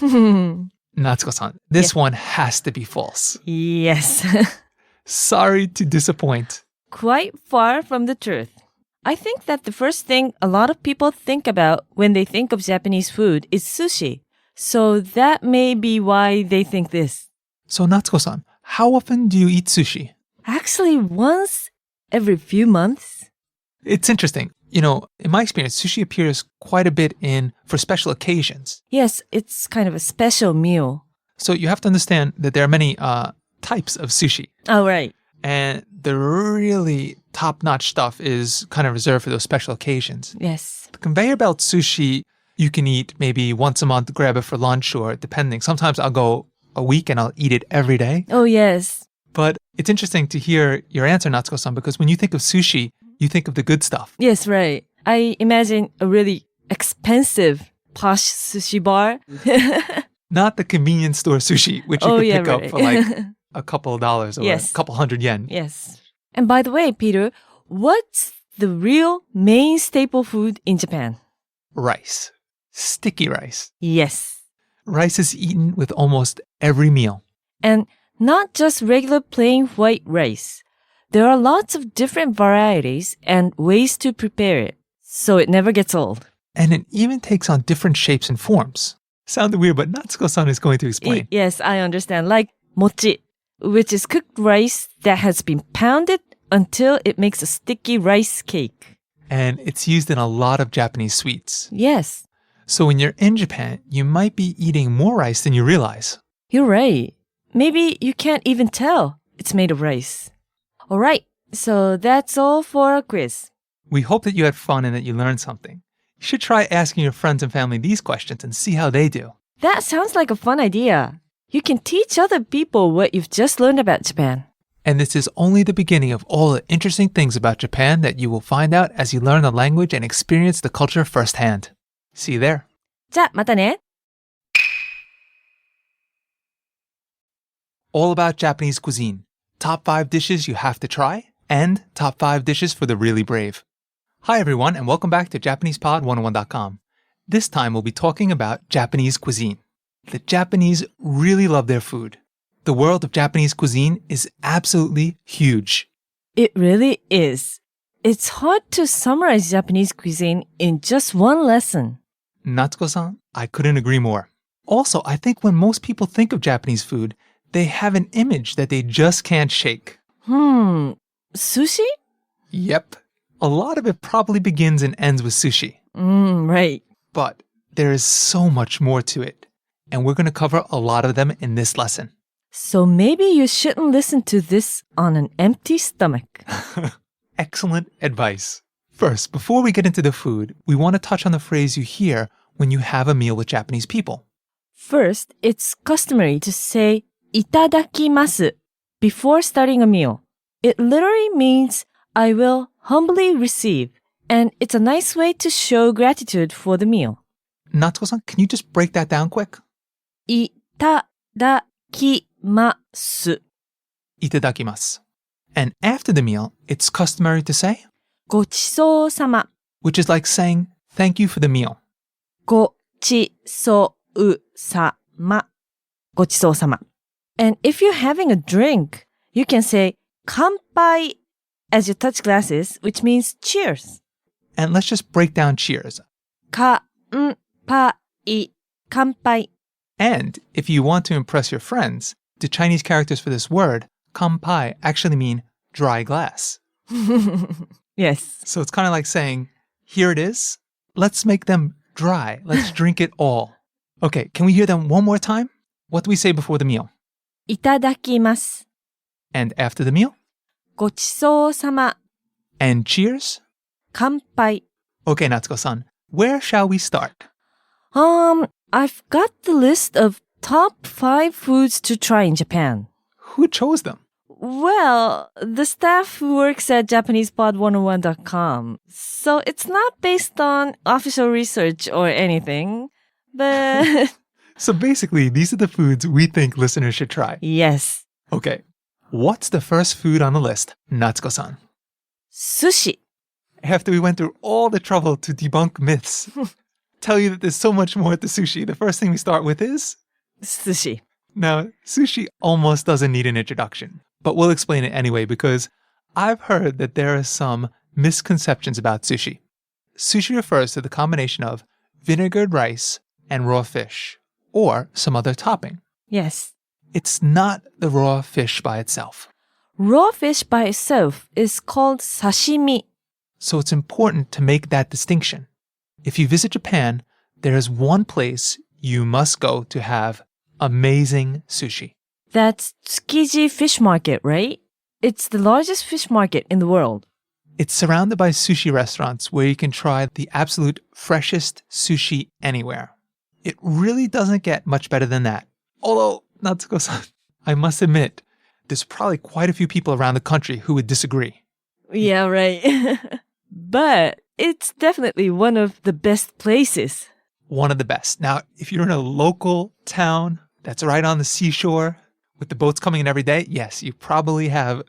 Natsuko-san, this one has to be false. Yes. Sorry to disappoint. Quite far from the truth. I think that the first thing a lot of people think about when they think of Japanese food is sushi. So that may be why they think this. So Natsuko-san, how often do you eat sushi? Actually, once every few months. It's interesting. You know, in my experience, sushi appears quite a bit for special occasions. Yes, it's kind of a special meal. So you have to understand that there are many types of sushi. Oh, right. And the really top-notch stuff is kind of reserved for those special occasions. Yes. The conveyor belt sushi, you can eat maybe once a month, grab it for lunch or depending. Sometimes I'll go a week and I'll eat it every day. Oh, yes. But it's interesting to hear your answer, Natsuko-san, because when you think of sushi, you think of the good stuff. Yes, right. I imagine a really expensive posh sushi bar. Not the convenience store sushi, which you could pick up for like a couple of dollars or a couple hundred yen. Yes. And by the way, Peter, what's the real main staple food in Japan? Rice. Sticky rice. Yes. Rice is eaten with almost every meal. And not just regular plain white rice. There are lots of different varieties and ways to prepare it, so it never gets old. And it even takes on different shapes and forms. Sounded weird, but Natsuko-san is going to explain. Yes, I understand. Like mochi, which is cooked rice that has been pounded until it makes a sticky rice cake. And it's used in a lot of Japanese sweets. Yes. So when you're in Japan, you might be eating more rice than you realize. You're right. Maybe you can't even tell. It's made of rice. All right, so that's all for our quiz. We hope that you had fun and that you learned something. You should try asking your friends and family these questions and see how they do. That sounds like a fun idea. You can teach other people what you've just learned about Japan. And this is only the beginning of all the interesting things about Japan that you will find out as you learn the language and experience the culture firsthand. See you there. じゃあ、またね。All about Japanese cuisine. Top 5 dishes you have to try and top 5 dishes for the really brave. Hi everyone and welcome back to JapanesePod101.com. This time we'll be talking about Japanese cuisine. The Japanese really love their food. The world of Japanese cuisine is absolutely huge. It really is. It's hard to summarize Japanese cuisine in just one lesson. Natsuko-san, I couldn't agree more. Also, I think when most people think of Japanese food, they have an image that they just can't shake. Sushi? Yep. A lot of it probably begins and ends with sushi. Right. But there is so much more to it. And we're going to cover a lot of them in this lesson. So maybe you shouldn't listen to this on an empty stomach. Excellent advice. First, before we get into the food, we want to touch on the phrase you hear when you have a meal with Japanese people. First, it's customary to say いただきます before starting a meal. It literally means I will humbly receive, and it's a nice way to show gratitude for the meal. Natsuko-san, can you just break that down quick? いただきます. Itadakimasu. And after the meal, it's customary to say, ごちそうさま. which is like saying, thank you for the meal. ごちそうさま. ごちそうさま. And if you're having a drink, you can say 乾杯 as you touch glasses, which means cheers. And let's just break down cheers. 乾杯. 乾杯. And if you want to impress your friends, the Chinese characters for this word, kanpai, actually mean dry glass. Yes. So it's kind of like saying, here it is. Let's make them dry. Let's drink it all. Okay, can we hear them one more time? What do we say before the meal? いただきます. And after the meal? ごちそうさま. And cheers? 乾杯. Okay, Natsuko-san, where shall we start? I've got the list of top 5 foods to try in Japan. Who chose them? Well, the staff who works at JapanesePod101.com. So it's not based on official research or anything, but... So basically, these are the foods we think listeners should try. Yes. Okay, what's the first food on the list, Natsuko-san? Sushi. After we went through all the trouble to debunk myths, tell you that there's so much more to sushi, the first thing we start with is? Sushi. Now, sushi almost doesn't need an introduction, but we'll explain it anyway because I've heard that there are some misconceptions about sushi. Sushi refers to the combination of vinegared rice and raw fish, or some other topping. Yes. It's not the raw fish by itself. Raw fish by itself is called sashimi. So it's important to make that distinction. If you visit Japan, there is one place you must go to have amazing sushi. That's Tsukiji Fish Market, right? It's the largest fish market in the world. It's surrounded by sushi restaurants where you can try the absolute freshest sushi anywhere. It really doesn't get much better than that. Although, Natsuko-san, I must admit, there's probably quite a few people around the country who would disagree. Yeah, right. But it's definitely one of the best places. One of the best. Now, if you're in a local town that's right on the seashore with the boats coming in every day, yes, you probably have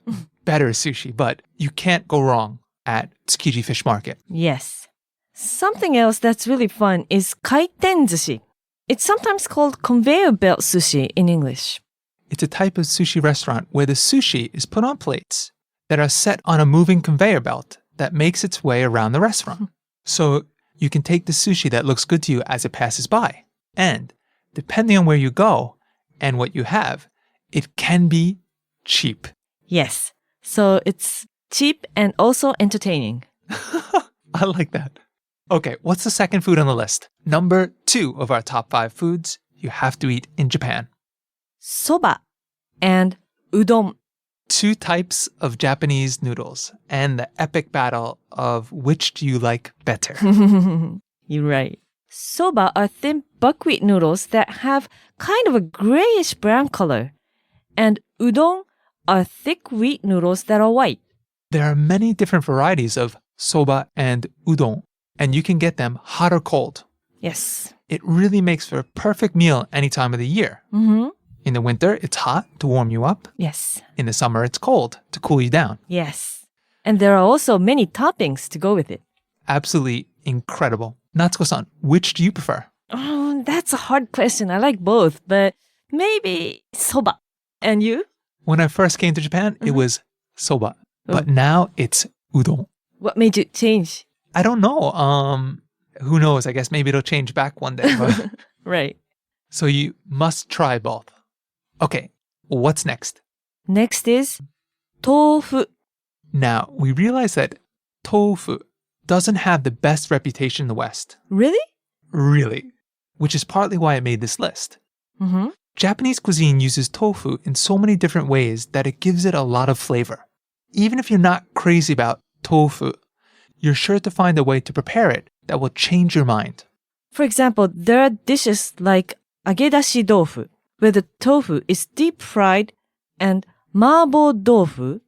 better sushi, but you can't go wrong at Tsukiji Fish Market. Yes. Something else that's really fun is kaiten sushi. It's sometimes called conveyor belt sushi in English. It's a type of sushi restaurant where the sushi is put on plates that are set on a moving conveyor belt that makes its way around the restaurant. So you can take the sushi that looks good to you as it passes by. And depending on where you go and what you have, it can be cheap. Yes. So it's cheap and also entertaining. I like that. Okay, what's the second food on the list? Number 2 of our top 5 foods you have to eat in Japan. Soba and udon. two types of Japanese noodles and the epic battle of which do you like better. You're right. Soba are thin buckwheat noodles that have kind of a grayish brown color. And udon are thick wheat noodles that are white. There are many different varieties of soba and udon, and you can get them hot or cold. Yes. It really makes for a perfect meal any time of the year. Mm-hmm. In the winter, it's hot to warm you up. Yes. In the summer, it's cold to cool you down. Yes. And there are also many toppings to go with it. Absolutely incredible. Natsuko-san, which do you prefer? Oh, that's a hard question. I like both, but maybe soba. And you? When I first came to Japan, it was soba. But now it's udon. What made you change? I don't know. Who knows? I guess maybe it'll change back one day. But Right. so you must try both. Okay, what's next? Next is tofu. Now, we realize that tofu doesn't have the best reputation in the West. Really? Really. Which is partly why I made this list. Mm-hmm. Japanese cuisine uses tofu in so many different ways that it gives it a lot of flavor. Even if you're not crazy about tofu, you're sure to find a way to prepare it that will change your mind. For example, there are dishes like agedashi tofu, where the tofu is deep fried, and mabo tofu,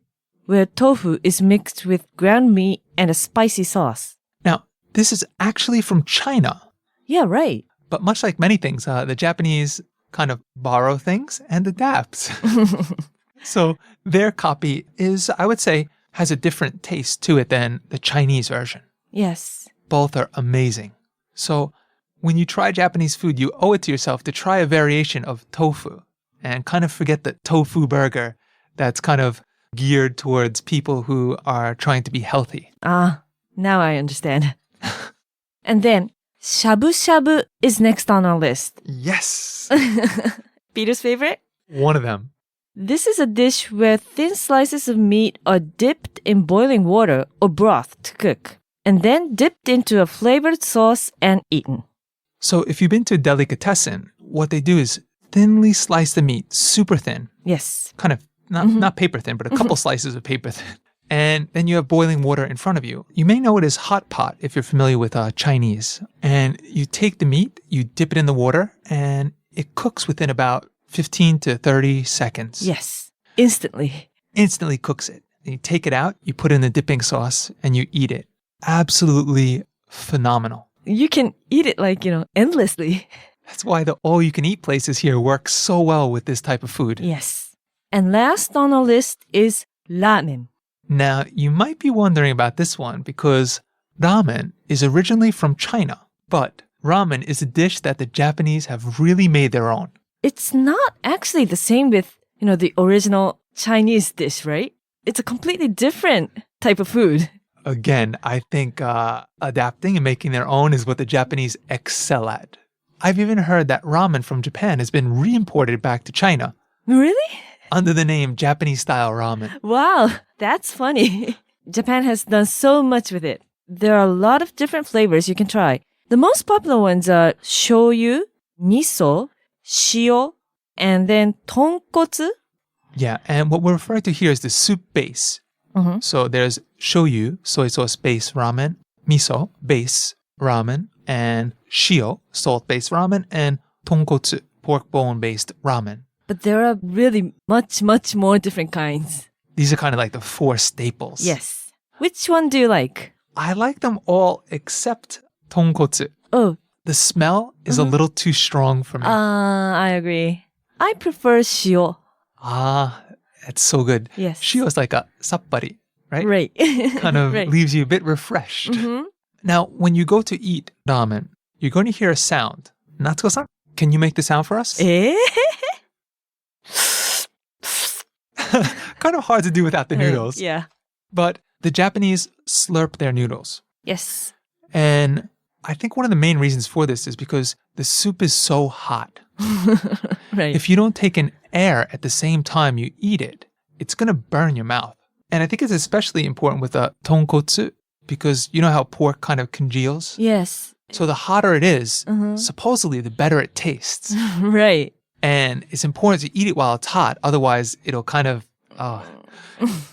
where tofu is mixed with ground meat and a spicy sauce. Now, this is actually from China. Yeah, right. But much like many things, the Japanese kind of borrow things and adapts. So their copy is, I would say, has a different taste to it than the Chinese version. Yes. Both are amazing. So when you try Japanese food, you owe it to yourself to try a variation of tofu and kind of forget the tofu burger that's kind of geared towards people who are trying to be healthy. Ah, now I understand. And then, shabu shabu is next on our list. Yes! Peter's favorite? One of them. This is a dish where thin slices of meat are dipped in boiling water or broth to cook, and then dipped into a flavored sauce and eaten. So if you've been to a delicatessen, what they do is thinly slice the meat, super thin. Yes. Kind of, not paper thin, but a couple slices of paper thin. And then you have boiling water in front of you. You may know it as hot pot if you're familiar with Chinese. And you take the meat, you dip it in the water, and it cooks within about 15 to 30 seconds. Yes. Instantly. Instantly cooks it. And you take it out, you put in the dipping sauce, and you eat it. Absolutely phenomenal. You can eat it endlessly. That's why the all-you-can-eat places here work so well with this type of food. Yes. And last on our list is ramen. Now, you might be wondering about this one because ramen is originally from China, but ramen is a dish that the Japanese have really made their own. It's not actually the same with, the original Chinese dish, right? It's a completely different type of food. Again, I think adapting and making their own is what the Japanese excel at. I've even heard that ramen from Japan has been re-imported back to China. Really? Under the name Japanese-style ramen. Wow, that's funny. Japan has done so much with it. There are a lot of different flavors you can try. The most popular ones are shoyu, miso, shio, and then tonkotsu. Yeah, and what we're referring to here is the soup base. Mm-hmm. So there's shoyu, soy sauce base ramen, miso base ramen, and shio, salt based ramen, and tonkotsu, pork bone based ramen. But there are really much, much more different kinds. These are kind of like the four staples. Yes. Which one do you like? I like them all except tonkotsu. Oh. The smell is a little too strong for me. I agree. I prefer shio. Ah, that's so good. Yes. Shio is like a sappari, right? Right. Kind of right. leaves you a bit refreshed. Mm-hmm. Now, when you go to eat ramen, you're going to hear a sound. Natsuko-san, can you make the sound for us? Kind of hard to do without the noodles. Yeah. But the Japanese slurp their noodles. Yes. And I think one of the main reasons for this is because the soup is so hot. Right. If you don't take in air at the same time you eat it, it's going to burn your mouth. And I think it's especially important with a tonkotsu because you know how pork kind of congeals? Yes. So the hotter it is, supposedly the better it tastes. Right. And it's important to eat it while it's hot. Otherwise, it'll kind of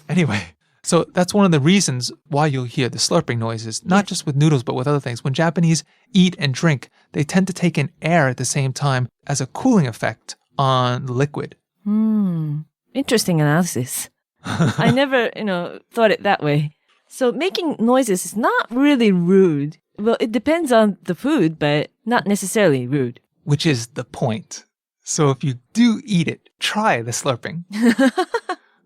Anyway, so that's one of the reasons why you'll hear the slurping noises, not just with noodles, but with other things. When Japanese eat and drink, they tend to take in air at the same time as a cooling effect on the liquid. Interesting analysis. I never, thought it that way. So making noises is not really rude. Well, it depends on the food, but not necessarily rude. Which is the point. So if you do eat it, try the slurping.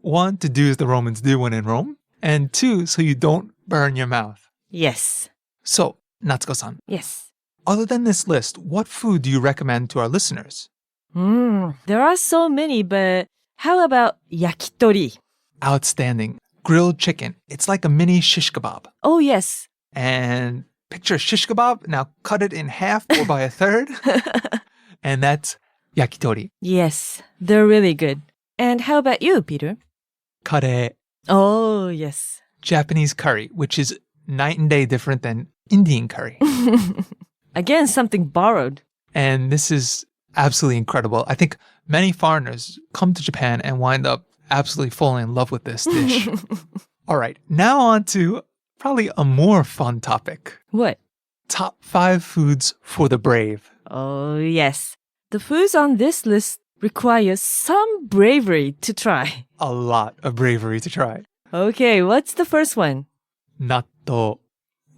1, to do as the Romans do when in Rome. And 2, so you don't burn your mouth. Yes. So, Natsuko-san, Yes. other than this list, what food do you recommend to our listeners? There are so many, but how about yakitori? Outstanding. Grilled chicken. It's like a mini shish kebab. Oh, yes. And picture shish kebab, now cut it in half or by a third. And that's yakitori. Yes, they're really good. And how about you, Peter? Kare. Oh, yes. Japanese curry, which is night and day different than Indian curry. Again, something borrowed. And this is absolutely incredible. I think many foreigners come to Japan and wind up absolutely falling in love with this dish. All right, now on to probably a more fun topic. What? Top 5 foods for the brave. Oh, yes. The foods on this list require some bravery to try. A lot of bravery to try. Okay, what's the first one? Natto.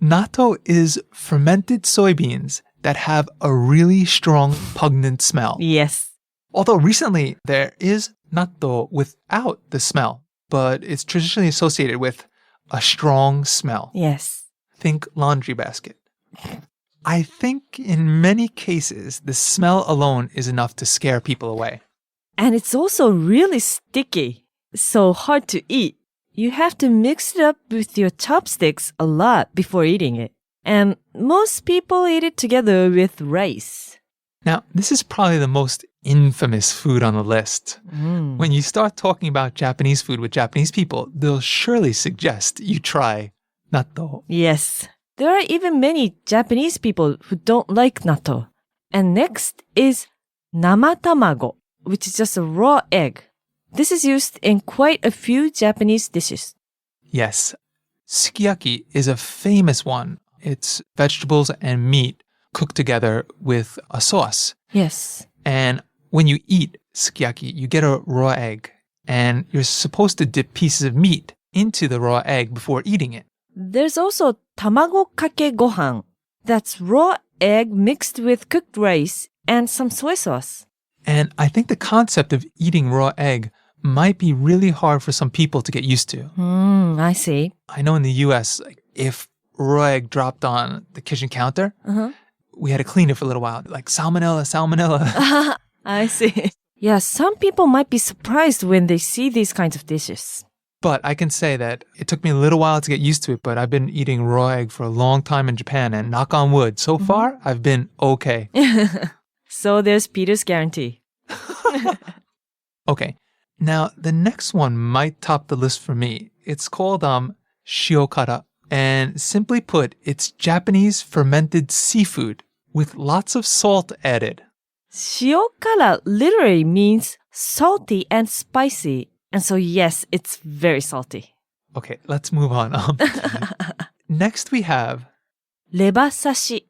Natto is fermented soybeans that have a really strong pungent smell. Yes. Although recently there is natto without the smell, but it's traditionally associated with a strong smell. Yes. Think laundry basket. I think in many cases, the smell alone is enough to scare people away. And it's also really sticky, so hard to eat. You have to mix it up with your chopsticks a lot before eating it. And most people eat it together with rice. Now, this is probably the most infamous food on the list. When you start talking about Japanese food with Japanese people, they'll surely suggest you try natto. Yes. There are even many Japanese people who don't like natto. And next is namatamago, which is just a raw egg. This is used in quite a few Japanese dishes. Yes, sukiyaki is a famous one. It's vegetables and meat cooked together with a sauce. Yes. And when you eat sukiyaki, you get a raw egg. And you're supposed to dip pieces of meat into the raw egg before eating it. There's also tamago kake gohan. That's raw egg mixed with cooked rice and some soy sauce. And I think the concept of eating raw egg might be really hard for some people to get used to. I see. I know in the US, if raw egg dropped on the kitchen counter, we had to clean it for a little while. Like salmonella, salmonella. I see. Yeah, some people might be surprised when they see these kinds of dishes. But I can say that it took me a little while to get used to it, but I've been eating raw egg for a long time in Japan, and knock on wood, so far, I've been okay. So there's Peter's guarantee. Okay, now the next one might top the list for me. It's called shiokara, and simply put, it's Japanese fermented seafood with lots of salt added. Shiokara literally means salty and spicy. And so, yes, it's very salty. Okay, let's move on. Next we have Rebasashi.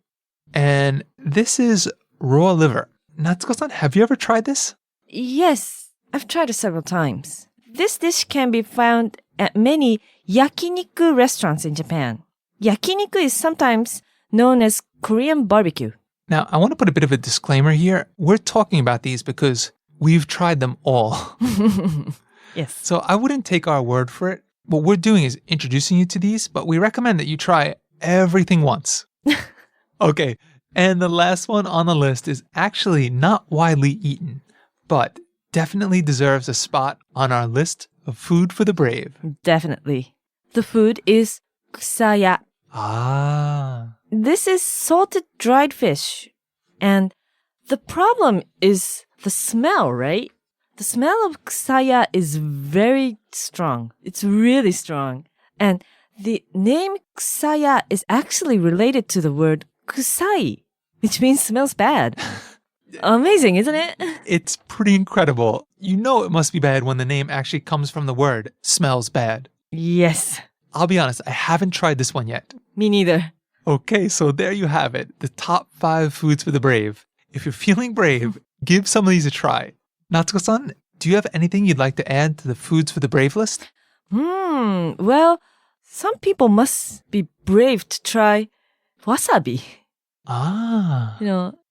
And this is raw liver. Natsuko-san, have you ever tried this? Yes, I've tried it several times. This dish can be found at many yakiniku restaurants in Japan. Yakiniku is sometimes known as Korean barbecue. Now, I want to put a bit of a disclaimer here. We're talking about these because we've tried them all. Yes. So I wouldn't take our word for it. What we're doing is introducing you to these, but we recommend that you try everything once. Okay. And the last one on the list is actually not widely eaten, but definitely deserves a spot on our list of food for the brave. Definitely. The food is kusaya. Ah. This is salted dried fish. And the problem is the smell, right? The smell of kusaya is very strong. It's really strong. And the name kusaya is actually related to the word kusai, which means smells bad. Amazing, isn't it? It's pretty incredible. You know it must be bad when the name actually comes from the word smells bad. Yes. I'll be honest, I haven't tried this one yet. Me neither. Okay, so there you have it. The top 5 foods for the brave. If you're feeling brave, give some of these a try. Natsuko-san, do you have anything you'd like to add to the foods for the brave list? Well, some people must be brave to try wasabi. Ah.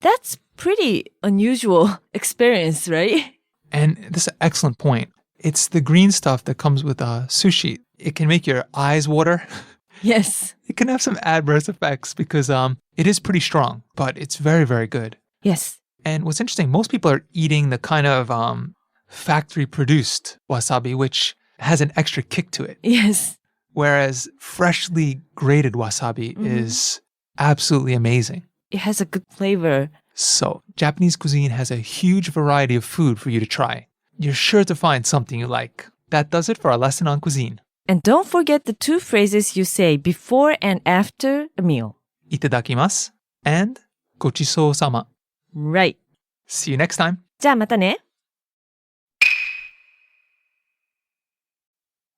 That's pretty unusual experience, right? And this is an excellent point. It's the green stuff that comes with sushi. It can make your eyes water. Yes. It can have some adverse effects because it is pretty strong, but it's very, very good. Yes. And what's interesting, most people are eating the kind of factory-produced wasabi, which has an extra kick to it. Yes. Whereas freshly grated wasabi is absolutely amazing. It has a good flavor. So, Japanese cuisine has a huge variety of food for you to try. You're sure to find something you like. That does it for our lesson on cuisine. And don't forget the 2 phrases you say before and after a meal. Itadakimasu and gochishou-sama. Right. See you next time. じゃあまたね。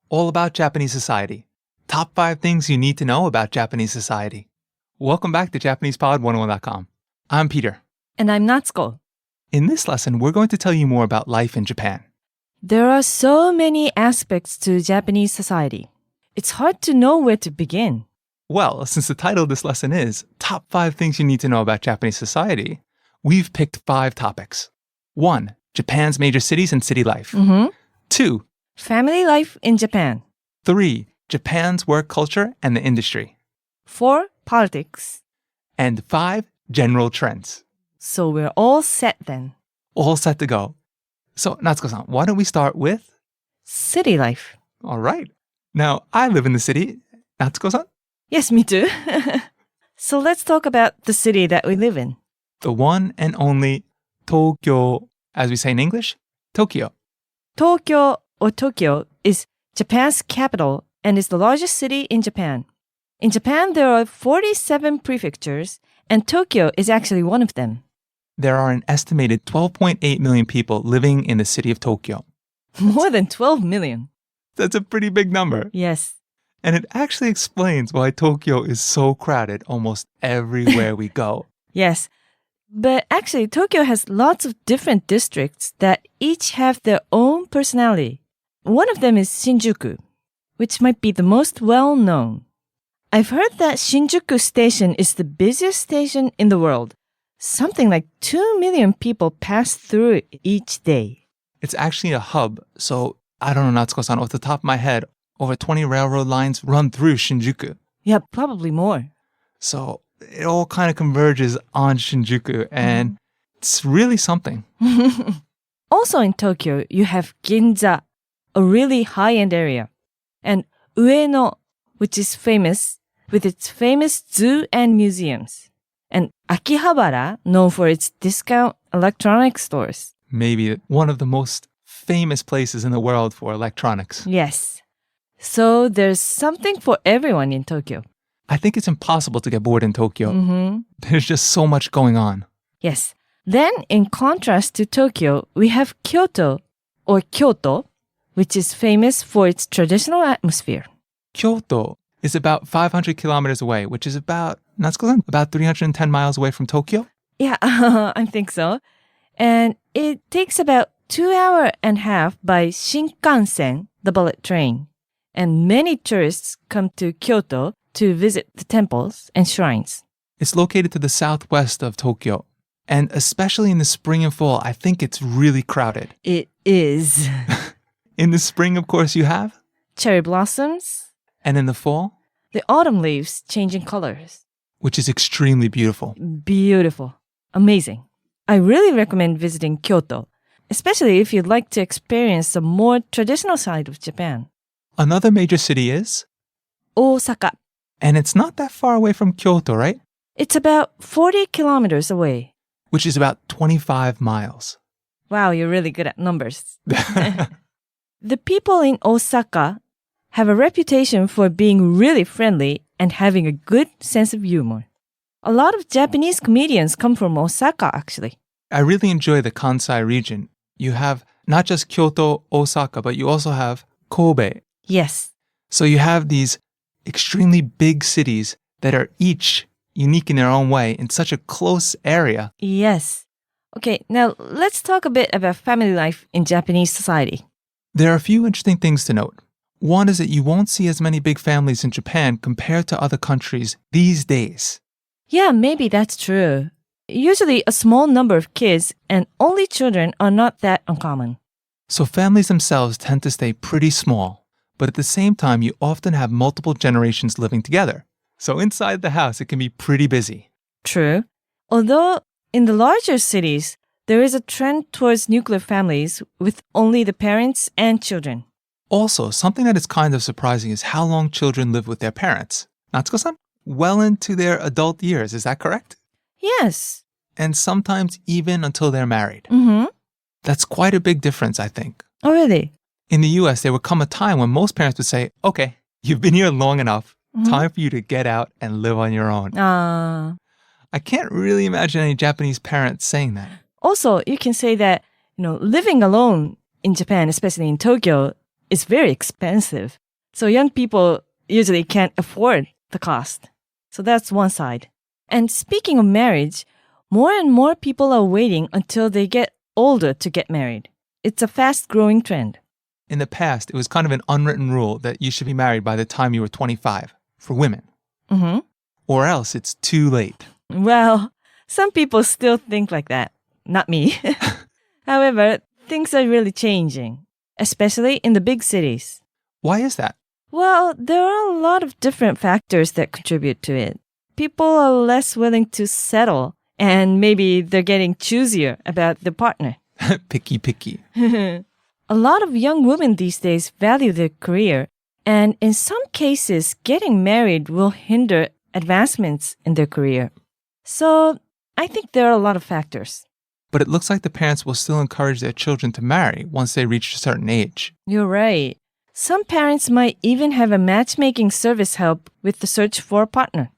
All about Japanese society. Top 5 things you need to know about Japanese society. Welcome back to JapanesePod101.com. I'm Peter. And I'm Natsuko. In this lesson, we're going to tell you more about life in Japan. There are so many aspects to Japanese society. It's hard to know where to begin. Well, since the title of this lesson is Top 5 Things You Need to Know About Japanese Society, we've picked 5 topics. 1. Japan's major cities and city life. 2. Family life in Japan. 3. Japan's work culture and the industry. 4. Politics. And 5. General trends. So we're all set then. All set to go. So, Natsuko-san, why don't we start with City life. All right. Now, I live in the city. Natsuko-san? Yes, me too. So let's talk about the city that we live in. The one and only Tokyo, as we say in English, Tokyo. Tokyo or Tokyo is Japan's capital and is the largest city in Japan. In Japan, there are 47 prefectures, and Tokyo is actually one of them. There are an estimated 12.8 million people living in the city of Tokyo. More than 12 million. That's a pretty big number. Yes. And it actually explains why Tokyo is so crowded almost everywhere we go. Yes. But actually, Tokyo has lots of different districts that each have their own personality. One of them is Shinjuku, which might be the most well-known. I've heard that Shinjuku Station is the busiest station in the world. Something like 2 million people pass through it each day. It's actually a hub, so I don't know, Natsuko-san, off the top of my head, over 20 railroad lines run through Shinjuku. Yeah, probably more. So it all kind of converges on Shinjuku, and it's really something. Also in Tokyo, you have Ginza, a really high-end area, and Ueno, which is famous with its famous zoo and museums, and Akihabara, known for its discount electronic stores. Maybe one of the most famous places in the world for electronics. Yes. So there's something for everyone in Tokyo. I think it's impossible to get bored in Tokyo. There's just so much going on. Yes. Then, in contrast to Tokyo, we have Kyoto, or Kyoto, which is famous for its traditional atmosphere. Kyoto is about 500 kilometers away, which is about 310 miles away from Tokyo. Yeah, I think so. And it takes about 2 hours and a half by Shinkansen, the bullet train. And many tourists come to Kyoto to visit the temples and shrines. It's located to the southwest of Tokyo. And especially in the spring and fall, I think it's really crowded. It is. In the spring, of course, you have cherry blossoms. And in the fall? The autumn leaves changing colors. Which is extremely beautiful. Beautiful. Amazing. I really recommend visiting Kyoto, especially if you'd like to experience the more traditional side of Japan. Another major city is? Osaka. And it's not that far away from Kyoto, right? It's about 40 kilometers away. Which is about 25 miles. Wow, you're really good at numbers. The people in Osaka have a reputation for being really friendly and having a good sense of humor. A lot of Japanese comedians come from Osaka, actually. I really enjoy the Kansai region. You have not just Kyoto, Osaka, but you also have Kobe. Yes. So you have these extremely big cities that are each unique in their own way in such a close area. Yes. Okay, now let's talk a bit about family life in Japanese society. There are a few interesting things to note. One is that you won't see as many big families in Japan compared to other countries these days. Yeah, maybe that's true. Usually a small number of kids and only children are not that uncommon. So families themselves tend to stay pretty small, but at the same time, you often have multiple generations living together. So inside the house, it can be pretty busy. True. Although in the larger cities, there is a trend towards nuclear families with only the parents and children. Also, something that is kind of surprising is how long children live with their parents. Natsuko-san, well into their adult years, is that correct? Yes. And sometimes even until they're married. Mm-hmm. That's quite a big difference, I think. Oh, really? In the US, there would come a time when most parents would say, okay, you've been here long enough. Time for you to get out and live on your own. I can't really imagine any Japanese parents saying that. Also, you can say that, living alone in Japan, especially in Tokyo, is very expensive. So young people usually can't afford the cost. So that's one side. And speaking of marriage, more and more people are waiting until they get older to get married. It's a fast-growing trend. In the past, it was kind of an unwritten rule that you should be married by the time you were 25 for women. Mm-hmm. Or else it's too late. Well, some people still think like that. Not me. However, things are really changing, especially in the big cities. Why is that? Well, there are a lot of different factors that contribute to it. People are less willing to settle, and maybe they're getting choosier about the partner. Picky. A lot of young women these days value their career, and in some cases, getting married will hinder advancements in their career. So, I think there are a lot of factors. But it looks like the parents will still encourage their children to marry once they reach a certain age. You're right. Some parents might even have a matchmaking service help with the search for a partner.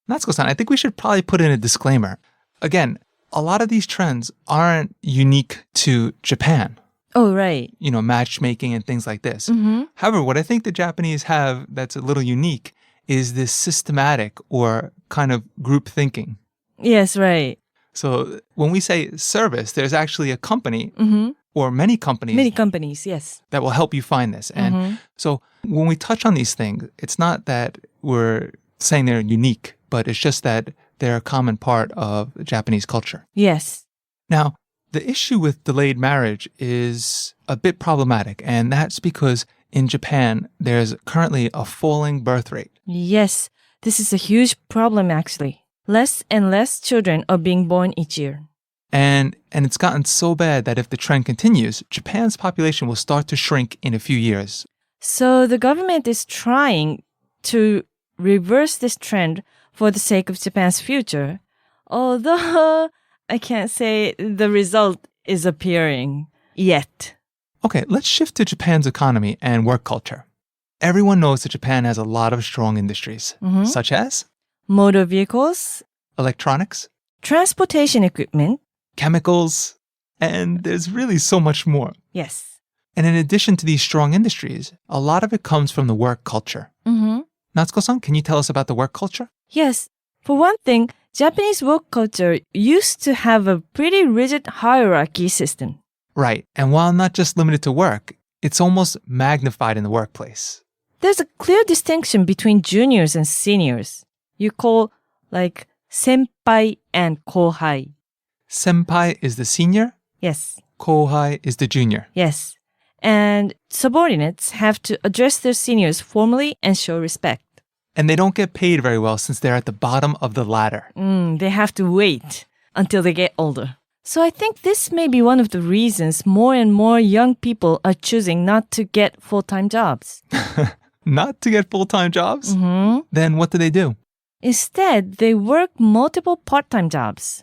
Natsuko-san, I think we should probably put in a disclaimer. Again, a lot of these trends aren't unique to Japan. Oh, right. Matchmaking and things like this. Mm-hmm. However, what I think the Japanese have that's a little unique is this systematic or kind of group thinking. Yes, right. So when we say service, there's actually a company or many companies. Many companies, yes. That will help you find this. And so when we touch on these things, it's not that we're saying they're unique, but it's just that they're a common part of Japanese culture. Yes. Now, the issue with delayed marriage is a bit problematic, and that's because in Japan, there's currently a falling birth rate. Yes, this is a huge problem actually. Less and less children are being born each year. And it's gotten so bad that if the trend continues, Japan's population will start to shrink in a few years. So the government is trying to reverse this trend for the sake of Japan's future. Although I can't say the result is appearing yet. Okay, let's shift to Japan's economy and work culture. Everyone knows that Japan has a lot of strong industries, such as motor vehicles, electronics, transportation equipment, chemicals, and there's really so much more. Yes. And in addition to these strong industries, a lot of it comes from the work culture. Natsuko-san, can you tell us about the work culture? Yes. For one thing, Japanese work culture used to have a pretty rigid hierarchy system. Right. And while not just limited to work, it's almost magnified in the workplace. There's a clear distinction between juniors and seniors. You call like senpai and kohai. Senpai is the senior. Yes. Kohai is the junior. Yes. And subordinates have to address their seniors formally and show respect. And they don't get paid very well since they're at the bottom of the ladder. They have to wait until they get older. So I think this may be one of the reasons more and more young people are choosing not to get full-time jobs. Not to get full-time jobs? Then what do? Instead, they work multiple part-time jobs.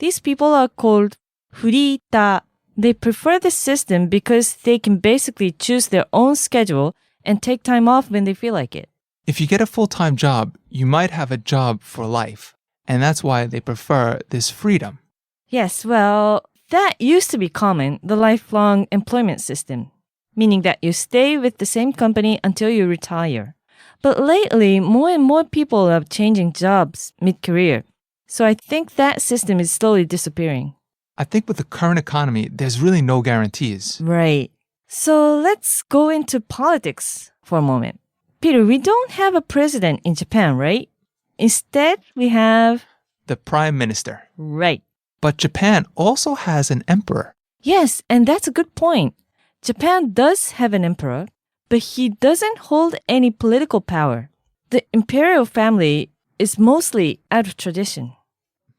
These people are called furiita. They prefer this system because they can basically choose their own schedule and take time off when they feel like it. If you get a full-time job, you might have a job for life. And that's why they prefer this freedom. Yes, well, That used to be common, the lifelong employment system, meaning that you stay with the same company until you retire. But lately, more and more people are changing jobs mid-career. So I think that system is slowly disappearing. I think with the current economy, there's really no guarantees. Right. So let's go into politics for a moment. Peter, we don't have a president in Japan, right? Instead, we have... The Prime Minister. Right. But Japan also has an emperor. Yes, and that's a good point. Japan does have an emperor, but he doesn't hold any political power. The imperial family is mostly out of tradition.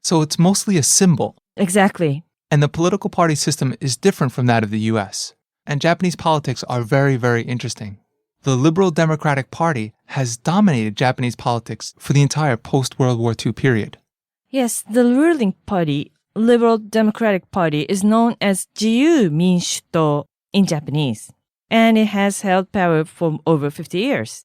So it's mostly a symbol. Exactly. And the political party system is different from that of the US. And Japanese politics are very, very interesting. The Liberal Democratic Party has dominated Japanese politics for the entire post-World War II period. Yes, the ruling party, Liberal Democratic Party, is known as Jiyu Minshuto in Japanese. And it has held power for over 50 years.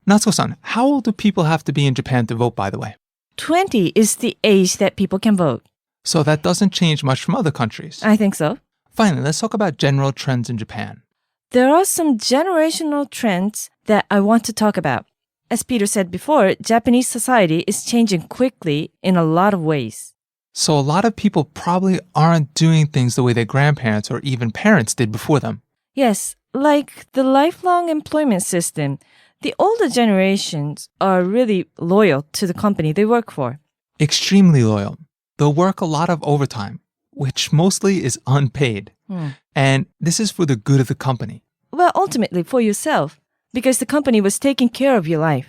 Natsuko-san, how old do people have to be in Japan to vote, by the way? 20 is the age that people can vote. So that doesn't change much from other countries. I think so. Finally, let's talk about general trends in Japan. There are some generational trends that I want to talk about. As Peter said before, Japanese society is changing quickly in a lot of ways. So a lot of people probably aren't doing things the way their grandparents or even parents did before them. Yes, like the lifelong employment system. The older generations are really loyal to the company they work for. Extremely loyal. They'll work a lot of overtime, which mostly is unpaid. And this is for the good of the company. Well, ultimately for yourself, because the company was taking care of your life.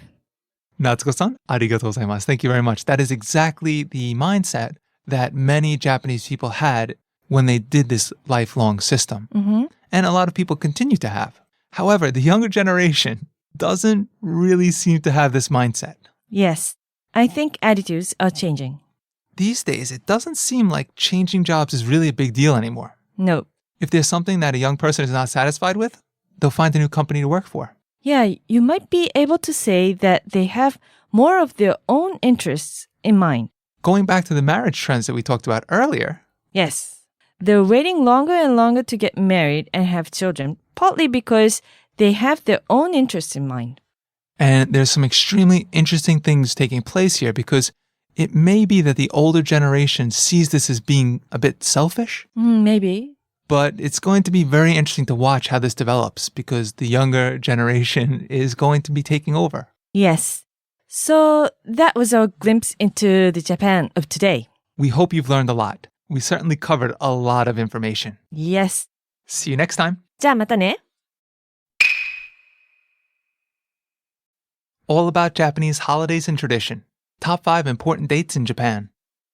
Natsuko-san, arigatou gozaimasu. Thank you very much. That is exactly the mindset that many Japanese people had when they did this lifelong system. And a lot of people continue to have. However, the younger generation doesn't really seem to have this mindset. Yes, I think attitudes are changing. These days, it doesn't seem like changing jobs is really a big deal anymore. No. If there's something that a young person is not satisfied with, they'll find a new company to work for. Yeah, you might be able to say that they have more of their own interests in mind. Going back to the marriage trends that we talked about earlier. Yes. They're waiting longer and longer to get married and have children, partly because they have their own interests in mind. And there's some extremely interesting things taking place here because it may be that the older generation sees this as being a bit selfish. Maybe. But it's going to be very interesting to watch how this develops because the younger generation is going to be taking over. Yes. So that was our glimpse into the Japan of today. We hope you've learned a lot. We certainly covered a lot of information. Yes. See you next time. じゃあまたね。All about Japanese holidays and tradition. Top 5 important dates in Japan.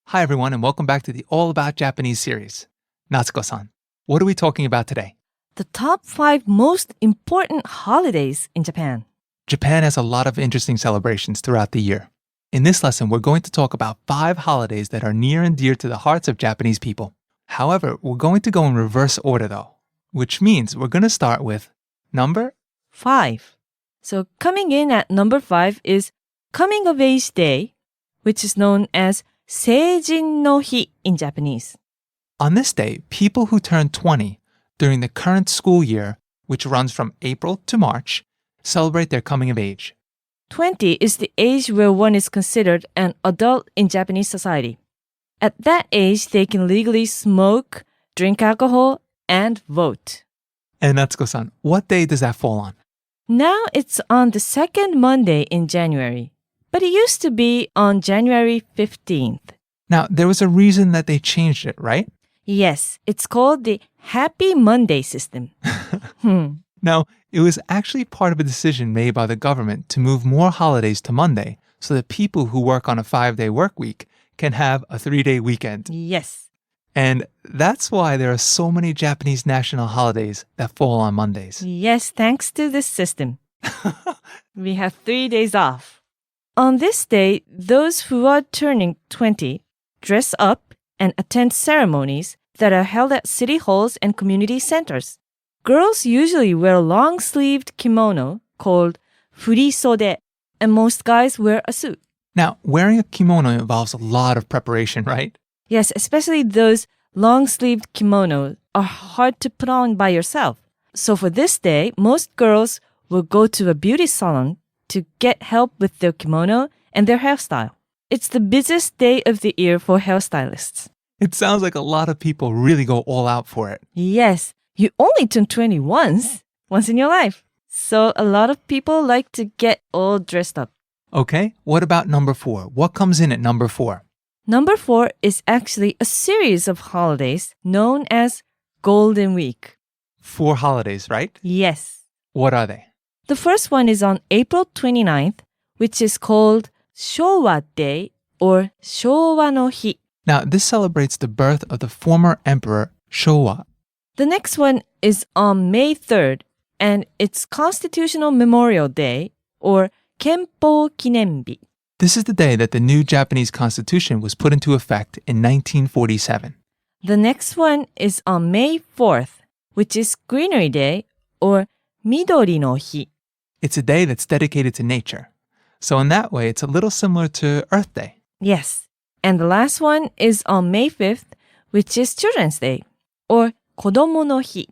Hi everyone and welcome back to the All About Japanese series. Natsuko-san, what are we talking about today? The top 5 most important holidays in Japan. Japan has a lot of interesting celebrations throughout the year. In this lesson, we're going to talk about 5 holidays that are near and dear to the hearts of Japanese people. However, we're going to go in reverse order though, which means we're going to start with number 5. So coming in at number 5 is Coming of Age Day, which is known as Seijin no Hi in Japanese. On this day, people who turn 20 during the current school year, which runs from April to March, celebrate their coming of age. 20 is the age where one is considered an adult in Japanese society. At that age, they can legally smoke, drink alcohol, and vote. And Natsuko-san, what day does that fall on? Now it's on the second Monday in January, but it used to be on January 15th. Now, there was a reason that they changed it, right? Yes, it's called the Happy Monday system. Now, it was actually part of a decision made by the government to move more holidays to Monday so that people who work on a 5-day work week can have a 3-day weekend. Yes. And that's why there are so many Japanese national holidays that fall on Mondays. Yes, thanks to this system. We have 3 days off. On this day, those who are turning 20 dress up and attend ceremonies that are held at city halls and community centers. Girls usually wear a long-sleeved kimono called furisode, and most guys wear a suit. Now, wearing a kimono involves a lot of preparation, right? Yes, especially those long-sleeved kimonos are hard to put on by yourself. So for this day, most girls will go to a beauty salon to get help with their kimono and their hairstyle. It's the busiest day of the year for hairstylists. It sounds like a lot of people really go all out for it. Yes, you only turn 20 once in your life. So a lot of people like to get all dressed up. Okay, what about number 4? What comes in at number 4? Number 4 is actually a series of holidays known as Golden Week. 4 holidays, right? Yes. What are they? The first one is on April 29th, which is called Showa Day or Showa no Hi. Now, this celebrates the birth of the former emperor Showa. The next one is on May 3rd, and it's Constitutional Memorial Day or Kenpo Kinenbi. This is the day that the new Japanese constitution was put into effect in 1947. The next one is on May 4th, which is Greenery Day or Midori no Hi. It's a day that's dedicated to nature. So in that way, it's a little similar to Earth Day. Yes. And the last one is on May 5th, which is Children's Day or Kodomo no Hi.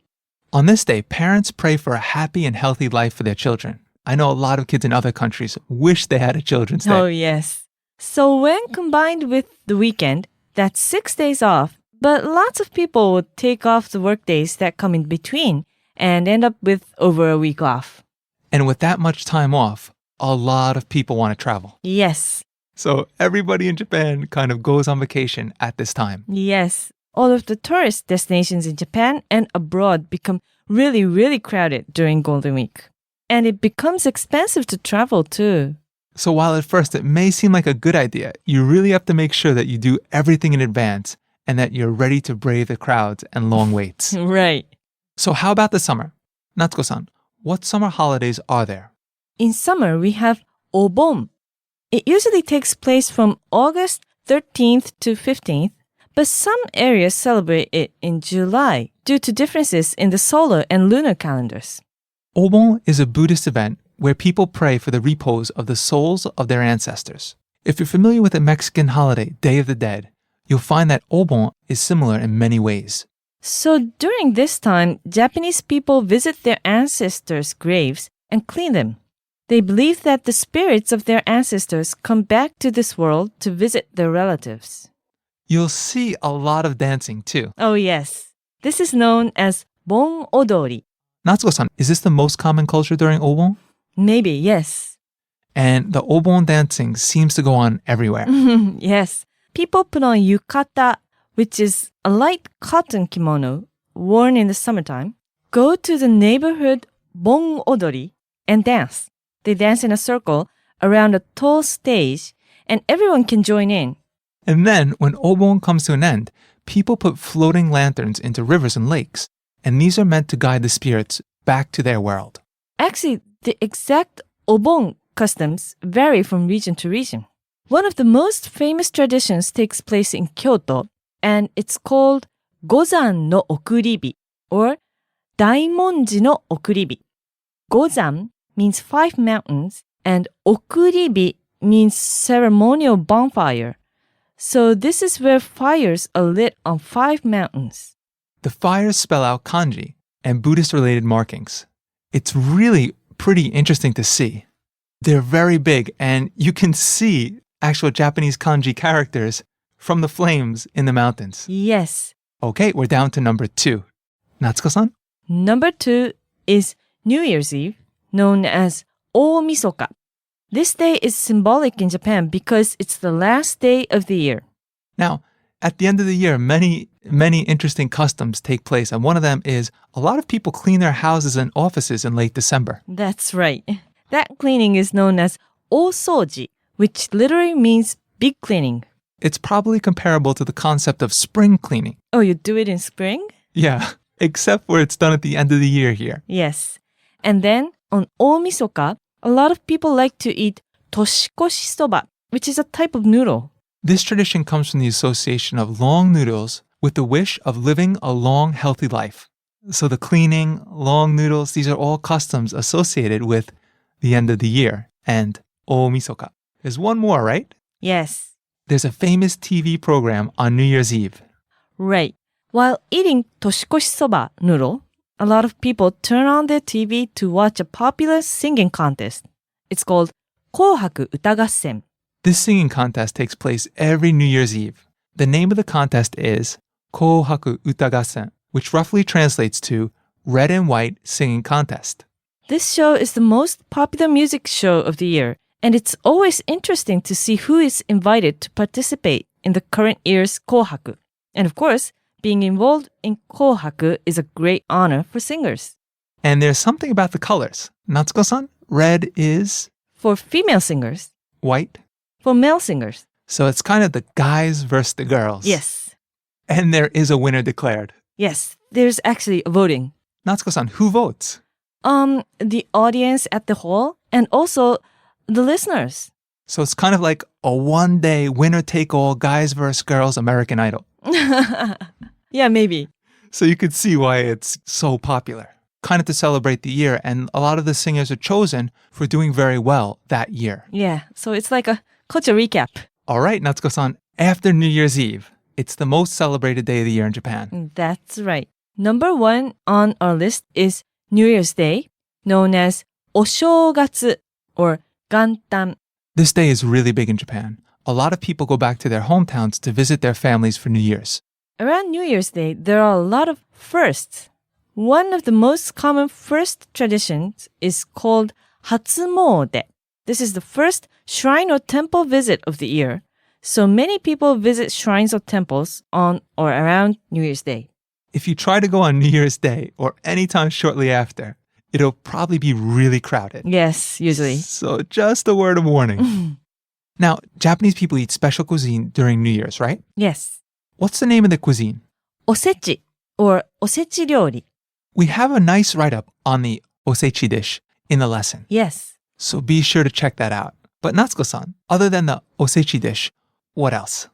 On this day, parents pray for a happy and healthy life for their children. I know a lot of kids in other countries wish they had a Children's Day. Oh, yes. So when combined with the weekend, that's 6 days off. But lots of people would take off the work days that come in between and end up with over a week off. And with that much time off, a lot of people want to travel. Yes. So everybody in Japan kind of goes on vacation at this time. Yes. All of the tourist destinations in Japan and abroad become really, really crowded during Golden Week. And it becomes expensive to travel too. So while at first it may seem like a good idea, you really have to make sure that you do everything in advance and that you're ready to brave the crowds and long waits. Right. So how about the summer? Natsuko-san, what summer holidays are there? In summer, we have Obon. It usually takes place from August 13th to 15th, but some areas celebrate it in July due to differences in the solar and lunar calendars. Obon is a Buddhist event where people pray for the repose of the souls of their ancestors. If you're familiar with the Mexican holiday, Day of the Dead, you'll find that Obon is similar in many ways. So during this time, Japanese people visit their ancestors' graves and clean them. They believe that the spirits of their ancestors come back to this world to visit their relatives. You'll see a lot of dancing too. Oh yes. This is known as Bon Odori. Natsuko-san, is this the most common culture during Obon? Maybe, yes. And the Obon dancing seems to go on everywhere. Yes. People put on yukata, which is a light cotton kimono worn in the summertime, go to the neighborhood Bon Odori and dance. They dance in a circle around a tall stage and everyone can join in. And then, when Obon comes to an end, people put floating lanterns into rivers and lakes, and these are meant to guide the spirits back to their world. Actually, the exact Obon customs vary from region to region. One of the most famous traditions takes place in Kyoto, and it's called Gozan no Okuribi, or Daimonji no Okuribi. Gozan means 5 mountains, and Okuribi means ceremonial bonfire. So this is where fires are lit on 5 mountains. The fires spell out kanji and Buddhist-related markings. It's really pretty interesting to see. They're very big, and you can see actual Japanese kanji characters from the flames in the mountains. Yes. Okay, we're down to number 2. Natsuko-san? Number 2 is New Year's Eve, known as Omisoka. This day is symbolic in Japan because it's the last day of the year. Now, at the end of the year, many interesting customs take place, and one of them is a lot of people clean their houses and offices in late December. That's right. That cleaning is known as osoji, which literally means big cleaning. It's probably comparable to the concept of spring cleaning. Oh, you do it in spring? Yeah, except where it's done at the end of the year here. Yes. And then on Omisoka, a lot of people like to eat toshikoshi soba, which is a type of noodle. This tradition comes from the association of long noodles with the wish of living a long, healthy life. So the cleaning, long noodles, these are all customs associated with the end of the year and Omisoka. There's one more, right? Yes. There's a famous TV program on New Year's Eve. Right. While eating toshikoshi soba noodle, a lot of people turn on their TV to watch a popular singing contest. It's called 紅白歌合戦. This singing contest takes place every New Year's Eve. The name of the contest is 紅白歌合戦, which roughly translates to Red and White Singing Contest. This show is the most popular music show of the year, and it's always interesting to see who is invited to participate in the current year's 紅白. And of course, being involved in 紅白 is a great honor for singers. And there's something about the colors. Natsuko-san, red is For female singers, white. for male singers. So it's kind of the guys versus the girls. Yes. And there is a winner declared. Yes, there's actually voting. Natsuko-san, who votes? The audience at the hall and also the listeners. So it's kind of like a one-day winner-take-all guys versus girls American Idol. Yeah, maybe. So you could see why it's so popular. Kind of to celebrate the year, and a lot of the singers are chosen for doing very well that year. Yeah, so it's like a culture recap. All right, Natsuko-san, after New Year's Eve, it's the most celebrated day of the year in Japan. That's right. Number 1 on our list is New Year's Day, known as お正月 or 元旦. This day is really big in Japan. A lot of people go back to their hometowns to visit their families for New Year's. Around New Year's Day, there are a lot of firsts. One of the most common first traditions is called 初詣. This is the first shrine or temple visit of the year. So many people visit shrines or temples on or around New Year's Day. If you try to go on New Year's Day or any time shortly after, it'll probably be really crowded. Yes, usually. So just a word of warning. Now, Japanese people eat special cuisine during New Year's, right? Yes. What's the name of the cuisine? おせち or おせち料理. We have a nice write-up on the osechi dish in the lesson. Yes. So be sure to check that out. But Natsuko-san, other than the osechi dish, what else?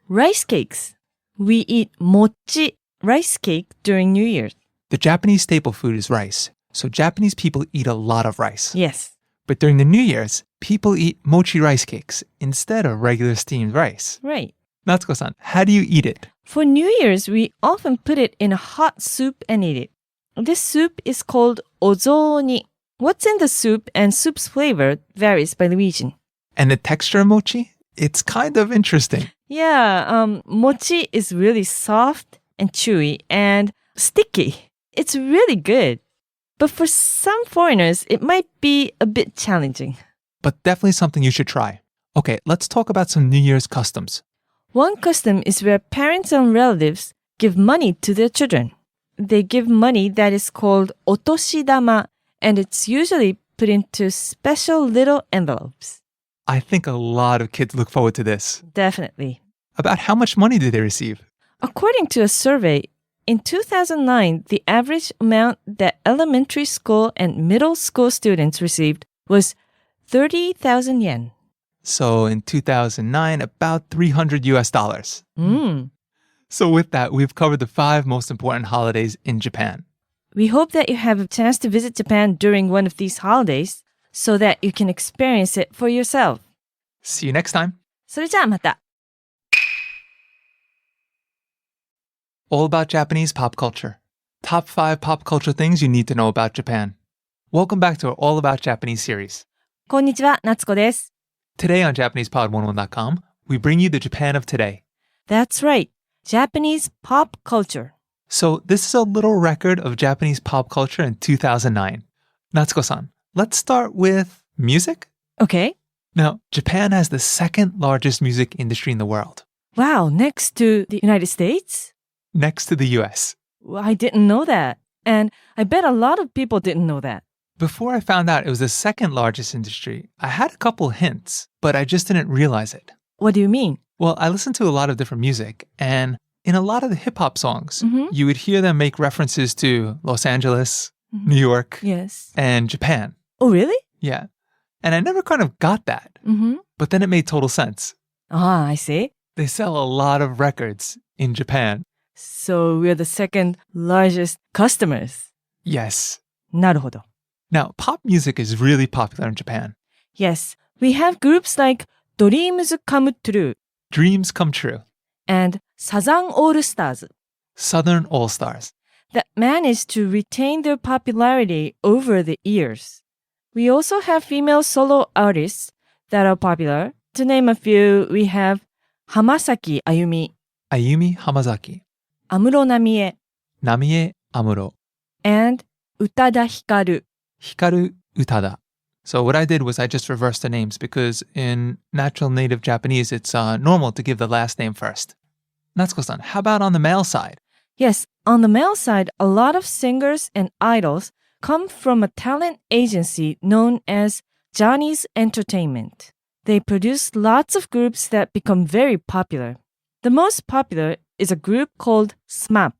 Rice cakes. We eat mochi, rice cake, during New Year's. The Japanese staple food is rice. So Japanese people eat a lot of rice. Yes. But during the New Year's, people eat mochi rice cakes instead of regular steamed rice. Right. Natsuko-san, how do you eat it? For New Year's, we often put it in a hot soup and eat it. This soup is called ozoni. What's in the soup and soup's flavor varies by the region. And the texture of mochi? It's kind of interesting. Yeah, mochi is really soft and chewy and sticky. It's really good. But for some foreigners, it might be a bit challenging. But definitely something you should try. Okay, let's talk about some New Year's customs. One custom is where parents and relatives give money to their children. They give money that is called otoshidama, and it's usually put into special little envelopes. I think a lot of kids look forward to this. Definitely. About how much money did they receive? According to a survey, in 2009, the average amount that elementary school and middle school students received was 30,000 yen. So in 2009, about $300 US. So with that, we've covered the 5 most important holidays in Japan. We hope that you have a chance to visit Japan during one of these holidays so that you can experience it for yourself. See you next time. それじゃあまた。All about Japanese pop culture. Top 5 pop culture things you need to know about Japan. Welcome back to our All About Japanese series. こんにちは、夏子です。Today on JapanesePod101.com, we bring you the Japan of today. That's right, Japanese pop culture. So this is a little record of Japanese pop culture in 2009. Natsuko-san, let's start with music. Okay. Now, Japan has the second largest music industry in the world, Wow, next to the United States? next to the US. Well, I didn't know that. And I bet a lot of people didn't know that. Before I found out it was the second largest industry, I had a couple hints, but I just didn't realize it. What do you mean? Well, I listened to a lot of different music, and in a lot of the hip-hop songs, you would hear them make references to Los Angeles, New York, Yes. and Japan. Oh, really? Yeah. And I never kind of got that. But then it made total sense. Ah, I see. They sell a lot of records in Japan. So we're the second largest customers. Yes. なるほど. Now, pop music is really popular in Japan. Yes, we have groups like Dreams Come True Dreams come true. and Sazan All Stars. Southern All-Stars. that managed to retain their popularity over the years. We also have female solo artists that are popular. To name a few, we have Hamasaki Ayumi, Ayumi Hamazaki, Amuro Namie, Namie Amuro, and Utada Hikaru. Hikaru Utada. So what I did was I just reversed the names because in natural native Japanese, it's normal to give the last name first. Natsuko-san, how about on the male side? Yes, on the male side, a lot of singers and idols come from a talent agency known as Johnny's Entertainment. They produce lots of groups that become very popular. The most popular is a group called SMAP.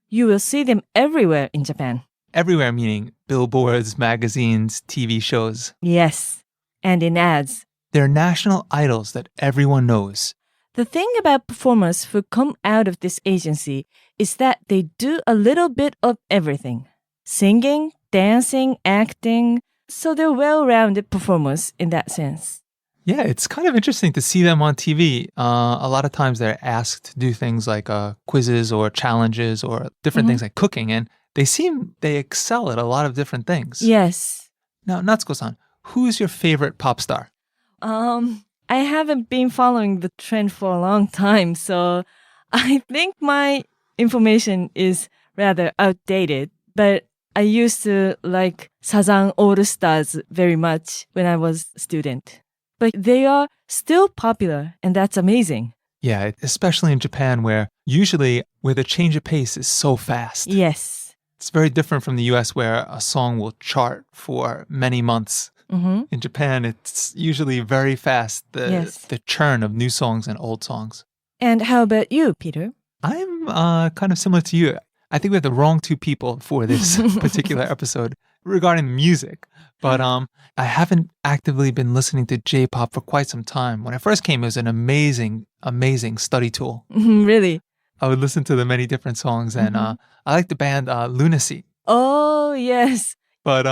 You will see them everywhere in Japan. Everywhere meaning billboards, magazines, TV shows. Yes, and in ads. They're national idols that everyone knows. The thing about performers who come out of this agency is that they do a little bit of everything. Singing, dancing, acting. So they're well-rounded performers in that sense. Yeah, it's kind of interesting to see them on TV. A lot of times they're asked to do things like quizzes or challenges or different things like cooking, and they excel at a lot of different things. Yes. Now, Natsuko-san, who's your favorite pop star? I haven't been following the trend for a long time, so I think my information is rather outdated, but I used to like Sazan All-Stars very much when I was a student. But they are still popular, and that's amazing. Yeah, especially in Japan where the change of pace is so fast. Yes. It's very different from the US where a song will chart for many months. In Japan, it's usually very fast, the churn of new songs and old songs. And how about you, Peter? I'm kind of similar to you. I think we have the wrong two people for this particular episode regarding music. But I haven't actively been listening to J-pop for quite some time. When I first came, it was an amazing, amazing study tool. Really? I would listen to the many different songs, and I like the band Lunacy. Oh, yes. But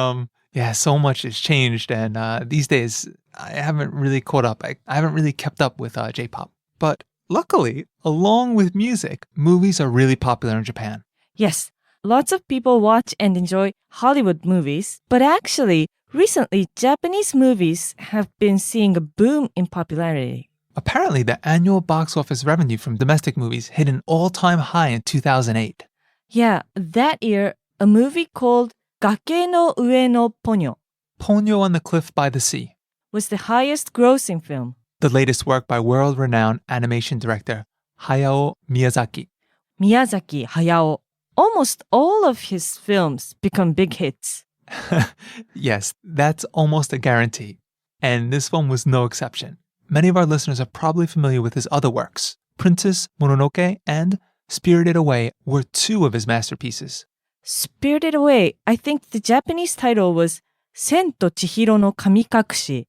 yeah, so much has changed, and these days I haven't really caught up. I haven't really kept up with J-pop. But luckily, along with music, movies are really popular in Japan. Yes, lots of people watch and enjoy Hollywood movies, but actually, recently, Japanese movies have been seeing a boom in popularity. Apparently, the annual box office revenue from domestic movies hit an all-time high in 2008. Yeah, that year, a movie called Gake no Ue no Ponyo Ponyo on the Cliff by the Sea was the highest grossing film. The latest work by world-renowned animation director Hayao Miyazaki. Miyazaki Hayao. Almost all of his films become big hits. Yes, that's almost a guarantee. And this one was no exception. Many of our listeners are probably familiar with his other works. Princess Mononoke and Spirited Away were two of his masterpieces. Spirited Away, I think the Japanese title was Sen to Chihiro no Kamikakushi,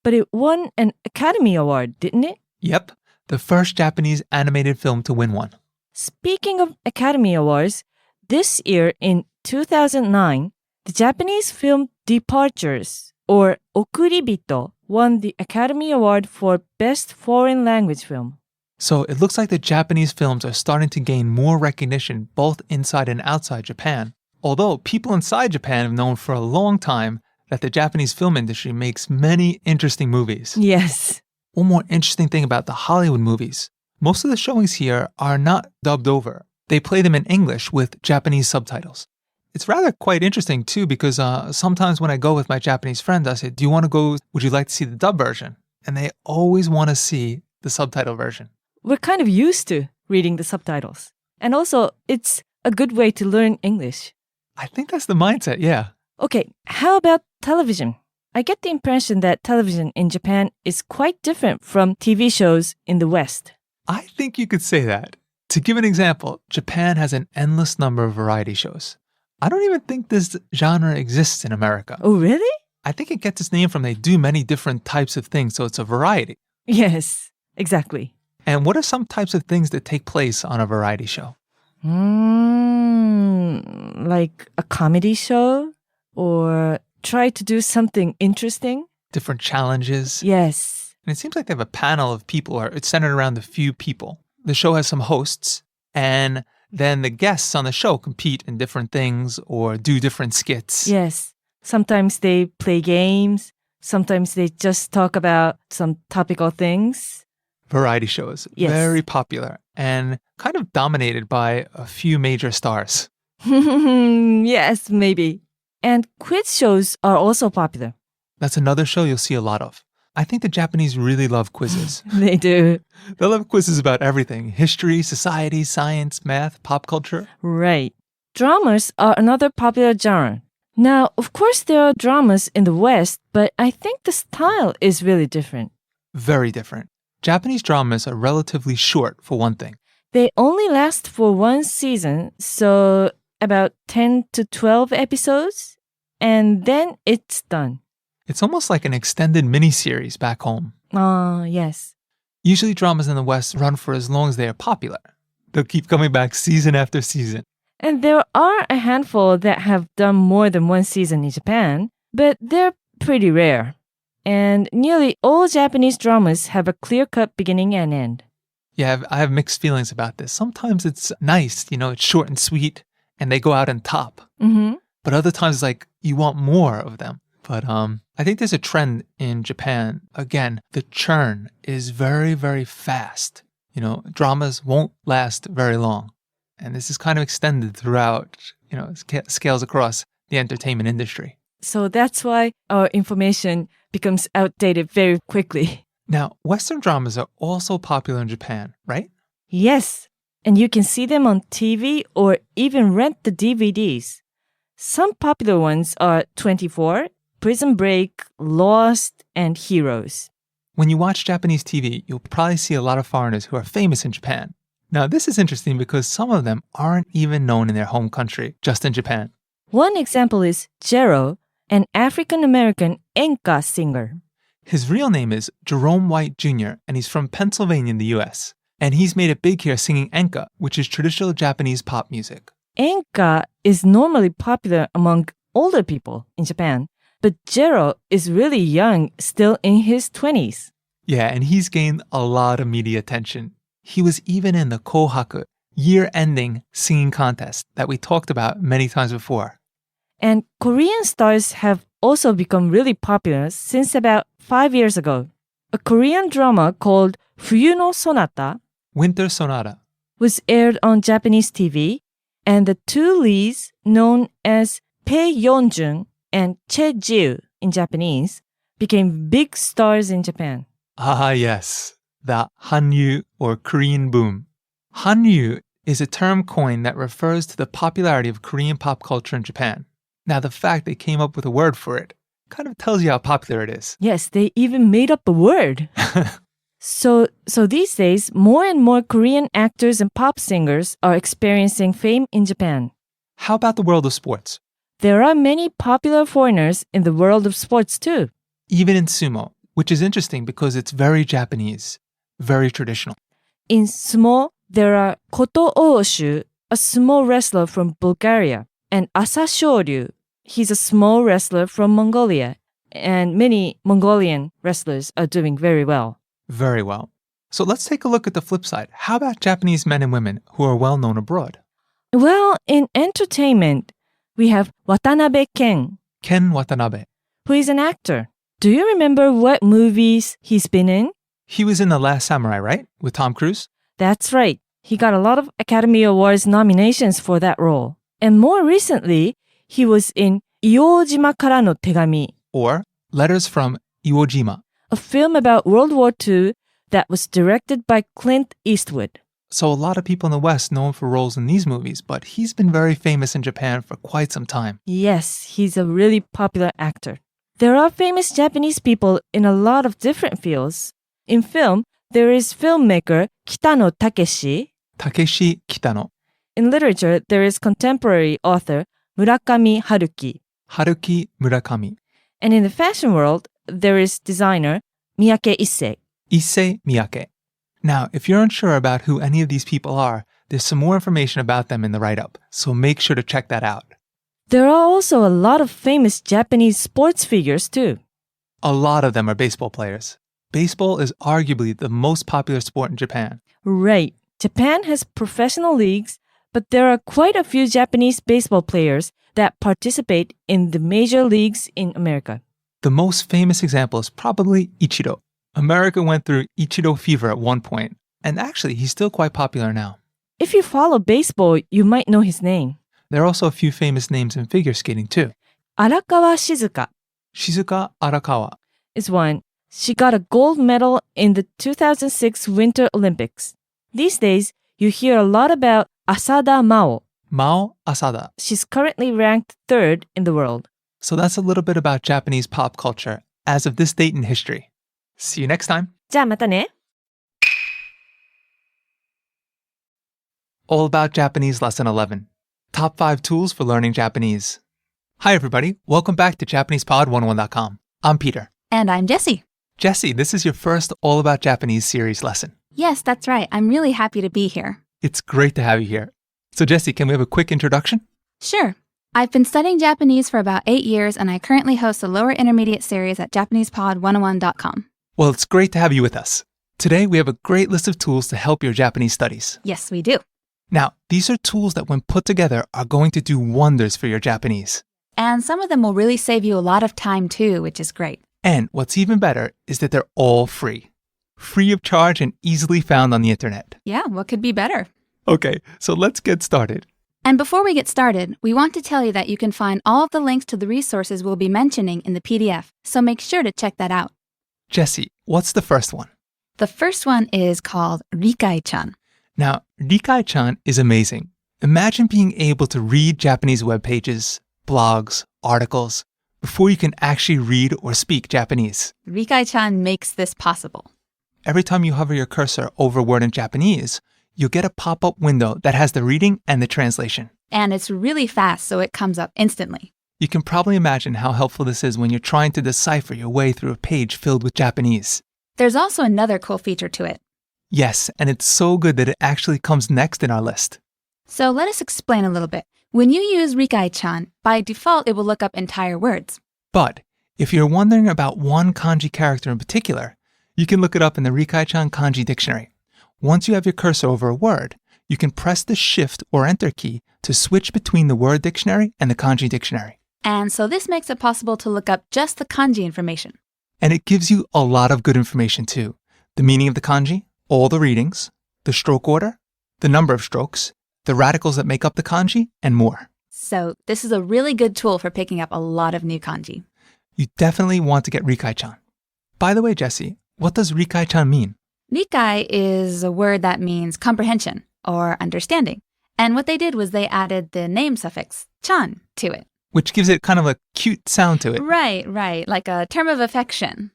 but it won an Academy Award, didn't it? Yep, the first Japanese animated film to win one. Speaking of Academy Awards, this year in 2009, the Japanese film Departures, or Okuribito, won the Academy Award for Best Foreign Language Film. So it looks like the Japanese films are starting to gain more recognition both inside and outside Japan. Although people inside Japan have known for a long time that the Japanese film industry makes many interesting movies. Yes. One more interesting thing about the Hollywood movies. Most of the showings here are not dubbed over. They play them in English with Japanese subtitles. It's rather quite interesting too because sometimes when I go with my Japanese friends, I say, would you like to see the dub version? And they always want to see the subtitle version. We're kind of used to reading the subtitles. And also, it's a good way to learn English. I think that's the mindset, yeah. Okay, how about television? I get the impression that television in Japan is quite different from TV shows in the West. I think you could say that. To give an example, Japan has an endless number of variety shows. I don't even think this genre exists in America. Oh, really? I think it gets its name from they do many different types of things, so it's a variety. Yes, exactly. And what are some types of things that take place on a variety show? Like a comedy show? Or try to do something interesting? Different challenges? Yes. And it seems like they have a panel of people, or it's centered around a few people. The show has some hosts, and then the guests on the show compete in different things or do different skits. Yes. Sometimes they play games. Sometimes they just talk about some topical things. Variety shows. Yes. Very popular and kind of dominated by a few major stars. Yes, maybe. And quiz shows are also popular. That's another show you'll see a lot of. I think the Japanese really love quizzes. They do. They love quizzes about everything. History, society, science, math, pop culture. Right. Dramas are another popular genre. Now, of course, there are dramas in the West, but I think the style is really different. Very different. Japanese dramas are relatively short, for one thing. They only last for one season, so about 10 to 12 episodes, and then it's done. It's almost like an extended miniseries back home. Yes. Usually dramas in the West run for as long as they are popular. They'll keep coming back season after season. And there are a handful that have done more than one season in Japan, but they're pretty rare. And nearly all Japanese dramas have a clear-cut beginning and end. Yeah, I have mixed feelings about this. Sometimes it's nice, it's short and sweet, and they go out on top. Mm-hmm. But other times, like, you want more of them. But I think there's a trend in Japan. Again, the churn is very, very fast. Dramas won't last very long. And this is kind of extended throughout, scales across the entertainment industry. So that's why our information becomes outdated very quickly. Now, Western dramas are also popular in Japan, right? Yes, and you can see them on TV or even rent the DVDs. Some popular ones are 24, Prison Break, Lost, and Heroes. When you watch Japanese TV, you'll probably see a lot of foreigners who are famous in Japan. Now, this is interesting because some of them aren't even known in their home country, just in Japan. One example is Jero, an African-American enka singer. His real name is Jerome White Jr., and he's from Pennsylvania in the US. And he's made it big here singing enka, which is traditional Japanese pop music. Enka is normally popular among older people in Japan, but Jero is really young, still in his 20s. Yeah, and he's gained a lot of media attention. He was even in the Kohaku, year-ending singing contest that we talked about many times before. And Korean stars have also become really popular since about 5 years ago. A Korean drama called Fuyu no Sonata, Winter Sonata, was aired on Japanese TV, and the two leads, known as Pae Yeonjun and Che Jiu in Japanese, became big stars in Japan. Ah, yes, the Hallyu or Korean boom. Hallyu is a term coined that refers to the popularity of Korean pop culture in Japan. Now, the fact they came up with a word for it kind of tells you how popular it is. Yes, they even made up a word. So these days, more and more Korean actors and pop singers are experiencing fame in Japan. How about the world of sports? There are many popular foreigners in the world of sports too. Even in sumo, which is interesting because it's very Japanese, very traditional. In sumo, there are Koto Ooshu, a sumo wrestler from Bulgaria, and Asa Shoryu. He's a sumo wrestler from Mongolia, and many Mongolian wrestlers are doing very well. Very well. So let's take a look at the flip side. How about Japanese men and women who are well known abroad? Well, in entertainment, we have Watanabe Ken, Ken Watanabe. who is an actor. Do you remember what movies he's been in? He was in The Last Samurai, right? With Tom Cruise? That's right. He got a lot of Academy Awards nominations for that role. And more recently, he was in Iwo-jima kara no tegami, Or Letters from Iwo Jima. a film about World War II that was directed by Clint Eastwood. So a lot of people in the West know him for roles in these movies, but he's been very famous in Japan for quite some time. Yes, he's a really popular actor. There are famous Japanese people in a lot of different fields. In film, there is filmmaker Kitano Takeshi. Takeshi Kitano, In literature, there is contemporary author Murakami Haruki. Haruki Murakami, And in the fashion world, there is designer Miyake Issei. Issei Miyake. Now, if you're unsure about who any of these people are, there's some more information about them in the write-up, so make sure to check that out. There are also a lot of famous Japanese sports figures too. A lot of them are baseball players. Baseball is arguably the most popular sport in Japan. Right. Japan has professional leagues, but there are quite a few Japanese baseball players that participate in the major leagues in America. The most famous example is probably Ichiro. America went through Ichiro fever at one point, and actually he's still quite popular now. If you follow baseball, you might know his name. There are also a few famous names in figure skating too. Arakawa Shizuka Shizuka Arakawa. is one. She got a gold medal in the 2006 Winter Olympics. These days, you hear a lot about Asada Mao. Mao Asada. She's currently ranked 3rd in the world. So that's a little bit about Japanese pop culture as of this date in history. See you next time. じゃあまたね。All About Japanese Lesson 11. Top 5 Tools for Learning Japanese. Hi everybody, welcome back to JapanesePod101.com. I'm Peter. And I'm Jessie. Jessie, this is your first All About Japanese series lesson. Yes, that's right. I'm really happy to be here. It's great to have you here. So Jessie, can we have a quick introduction? Sure. I've been studying Japanese for about 8 years, and I currently host a lower intermediate series at JapanesePod101.com. Well, it's great to have you with us. Today, we have a great list of tools to help your Japanese studies. Yes, we do. Now, these are tools that when put together are going to do wonders for your Japanese. And some of them will really save you a lot of time too, which is great. And what's even better is that they're all free. Free of charge and easily found on the internet. Yeah, what could be better? Okay, so let's get started. And before we get started, we want to tell you that you can find all of the links to the resources we'll be mentioning in the PDF, so make sure to check that out. Jessie, what's the first one? The first one is called Rikai-chan. Now, Rikai-chan is amazing. Imagine being able to read Japanese web pages, blogs, articles, before you can actually read or speak Japanese. Rikai-chan makes this possible. Every time you hover your cursor over a word in Japanese, you'll get a pop-up window that has the reading and the translation. And it's really fast, so it comes up instantly. You can probably imagine how helpful this is when you're trying to decipher your way through a page filled with Japanese. There's also another cool feature to it. Yes, and it's so good that it actually comes next in our list. So let us explain a little bit. When you use Rikai-chan, by default it will look up entire words. But if you're wondering about one kanji character in particular, you can look it up in the Rikai-chan Kanji Dictionary. Once you have your cursor over a word, you can press the Shift or Enter key to switch between the word dictionary and the kanji dictionary. And so this makes it possible to look up just the kanji information. And it gives you a lot of good information too. The meaning of the kanji, all the readings, the stroke order, the number of strokes, the radicals that make up the kanji, and more. So this is a really good tool for picking up a lot of new kanji. You definitely want to get Rikai-chan. By the way, Jessie, what does Rikai-chan mean? Rikai is a word that means comprehension or understanding. And what they did was they added the name suffix, chan, to it. Which gives it kind of a cute sound to it. Right, like a term of affection.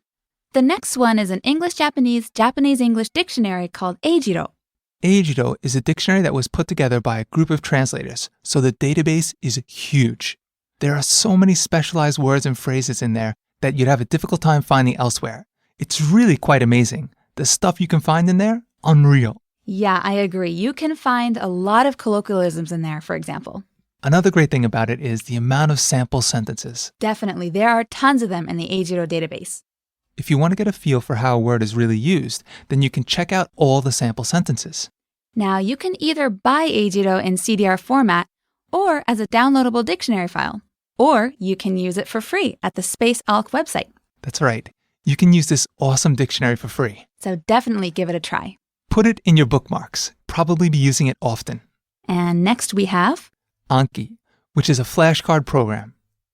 The next one is an English-Japanese, Japanese-English dictionary called Eijiro. Eijiro is a dictionary that was put together by a group of translators, so the database is huge. There are so many specialized words and phrases in there that you'd have a difficult time finding elsewhere. It's really quite amazing. The stuff you can find in there, unreal. Yeah, I agree. You can find a lot of colloquialisms in there, for example. Another great thing about it is the amount of sample sentences. Definitely. There are tons of them in the Eijiro database. If you want to get a feel for how a word is really used, then you can check out all the sample sentences. Now, you can either buy Eijiro in CDR format or as a downloadable dictionary file, or you can use it for free at the Space Alc website. That's right. You can use this awesome dictionary for free. So definitely give it a try. Put it in your bookmarks. Probably be using it often. And next we have Anki, which is a flashcard program.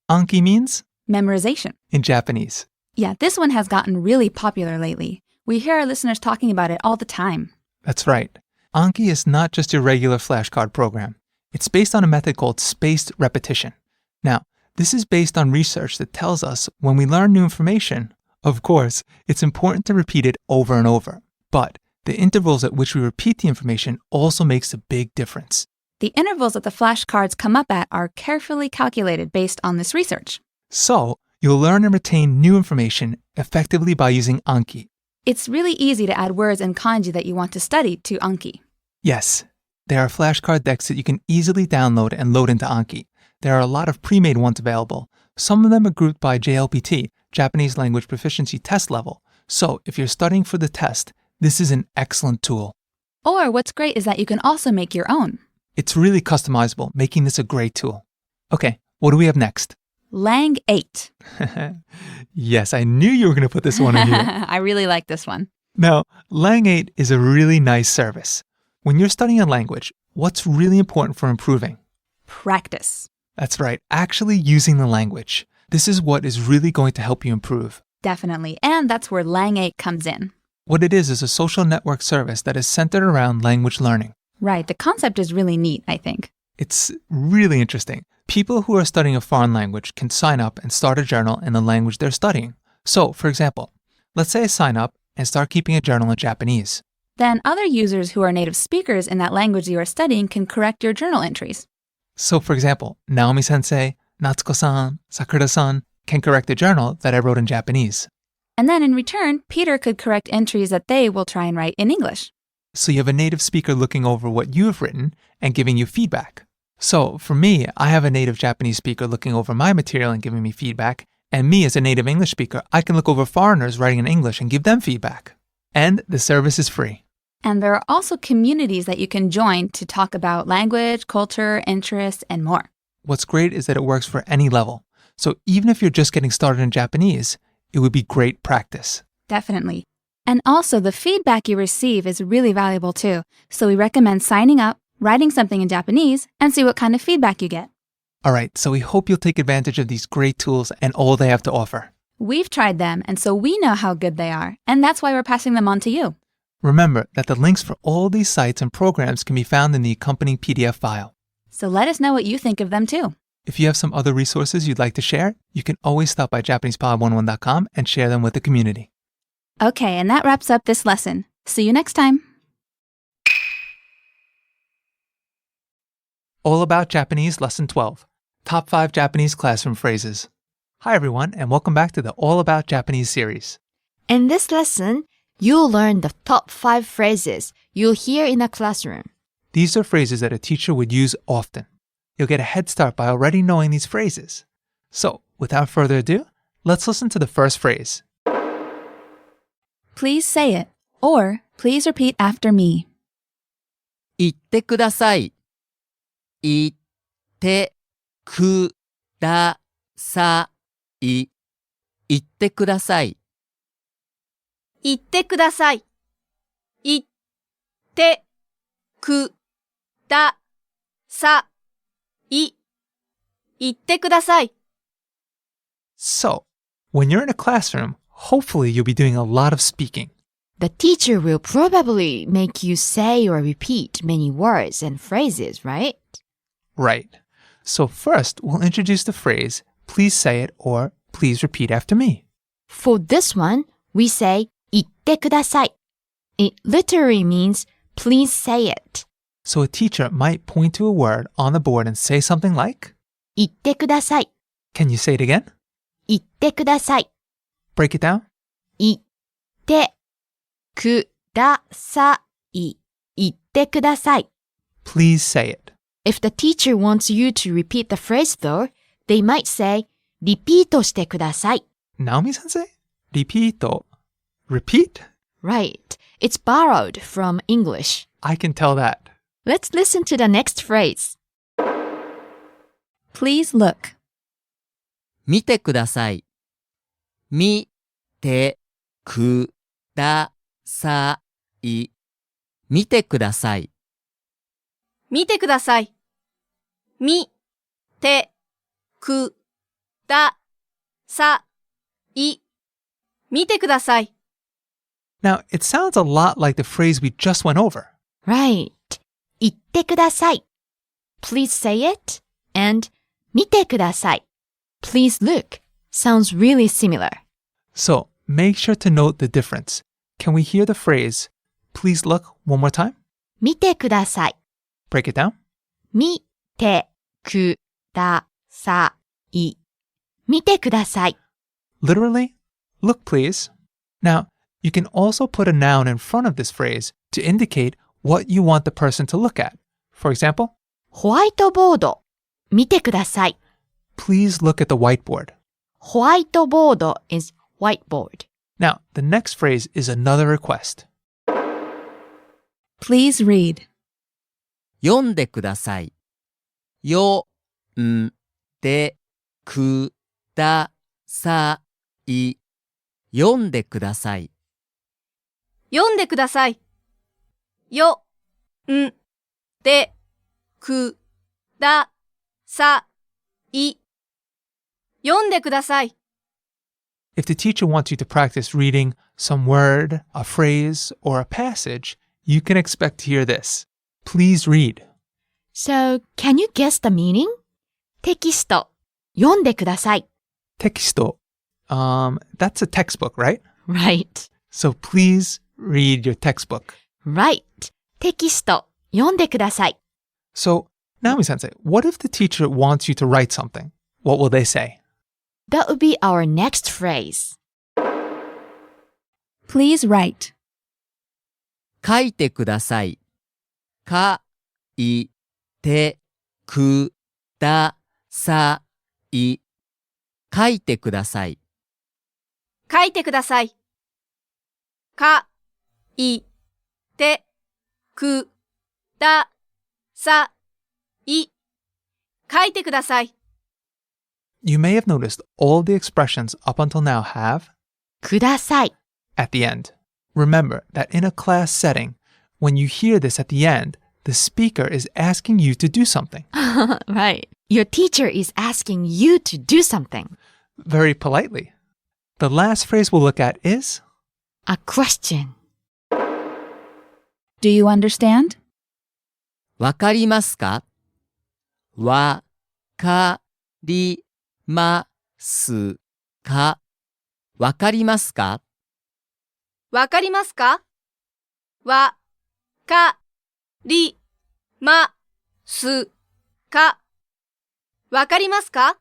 Anki means? Memorization. In Japanese. Yeah, this one has gotten really popular lately. We hear our listeners talking about it all the time. That's right. Anki is not just your regular flashcard program. It's based on a method called spaced repetition. Now, this is based on research that tells us when we learn new information, of course, it's important to repeat it over and over. But the intervals at which we repeat the information also makes a big difference. The intervals that the flashcards come up at are carefully calculated based on this research. So, you'll learn and retain new information effectively by using Anki. It's really easy to add words and kanji that you want to study to Anki. Yes, there are flashcard decks that you can easily download and load into Anki. There are a lot of pre-made ones available. Some of them are grouped by JLPT, Japanese Language Proficiency Test Level. So if you're studying for the test, this is an excellent tool. Or what's great is that you can also make your own. It's really customizable, making this a great tool. Okay, what do we have next? Lang 8. Yes, I knew you were going to put this one in here. I really like this one. Now, Lang 8 is a really nice service. When you're studying a language, what's really important for improving? Practice. That's right, actually using the language. This is what is really going to help you improve. Definitely. And that's where Lang 8 comes in. What it is a social network service that is centered around language learning. Right. The concept is really neat, I think. It's really interesting. People who are studying a foreign language can sign up and start a journal in the language they're studying. So, for example, let's say I sign up and start keeping a journal in Japanese. Then other users who are native speakers in that language you are studying can correct your journal entries. So, for example, Naomi-sensei, Natsuko-san, Sakura-san can correct a journal that I wrote in Japanese. And then in return, Peter could correct entries that they will try and write in English. So you have a native speaker looking over what you have written and giving you feedback. So for me, I have a native Japanese speaker looking over my material and giving me feedback. And me as a native English speaker, I can look over foreigners writing in English and give them feedback. And the service is free. And there are also communities that you can join to talk about language, culture, interests, and more. What's great is that it works for any level. So even if you're just getting started in Japanese, it would be great practice. Definitely. And also, the feedback you receive is really valuable too. So we recommend signing up, writing something in Japanese, and see what kind of feedback you get. All right, so we hope you'll take advantage of these great tools and all they have to offer. We've tried them, and so we know how good they are. And that's why we're passing them on to you. Remember that the links for all these sites and programs can be found in the accompanying PDF file. So let us know what you think of them too. If you have some other resources you'd like to share, you can always stop by JapanesePod101.com and share them with the community. Okay, and that wraps up this lesson. See you next time. All About Japanese Lesson 12, Top 5 Japanese Classroom Phrases. Hi everyone, and welcome back to the All About Japanese series. In this lesson, you'll learn the top 5 phrases you'll hear in a classroom. These are phrases that a teacher would use often. You'll get a head start by already knowing these phrases. So, without further ado, let's listen to the first phrase. Please say it, or please repeat after me. 言ってください。言ってください。言ってください。言ってください。言ってください。言ってください。So, when you're in a classroom, hopefully you'll be doing a lot of speaking. The teacher will probably make you say or repeat many words and phrases, right? Right. So first, we'll introduce the phrase, please say it or please repeat after me. For this one, we say 言ってください. It literally means please say it. So a teacher might point to a word on the board and say something like, 言ってください. Can you say it again? 言ってください. Break it down. 言ってください. 言ってください. Please say it. If the teacher wants you to repeat the phrase though, they might say リピートしてください. Naomi-sensei? Repeat. Repeat? Right. It's borrowed from English. I can tell that. Let's listen to the next phrase. Please look. 見てください。見てください。見てください。見てください。見てください。見てください。Now, it sounds a lot like the phrase we just went over. Right. 言ってください. Please say it. And 見てください. Please look. Sounds really similar. So, make sure to note the difference. Can we hear the phrase, please look, one more time? 見てください. Break it down. 見てください. 見てください. Literally, look please. Now, you can also put a noun in front of this phrase to indicate what you want the person to look at. For example, ホワイトボード. 見てください. please look at the whiteboard. ホワイトボード is whiteboard. Now, the next phrase is another request. Please read. 読んでください。読んでください。読んでください。読んでください。よ、ん、で、く、だ、さ、い。読んでください。If the teacher wants you to practice reading some word, a phrase, or a passage, you can expect to hear this. Please read. So, can you guess the meaning? テキスト、読んでください。 Texto. That's a textbook, right? Right. So please read your textbook. Right. テキスト、読んでください。 So, Naomi-sensei, what if the teacher wants you to write something? What will they say? That would be our next phrase. Please write. 書いてください。書いてください。書いてください。書いてください。か、い、て、く、だ、さ、い。書いてください。You may have noticed all the expressions up until now have ください。 at the end. Remember that in a class setting, when you hear this at the end, the speaker is asking you to do something. Right. Your teacher is asking you to do something. Very politely. The last phrase we'll look at is A question. Do you understand? わかりますか？わかりますか？わかりますか？わかりますか？わ、か、り、ま、す、か。わかりますか？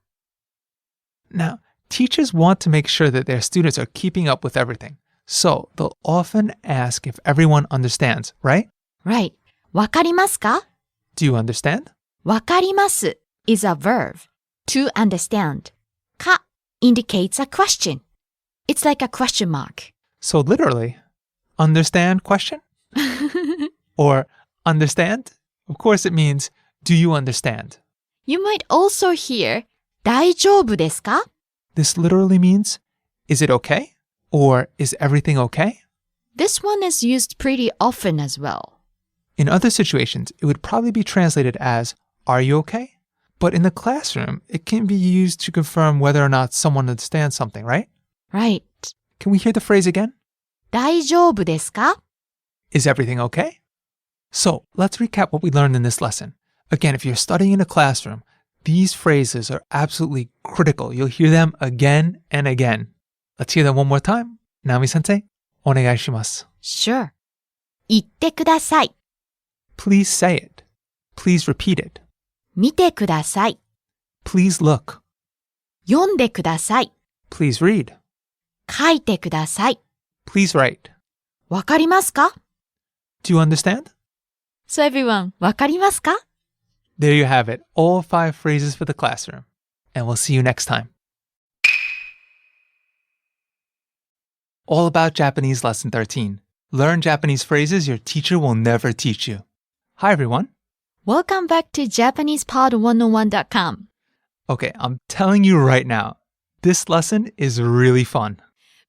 Now, teachers want to make sure that their students are keeping up with everything. So they'll often ask if everyone understands, right? Right. わかりますか？ Do you understand? わかります is a verb. To understand. か indicates a question. It's like a question mark. So literally, understand question? Or understand? Of course it means, do you understand? You might also hear 大丈夫ですか？ This literally means, is it okay? Or is everything okay? This one is used pretty often as well. In other situations, it would probably be translated as, are you okay? But in the classroom, it can be used to confirm whether or not someone understands something, right? Right. Can we hear the phrase again? 大丈夫ですか？ Is everything okay? So let's recap what we learned in this lesson. Again, if you're studying in a classroom, these phrases are absolutely critical. You'll hear them again and again. Let's hear them one more time. Naomi-sensei, onegaishimasu. Sure. 言ってください。 Please say it. Please repeat it. 見てください。 Please look. 読んでください。 Please read. 書いてください。 Please write. わかりますか？ Do you understand? So everyone, わかりますか？ There you have it. All 5 phrases for the classroom. And we'll see you next time. All About Japanese Lesson 13. Learn Japanese phrases your teacher will never teach you. Hi, everyone. Welcome back to JapanesePod101.com. Okay, I'm telling you right now, this lesson is really fun.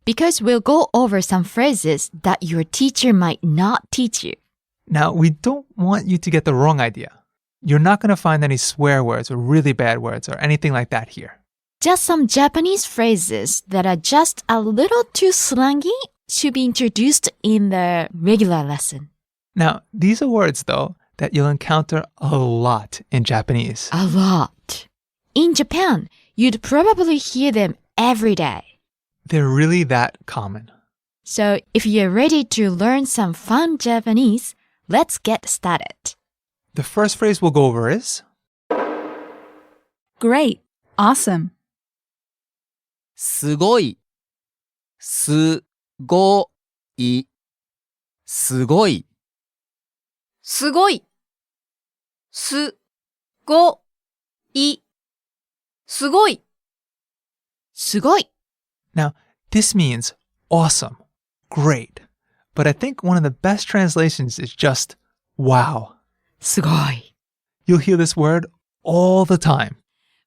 Because we'll go over some phrases that your teacher might not teach you. Now, we don't want you to get the wrong idea. You're not going to find any swear words or really bad words or anything like that here. Just some Japanese phrases that are just a little too slangy to be introduced in the regular lesson. Now, these are words, though, that you'll encounter a lot in Japanese. A lot. In Japan, you'd probably hear them every day. They're really that common. So if you're ready to learn some fun Japanese, let's get started. The first phrase we'll go over is Great. Awesome. すごい。すごい。すごい。すごい。す、ご、い。すごい。すごい。 Now, this means awesome, great. But I think one of the best translations is just wow. すごい. You'll hear this word all the time.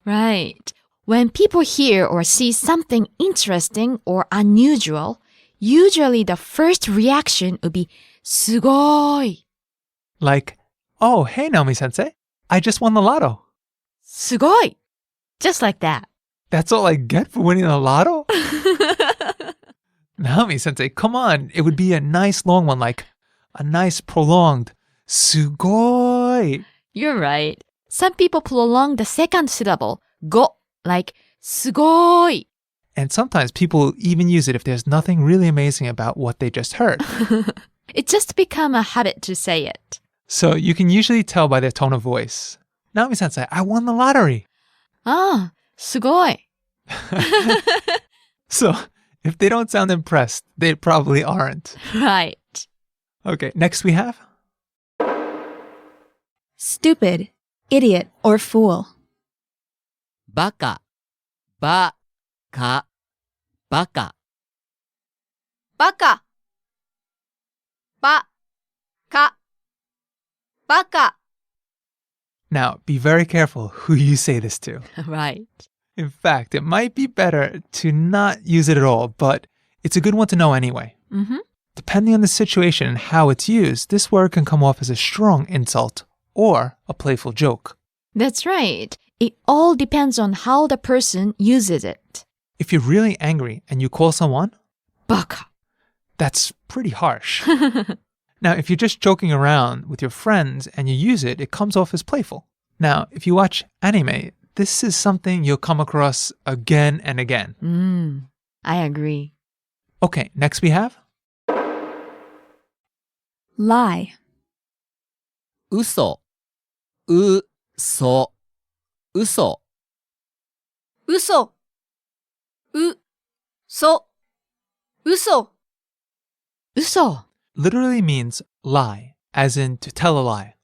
Right. When people hear or see something interesting or unusual, usually the first reaction would be すごい. Like, oh, hey, Naomi-sensei, I just won the lotto. すごい. Just like that. That's all I get for winning the lotto? Naomi-sensei, come on. It would be a nice long one, like a nice prolonged すごい. You're right. Some people prolong the second syllable, ご, like すごい. And sometimes people even use it if there's nothing really amazing about what they just heard. It just become a habit to say it. So you can usually tell by their tone of voice. Naomi-sensei, I won the lottery. ああ、すごい. So if they don't sound impressed, they probably aren't. Right. Okay, next we have Stupid, idiot, or fool. バカ、バカ、バカ。バカ、バカ、バカ。 Now, be very careful who you say this to. Right. In fact, it might be better to not use it at all, but it's a good one to know anyway. Mm-hmm. Depending on the situation and how it's used, this word can come off as a strong insult or a playful joke. That's right. It all depends on how the person uses it. If you're really angry and you call someone, バカ. that's pretty harsh. Now, if you're just joking around with your friends and you use it, it comes off as playful. Now, if you watch anime, this is something you'll come across again and again. I agree. Okay, next we have Lie. 嘘、う、そ、嘘。嘘、う、そ、嘘。嘘. literally means lie, as in to tell a lie.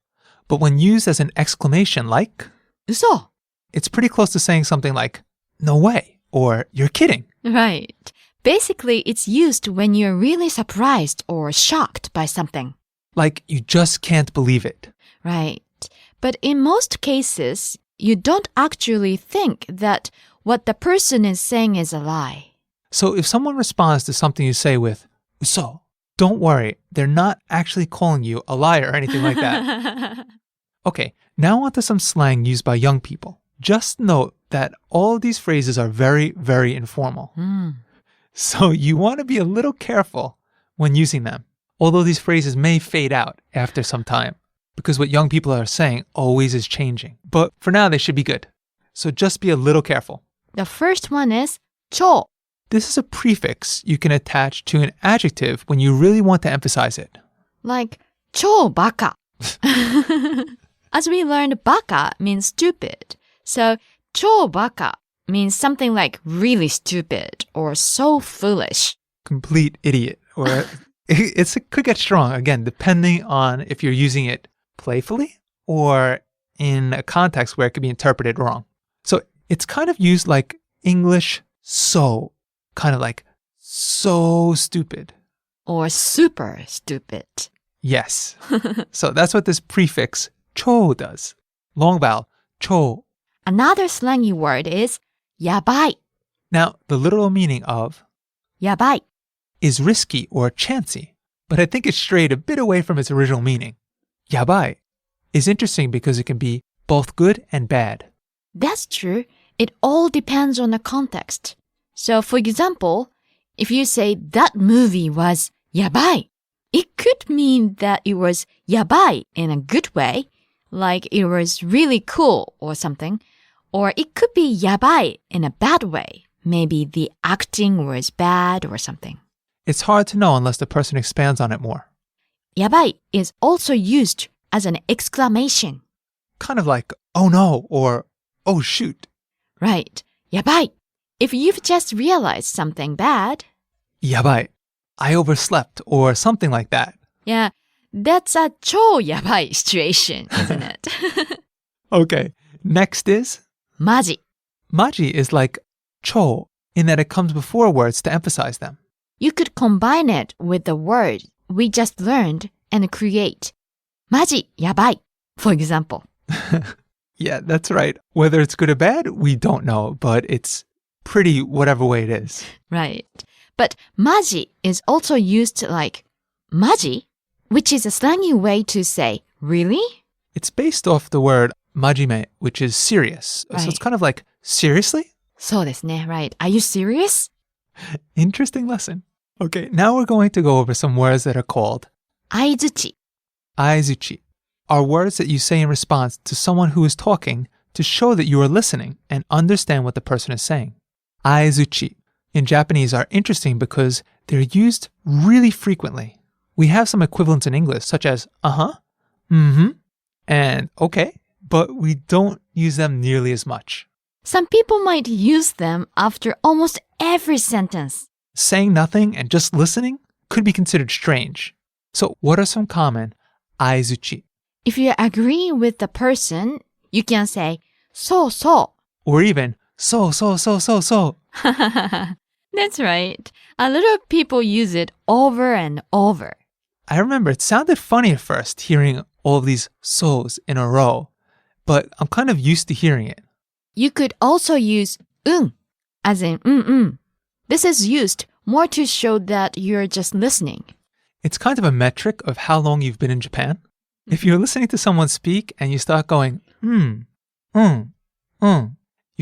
But when used as an exclamation like, 嘘. it's pretty close to saying something like, no way, or you're kidding. Right. Basically, it's used when you're really surprised or shocked by something. Like you just can't believe it. Right. But in most cases, you don't actually think that what the person is saying is a lie. So if someone responds to something you say with, "嘘," don't worry, they're not actually calling you a liar or anything like that. Okay, now on to some slang used by young people. Just note that all of these phrases are very, very informal. So you want to be a little careful when using them, although these phrases may fade out after some time, because what young people are saying always is changing. But for now, they should be good. So just be a little careful. The first one is 超. This is a prefix you can attach to an adjective when you really want to emphasize it. Like 超バカ. As we learned, バカ means stupid. So 超バカ means something like really stupid or so foolish. Complete idiot. Or it could get strong, again, depending on if you're using it playfully or in a context where it could be interpreted wrong. So it's kind of used like English so, kind of like so stupid. Or super stupid. Yes. So that's what this prefix 超 does. Long vowel 超. Another slangy word is やばい. Now, the literal meaning of やばい. is risky or chancy, but I think it's strayed a bit away from its original meaning. やばい is interesting because it can be both good and bad. That's true. It all depends on the context. So, for example, if you say that movie was やばい, it could mean that it was やばい in a good way, like it was really cool or something. Or it could be やばい in a bad way. Maybe the acting was bad or something. It's hard to know unless the person expands on it more. やばい is also used as an exclamation. Kind of like, oh no, or oh shoot. Right. やばい. If you've just realized something bad. やばい. I overslept, or something like that. Yeah, that's a 超やばい situation, isn't it? Okay, next is マジ. Maji is like 超 in that it comes before words to emphasize them. You could combine it with the word we just learned and create マジやばい. For example. Yeah, that's right. Whether it's good or bad, we don't know, but it's pretty whatever way it is. Right. But maji is also used like maji, which is a slangy way to say, really? It's based off the word majime, which is serious. Right. So it's kind of like, seriously? そうですね, right. Are you serious? Interesting lesson. Okay, now we're going to go over some words that are called 相づち aizuchi. Are words that you say in response to someone who is talking to show that you are listening and understand what the person is saying. Aizuchi in Japanese are interesting because they're used really frequently. We have some equivalents in English such as uh-huh, mm-hmm, and okay, but we don't use them nearly as much. Some people might use them after almost every sentence. Saying nothing and just listening could be considered strange. So what are some common aizuchi? If you agree with the person, you can say, そうそ Or even so.う. That's right. A lot of people use it over and over. I remember it sounded funny at first hearing all of these so's in a row, but I'm kind of used to hearing it. You could also use as in This is used more to show that you're just listening. It's kind of a metric of how long you've been in Japan. If you're listening to someone speak and you start going, you've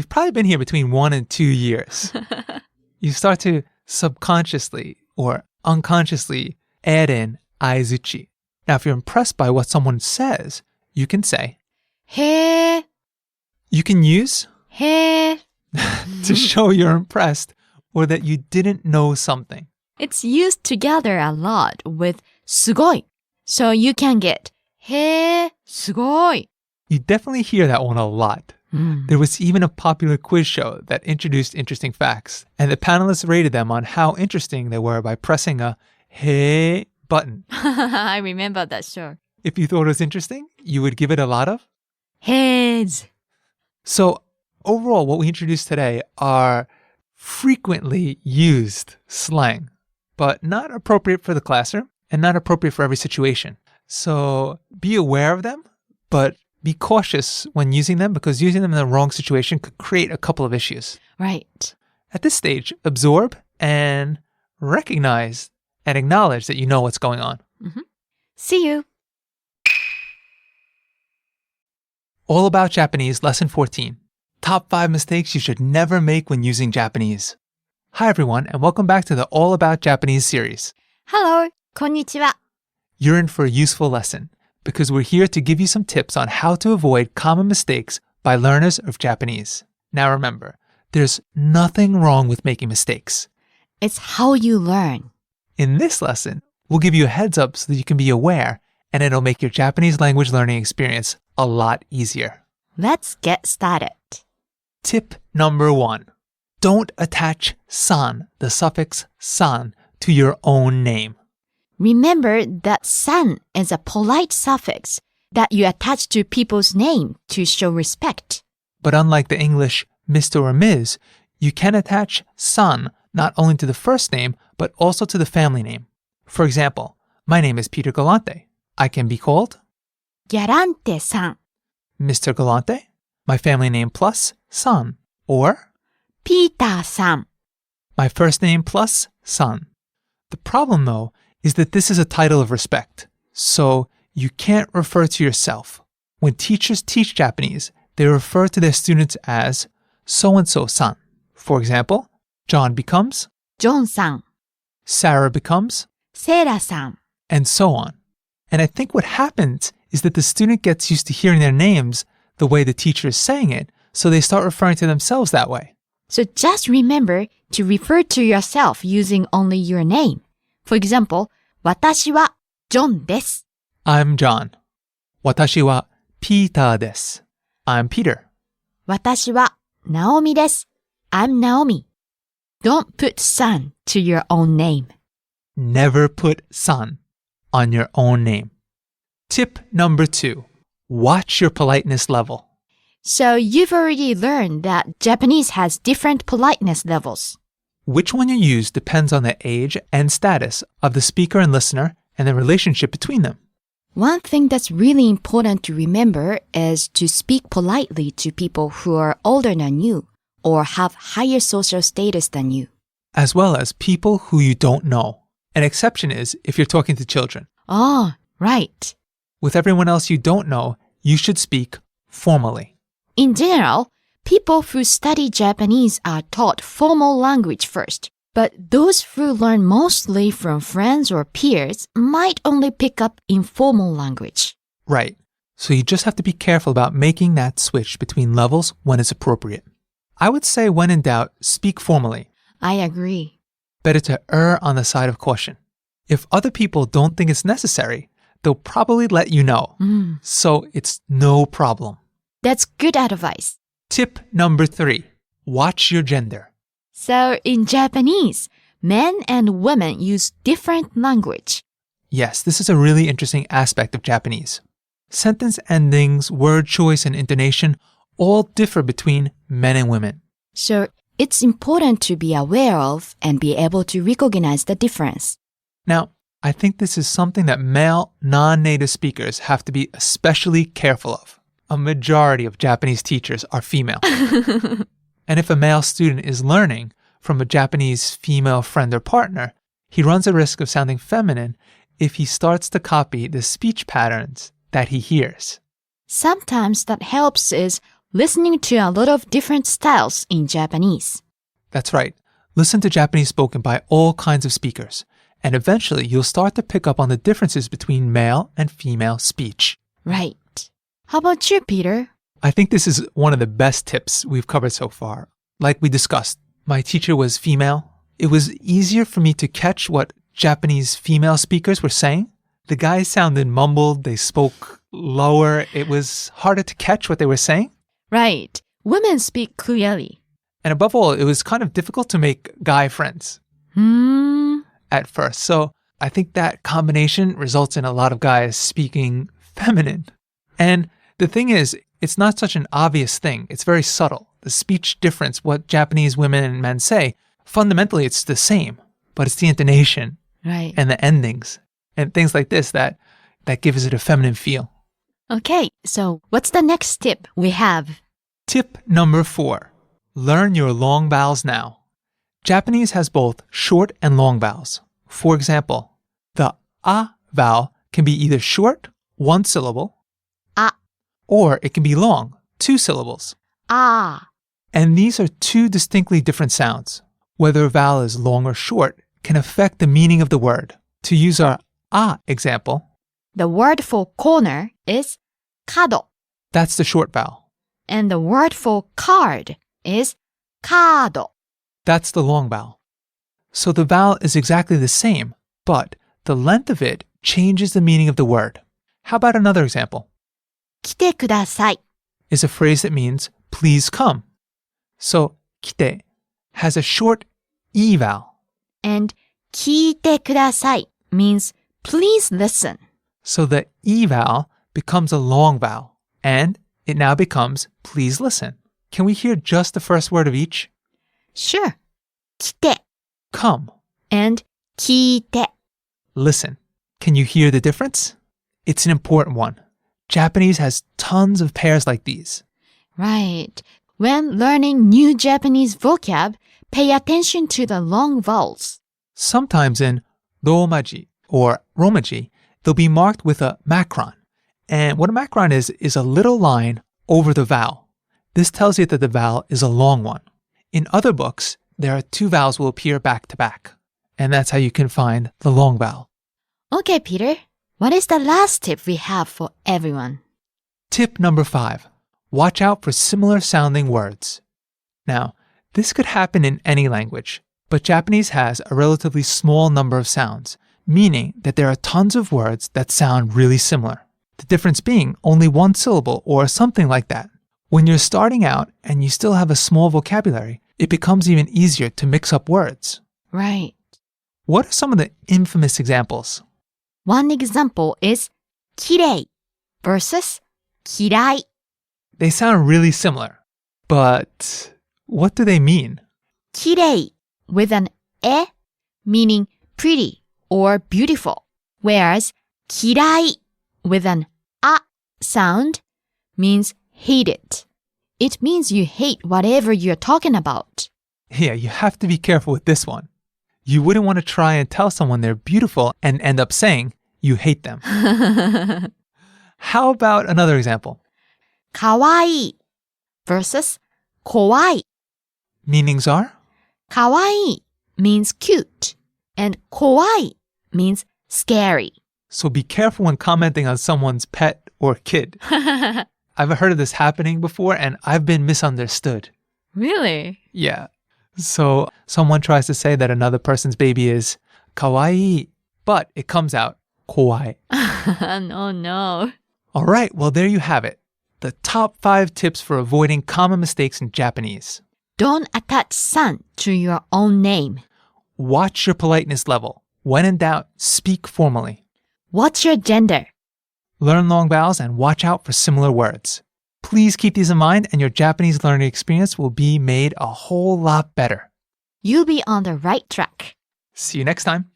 probably been here between 1 and 2 years. You start to subconsciously or unconsciously add in aizuchi. Now, if you're impressed by what someone says, you can say, へー You can use へー to show you're impressed or that you didn't know something. It's used together a lot with すごい. So you can get へーすごい. You definitely hear that one a lot. There was even a popular quiz show that introduced interesting facts, and the panelists rated them on how interesting they were by pressing a hey button. I remember that show. If you thought it was interesting, you would give it a lot of. Heads. So overall, what we introduced today are frequently used slang, but not appropriate for the classroom and not appropriate for every situation. So be aware of them, but be cautious when using them because using them in the wrong situation could create a couple of issues. Right. At this stage, absorb and recognize and acknowledge that you know what's going on. See you. All About Japanese, Lesson 14. Top 5 mistakes you should never make when using Japanese. Hi everyone, and welcome back to the All About Japanese series. Hello. こんにちは. You're in for a useful lesson because we're here to give you some tips on how to avoid common mistakes by learners of Japanese. Now remember, there's nothing wrong with making mistakes. It's how you learn. In this lesson, we'll give you a heads up so that you can be aware, and it'll make your Japanese language learning experience a lot easier. Let's get started. Tip number 1. Don't attach san, the suffix san, to your own name. Remember that san is a polite suffix that you attach to people's name to show respect. But unlike the English Mr. or Ms., you can attach san not only to the first name, but also to the family name. For example, my name is Peter Galante. I can be called Galante-san. Mr. Galante, my family name plus san, or Peter-san. my first name plus san. The problem, though, is that this is a title of respect, so you can't refer to yourself. When teachers teach Japanese, they refer to their students as so-and-so-san. For example, John becomes John-san. Sarah becomes Sarah-san. and so on. And I think what happens is that the student gets used to hearing their names the way the teacher is saying it, so they start referring to themselves that way. So just remember to refer to yourself using only your name. For example, 私は John です. I'm John. 私は Peter です. I'm Peter. 私は Naomi です. I'm Naomi. Don't put san to your own name. Never put san on your own name. Tip number 2. Watch your politeness level. So you've already learned that Japanese has different politeness levels. Which one you use depends on the age and status of the speaker and listener and the relationship between them. One thing that's really important to remember is to speak politely to people who are older than you or have higher social status than you. As well as people who you don't know. An exception is if you're talking to children. Oh, right. With everyone else you don't know, you should speak formally. In general, people who study Japanese are taught formal language first. But those who learn mostly from friends or peers might only pick up informal language. Right. So you just have to be careful about making that switch between levels when it's appropriate. I would say when in doubt, speak formally. I agree. Better to err on the side of caution. If other people don't think it's necessary, they'll probably let you know. So it's no problem. That's good advice. Tip number 3. Watch your gender. So in Japanese, men and women use different language. Yes, this is a really interesting aspect of Japanese. Sentence endings, word choice, and intonation all differ between men and women. So it's important to be aware of and be able to recognize the difference. Now, I think this is something that male non-native speakers have to be especially careful of. A majority of Japanese teachers are female. And if a male student is learning from a Japanese female friend or partner, he runs a risk of sounding feminine if he starts to copy the speech patterns that he hears. Sometimes that helps is listening to a lot of different styles in Japanese. That's right. Listen to Japanese spoken by all kinds of speakers, and eventually you'll start to pick up on the differences between male and female speech. Right. How about you, Peter? I think this is one of the best tips we've covered so far. Like we discussed, my teacher was female. It was easier for me to catch what Japanese female speakers were saying. The guys sounded mumbled, they spoke lower. It was harder to catch what they were saying. Right. Women speak clearly. And above all, it was kind of difficult to make guy friends at first. So I think that combination results in a lot of guys speaking feminine. And the thing is, it's not such an obvious thing. It's very subtle. The speech difference, what Japanese women and men say, fundamentally it's the same, but it's the intonation and the endings and things like this that gives it a feminine feel. Okay, so what's the next tip we have? Tip number 4. Learn your long vowels now. Japanese has both short and long vowels. For example, the a vowel can be either short, 1 syllable, or it can be long, 2 syllables. Ah. And these are 2 distinctly different sounds. Whether a vowel is long or short can affect the meaning of the word. To use our example, the word for corner is kado. That's the short vowel. And the word for card is kado. That's the long vowel. So the vowel is exactly the same, but the length of it changes the meaning of the word. How about another example? 来てください is a phrase that means please come. So 来て has a short e vowel. And 聞いてください means please listen. So the e vowel becomes a long vowel, and it now becomes please listen. Can we hear just the first word of each? Sure. 来て come and 聞いて listen. Can you hear the difference? It's an important one. Japanese has tons of pairs like these. Right. When learning new Japanese vocab, pay attention to the long vowels. Sometimes in romaji or romaji, they'll be marked with a macron. And what a macron is a little line over the vowel. This tells you that the vowel is a long one. In other books, there are 2 vowels will appear back to back. And that's how you can find the long vowel. Okay, Peter. What is the last tip we have for everyone? Tip number 5. Watch out for similar sounding words. Now, this could happen in any language, but Japanese has a relatively small number of sounds, meaning that there are tons of words that sound really similar. The difference being only 1 syllable or something like that. When you're starting out and you still have a small vocabulary, it becomes even easier to mix up words. Right. What are some of the infamous examples? One example is きれい versus 嫌い. They sound really similar, but what do they mean? きれい with an e meaning pretty or beautiful, whereas 嫌い with an a sound means hate it. It means you hate whatever you're talking about. Yeah, you have to be careful with this one. You wouldn't want to try and tell someone they're beautiful and end up saying you hate them. How about another example? かわいい versus 怖い. Meanings are? かわいい means cute and 怖い means scary. So be careful when commenting on someone's pet or kid. I've heard of this happening before and I've been misunderstood. Really? Yeah. So someone tries to say that another person's baby is kawaii, but it comes out kowai. No. All right, well, there you have it. The top 5 tips for avoiding common mistakes in Japanese. Don't attach san to your own name. Watch your politeness level. When in doubt, speak formally. What's your gender? Learn long vowels and watch out for similar words. Please keep these in mind and your Japanese learning experience will be made a whole lot better. You'll be on the right track. See you next time.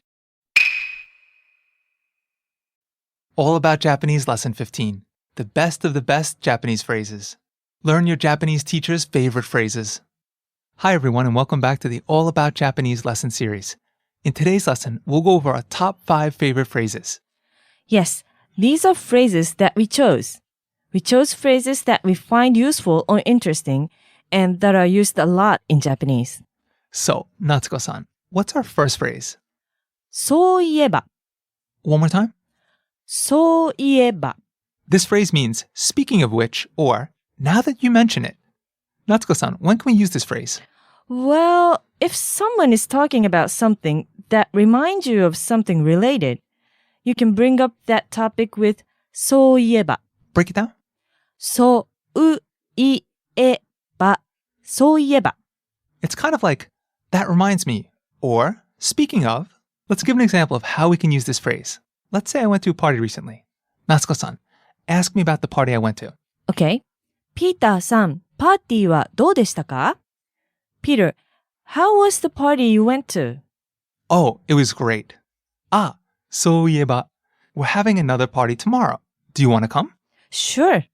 All About Japanese Lesson 15. The best of the best Japanese phrases. Learn your Japanese teacher's favorite phrases. Hi everyone and welcome back to the All About Japanese lesson series. In today's lesson, we'll go over our top 5 favorite phrases. Yes, these are phrases that we chose. We chose phrases that we find useful or interesting and that are used a lot in Japanese. So, Natsuko-san, what's our first phrase? そういえば. One more time. そういえば. This phrase means speaking of which or now that you mention it. Natsuko-san, when can we use this phrase? Well, if someone is talking about something that reminds you of something related, you can bring up that topic with そういえば. Break it down. そういえば. そういえば. It's kind of like, that reminds me. Or, speaking of, let's give an example of how we can use this phrase. Let's say I went to a party recently. Natsuko-san, ask me about the party I went to. Okay. ピーターさん、パーティーはどうでしたか? Peter, how was the party you went to? Oh, it was great. Ah, そういえば. We're having another party tomorrow. Do you want to come? Sure.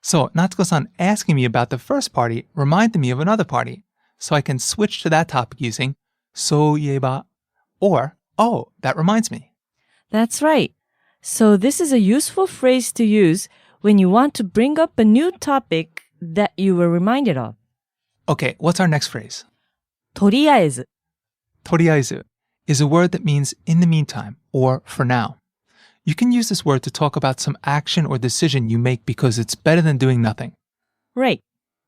So, Natsuko-san asking me about the first party reminded me of another party. So I can switch to that topic using そういえば or, oh, that reminds me. That's right. So this is a useful phrase to use when you want to bring up a new topic that you were reminded of. Okay, what's our next phrase? とりあえず. とりあえず is a word that means in the meantime or for now. You can use this word to talk about some action or decision you make because it's better than doing nothing. Right.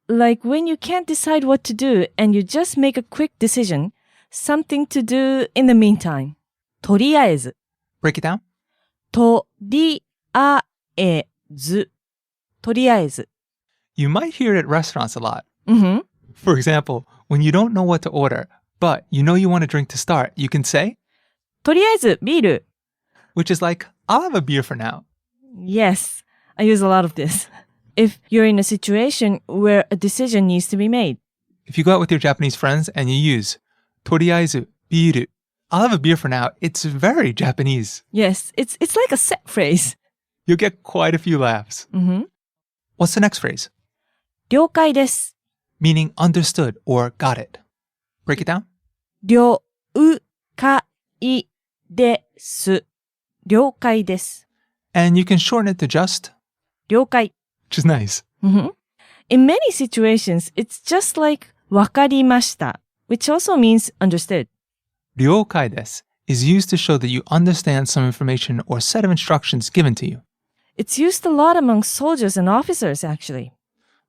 Like when you can't decide what to do and you just make a quick decision, something to do in the meantime. とりあえず. Break it down. とりあえず. とりあえず. You might hear it at restaurants a lot. Mm-hmm. For example, when you don't know what to order, but you know you want a drink to start, you can say, とりあえずビール. which is like, I'll have a beer for now. Yes, I use a lot of this. If you're in a situation where a decision needs to be made. If you go out with your Japanese friends and you use とりあえずビール, I'll have a beer for now, it's very Japanese. Yes, it's like a set phrase. You'll get quite a few laughs. Mm-hmm. What's the next phrase? 了解です. Meaning understood or got it. Break it down. 了解です. 了解です. And you can shorten it to just, 了解. which is nice. Mm-hmm. In many situations, it's just like わかりました, which also means understood. 了解です is used to show that you understand some information or set of instructions given to you. It's used a lot among soldiers and officers, actually.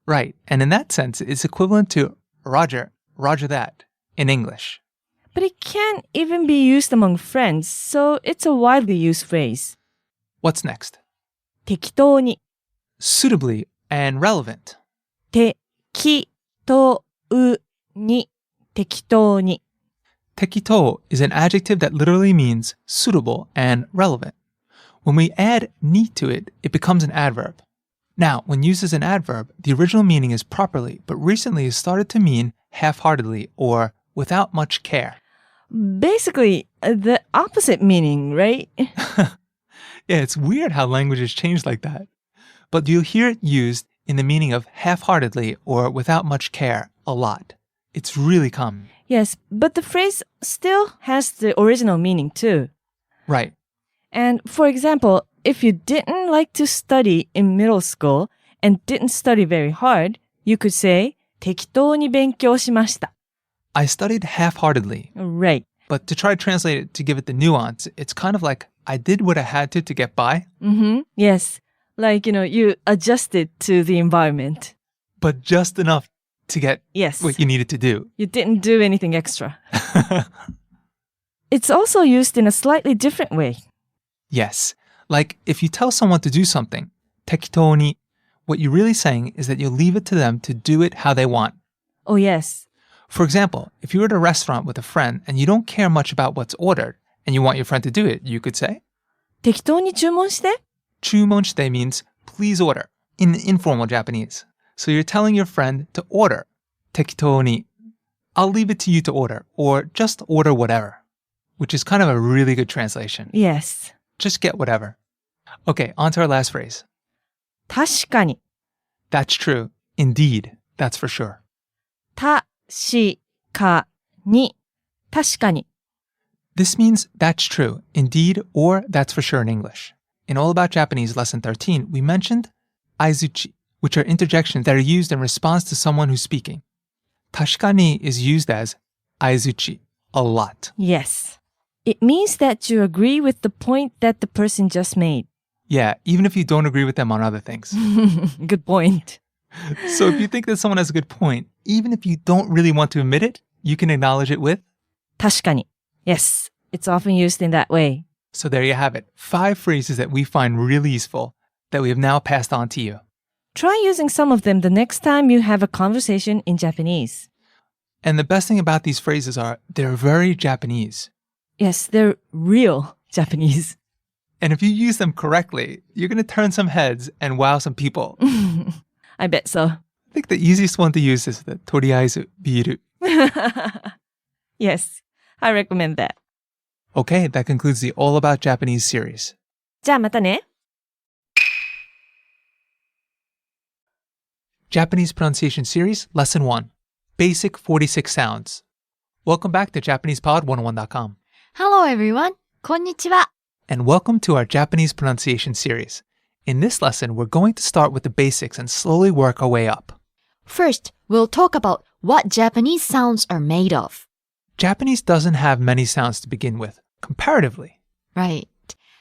Right, and in that sense, it's equivalent to Roger, Roger that, in English. But it can't even be used among friends, so it's a widely used phrase. What's next? 適当に. Suitably and relevant. 適当に. 適当に. Tekito is an adjective that literally means suitable and relevant. When we add ni to it, it becomes an adverb. Now, when used as an adverb, the original meaning is properly, but recently has started to mean half-heartedly or without much care. Basically, the opposite meaning, right? Yeah, it's weird how languages change like that. But you'll hear it used in the meaning of half-heartedly or without much care a lot. It's really common. Yes, but the phrase still has the original meaning too. Right. And for example, if you didn't like to study in middle school and didn't study very hard, you could say 適当に勉強しました. I studied half-heartedly. Right. But to try to translate it to give it the nuance, it's kind of like I did what I had to get by. Yes. Like, you adjusted to the environment. But just enough to get Yes. what you needed to do. You didn't do anything extra. It's also used in a slightly different way. Yes. Like if you tell someone to do something, 適当に, what you're really saying is that you'll leave it to them to do it how they want. Oh, yes. For example, if you're at a restaurant with a friend and you don't care much about what's ordered and you want your friend to do it, you could say, 適当に注文して. 注文して means please order in informal Japanese. So you're telling your friend to order. 適当に. I'll leave it to you to order or just order whatever, which is kind of a really good translation. Yes. Just get whatever. Okay, on to our last phrase. 確かに. That's true. Indeed. That's for sure. 確かに. 確かに. This means that's true, indeed, or that's for sure in English. In All About Japanese Lesson 13, we mentioned aizuchi, which are interjections that are used in response to someone who's speaking. 確かに is used as aizuchi a lot. Yes. It means that you agree with the point that the person just made. Yeah, even if you don't agree with them on other things. Good point. So if you think that someone has a good point, even if you don't really want to admit it, you can acknowledge it with 確かに. Yes, it's often used in that way. So there you have it. 5 phrases that we find really useful that we have now passed on to you. Try using some of them the next time you have a conversation in Japanese. And the best thing about these phrases are they're very Japanese. Yes, they're real Japanese. And if you use them correctly, you're going to turn some heads and wow some people. I bet so. I think the easiest one to use is the とりあえずビール. Yes, I recommend that. Okay, that concludes the All About Japanese series. じゃあまたね. Japanese Pronunciation Series, Lesson 1, Basic 46 Sounds. Welcome back to JapanesePod101.com. Hello everyone. こんにちは. And welcome to our Japanese Pronunciation Series. In this lesson, we're going to start with the basics and slowly work our way up. First, we'll talk about what Japanese sounds are made of. Japanese doesn't have many sounds to begin with, comparatively. Right.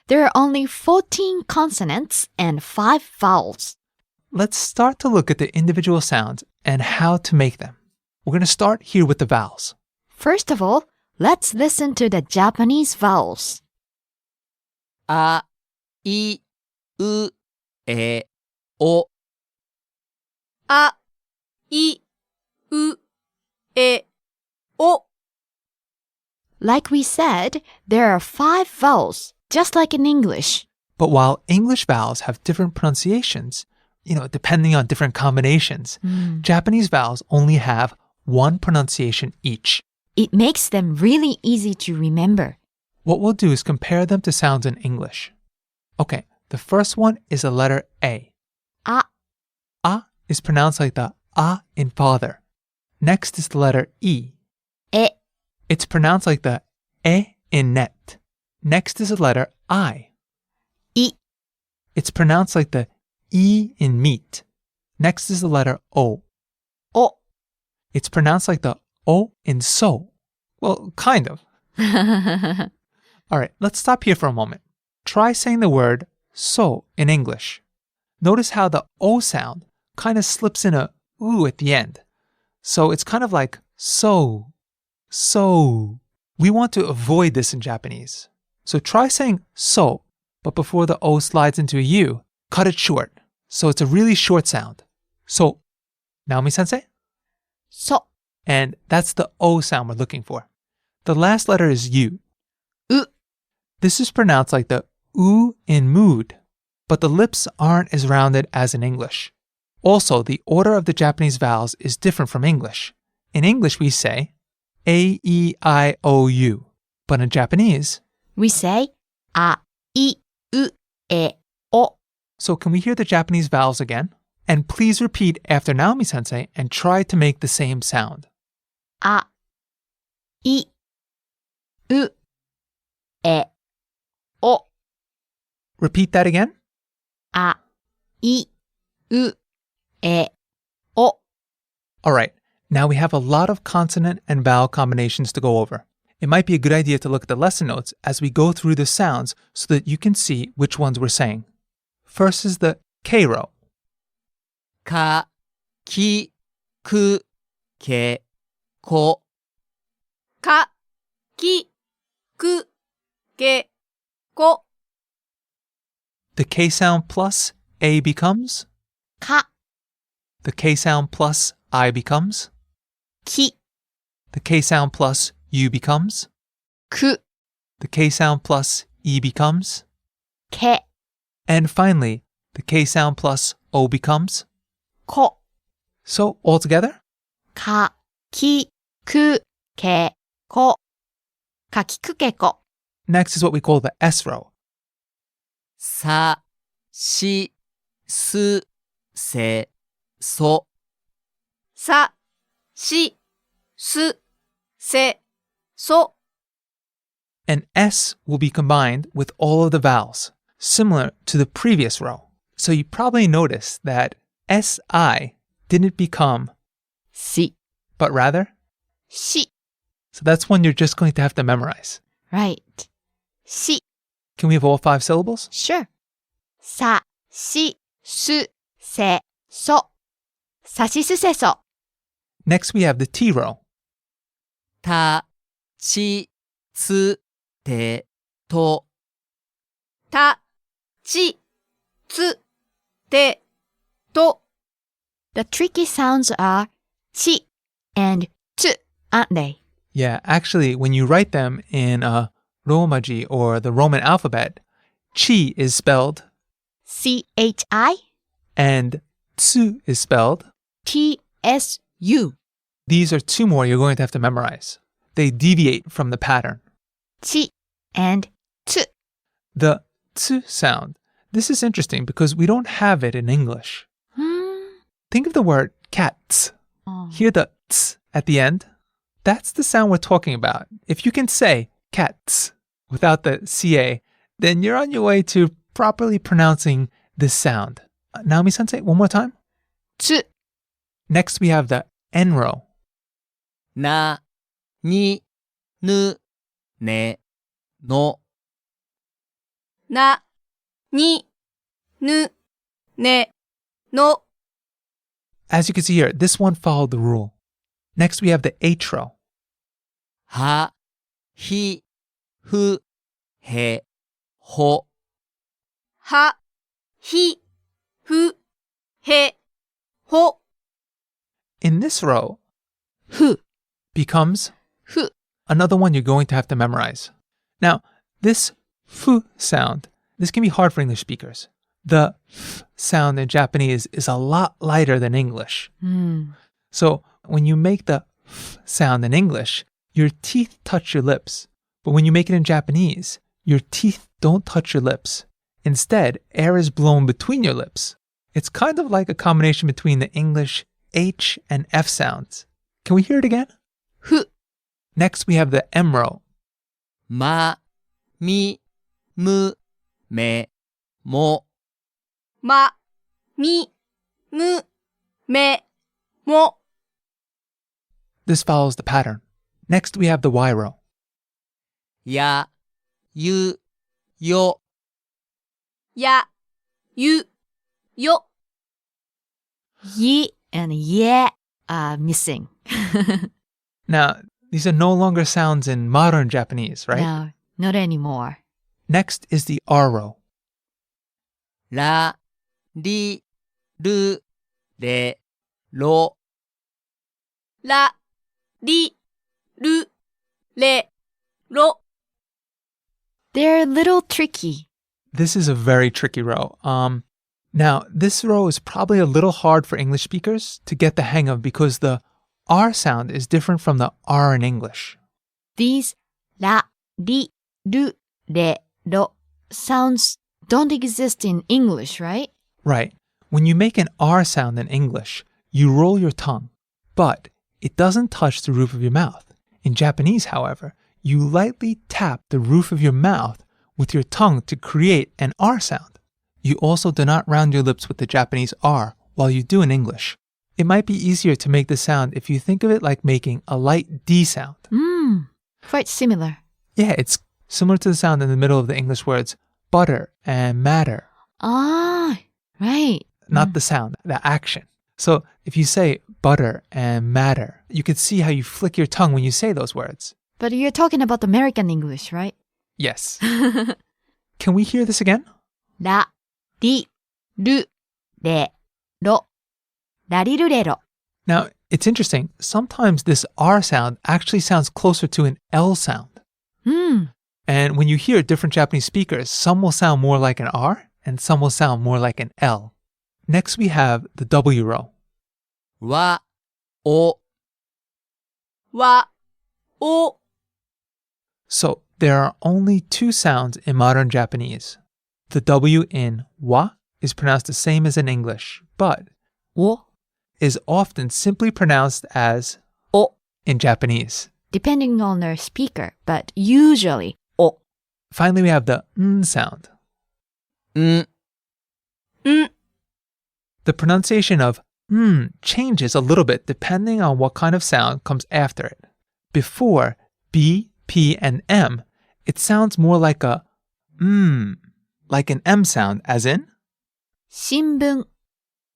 There are only 14 consonants and 5 vowels. Let's start to look at the individual sounds and how to make them. We're going to start here with the vowels. First of all, let's listen to the Japanese vowels. あ、い、う、え、お。あ、い、う、え、お。 Like we said, there are 5 vowels, just like in English. But while English vowels have different pronunciations, depending on different combinations, Japanese vowels only have one pronunciation each. It makes them really easy to remember. What we'll do is compare them to sounds in English. Okay, the first one is the letter A. A. A is pronounced like the A in father. Next is the letter E. E. It's pronounced like the E in net. Next is the letter I. I. It's pronounced like the E in meat. Next is the letter O. O. It's pronounced like the O in so. Well, kind of. All right, let's stop here for a moment. Try saying the word so in English. Notice how the O sound kind of slips in a oo at the end. So it's kind of like so. We want to avoid this in Japanese. So try saying so, but before the O slides into a U, cut it short. So it's a really short sound. So, Naomi-sensei? So. And that's the O sound we're looking for. The last letter is U. U. This is pronounced like the oo in mood, but the lips aren't as rounded as in English. Also, the order of the Japanese vowels is different from English. In English, we say A, E, I, O, U. But in Japanese, we say A, I, U, え、お。 So can we hear the Japanese vowels again? And please repeat after Naomi Sensei and try to make the same sound. あ、い、う、え、お。 Repeat that again. あ、い、う、え、お。 Alright, now we have a lot of consonant and vowel combinations to go over. It might be a good idea to look at the lesson notes as we go through the sounds so that you can see which ones we're saying. First is the K row. か、き、く、け、こ。か、き、く、け、こ。 The K sound plus A becomes. か、 The K sound plus I becomes. き、 The K sound plus U becomes. く、 The K sound plus E becomes. け、 And finally, the K sound plus O becomes. こ。 So, all together? か、き、く、け、こ。かきくけこ。 Next is what we call the S row. さ、し、す、せ、そ。さ、し、す、せ、そ。 And S will be combined with all of the vowels, similar to the previous row. So you probably noticed that SI didn't become し、 but rather. し。 So that's one you're just going to have to memorize. Right. し。 Can we have all 5 syllables? Sure. さ、し、す、せ、そ。さしすせそ。 Next, we have the T row. た、ち、つ、て、と。た、ち、つ、て、と。 The tricky sounds are ち and つ, aren't they? Yeah, actually, when you write them in a Romaji or the Roman alphabet, chi is spelled C-H-I? and tsu is spelled. T-S-U. These are 2 more you're going to have to memorize. They deviate from the pattern. ち and つ. The tsu sound. This is interesting because we don't have it in English. Think of the word cats. Hear the ts at the end? That's the sound we're talking about. If you can say cats without the CA, then you're on your way to properly pronouncing this sound. Naomi Sensei, one more time. つ. Next, we have the N row. な、に、ぬ、ね、の。な、に、ぬ、ね、の。 As you can see here, this one followed the rule. Next, we have the H row. は、ひ、ふ、へ、ほ。は、ひ、ふ、へ、ほ。 In this row, ふ becomes ふ another one you're going to have to memorize. Now, this fu sound, this can be hard for English speakers. The f sound in Japanese is a lot lighter than English. So when you make the f sound in English, your teeth touch your lips. But when you make it in Japanese, your teeth don't touch your lips. Instead, air is blown between your lips. It's kind of like a combination between the English H and F sounds. Can we hear it again? ふ Next, we have the M row. ま、み、む、め、も。ま、み、む、め、も。 This follows the pattern. Next, we have the Y row. や、ゆ、よ。や、ゆ、よ。 Yi and ye are missing. Now, these are no longer sounds in modern Japanese, right? No, not anymore. Next is the R row. ら、り、る、れ、ろ。ら、り、る、れ、ろ。 They're a little tricky. This is a very tricky row. Now, this row is probably a little hard for English speakers to get the hang of because the R sound is different from the R in English. These ら、り、る、れ、ろ sounds don't exist in English, right? Right. When you make an R sound in English, you roll your tongue, but it doesn't touch the roof of your mouth. In Japanese, however, you lightly tap the roof of your mouth with your tongue to create an R sound. You also do not round your lips with the Japanese R while you do in English. It might be easier to make the sound if you think of it like making a light D sound. Quite similar. Yeah, it's similar to the sound in the middle of the English words butter and matter. Ah, right. Not the sound, the action. So if you say butter and matter, you can see how you flick your tongue when you say those words. But you're talking about American English, right? Yes. Can we hear this again? ら、り、る、れ、ろ。らりるれろ。 Now, it's interesting. Sometimes this R sound actually sounds closer to an L sound. And when you hear different Japanese speakers, some will sound more like an R and some will sound more like an L. Next, we have the W row. わ、お、わ、お、 So there are only two sounds in modern Japanese. The W in wa is pronounced the same as in English, but お is often simply pronounced as お in Japanese. depending on their speaker, but usually お Finally, we have the n sound. ん、ん、 The pronunciation of changes a little bit depending on what kind of sound comes after it. Before B, P, and M, it sounds more like a like an M sound, as in 新聞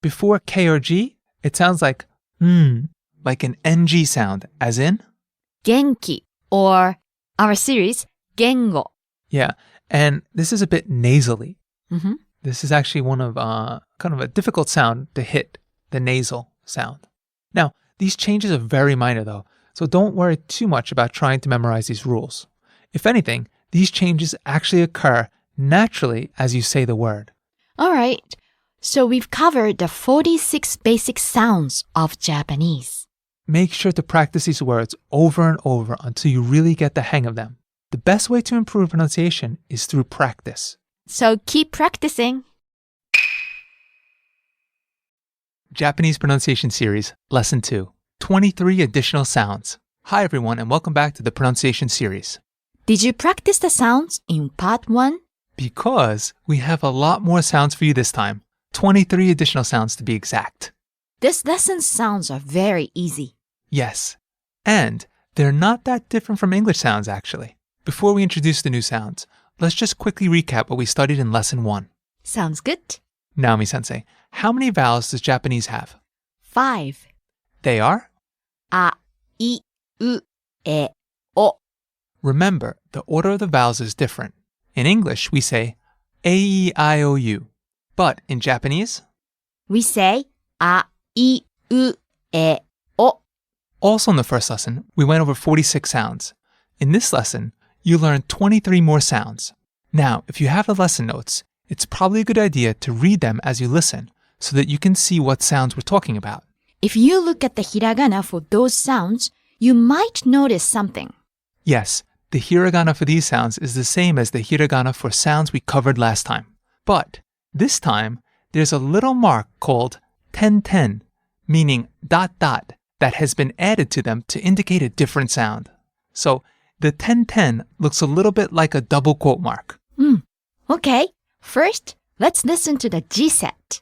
before K or G, it sounds like like an NG sound, as in 元気 or our series 言語 yeah, and this is a bit nasally. Mm-hmm. This is actually one of kind of a difficult sound to hit, the nasal sound. Now, these changes are very minor though, so don't worry too much about trying to memorize these rules. If anything, these changes actually occur naturally as you say the word. All right, so we've covered the 46 basic sounds of Japanese. Make sure to practice these words over and over until you really get the hang of them. The best way to improve pronunciation is through practice. So keep practicing. Japanese Pronunciation Series, Lesson 2, 23 Additional Sounds. Hi everyone and welcome back to the Pronunciation Series. Did you practice the sounds in part 1? Because we have a lot more sounds for you this time, 23 additional sounds to be exact. This lesson's sounds are very easy. Yes, and they're not that different from English sounds actually. Before we introduce the new sounds, let's just quickly recap what we studied in Lesson 1. Sounds good. Naomi-sensei, how many vowels does Japanese have? 5. They are? あ、い、う、え、お。 Remember, the order of the vowels is different. In English, we say A-E-I-O-U. But in Japanese? We say あ、い、う、え、お。 Also in the first lesson, we went over 46 sounds. In this lesson, you learned 23 more sounds. Now, if you have the lesson notes, it's probably a good idea to read them as you listen so that you can see what sounds we're talking about. If you look at the hiragana for those sounds, you might notice something. Yes, the hiragana for these sounds is the same as the hiragana for sounds we covered last time. But this time, there's a little mark called ten, meaning ... that has been added to them to indicate a different sound. So the ten looks a little bit like a double quote mark. Okay, first, let's listen to the G set.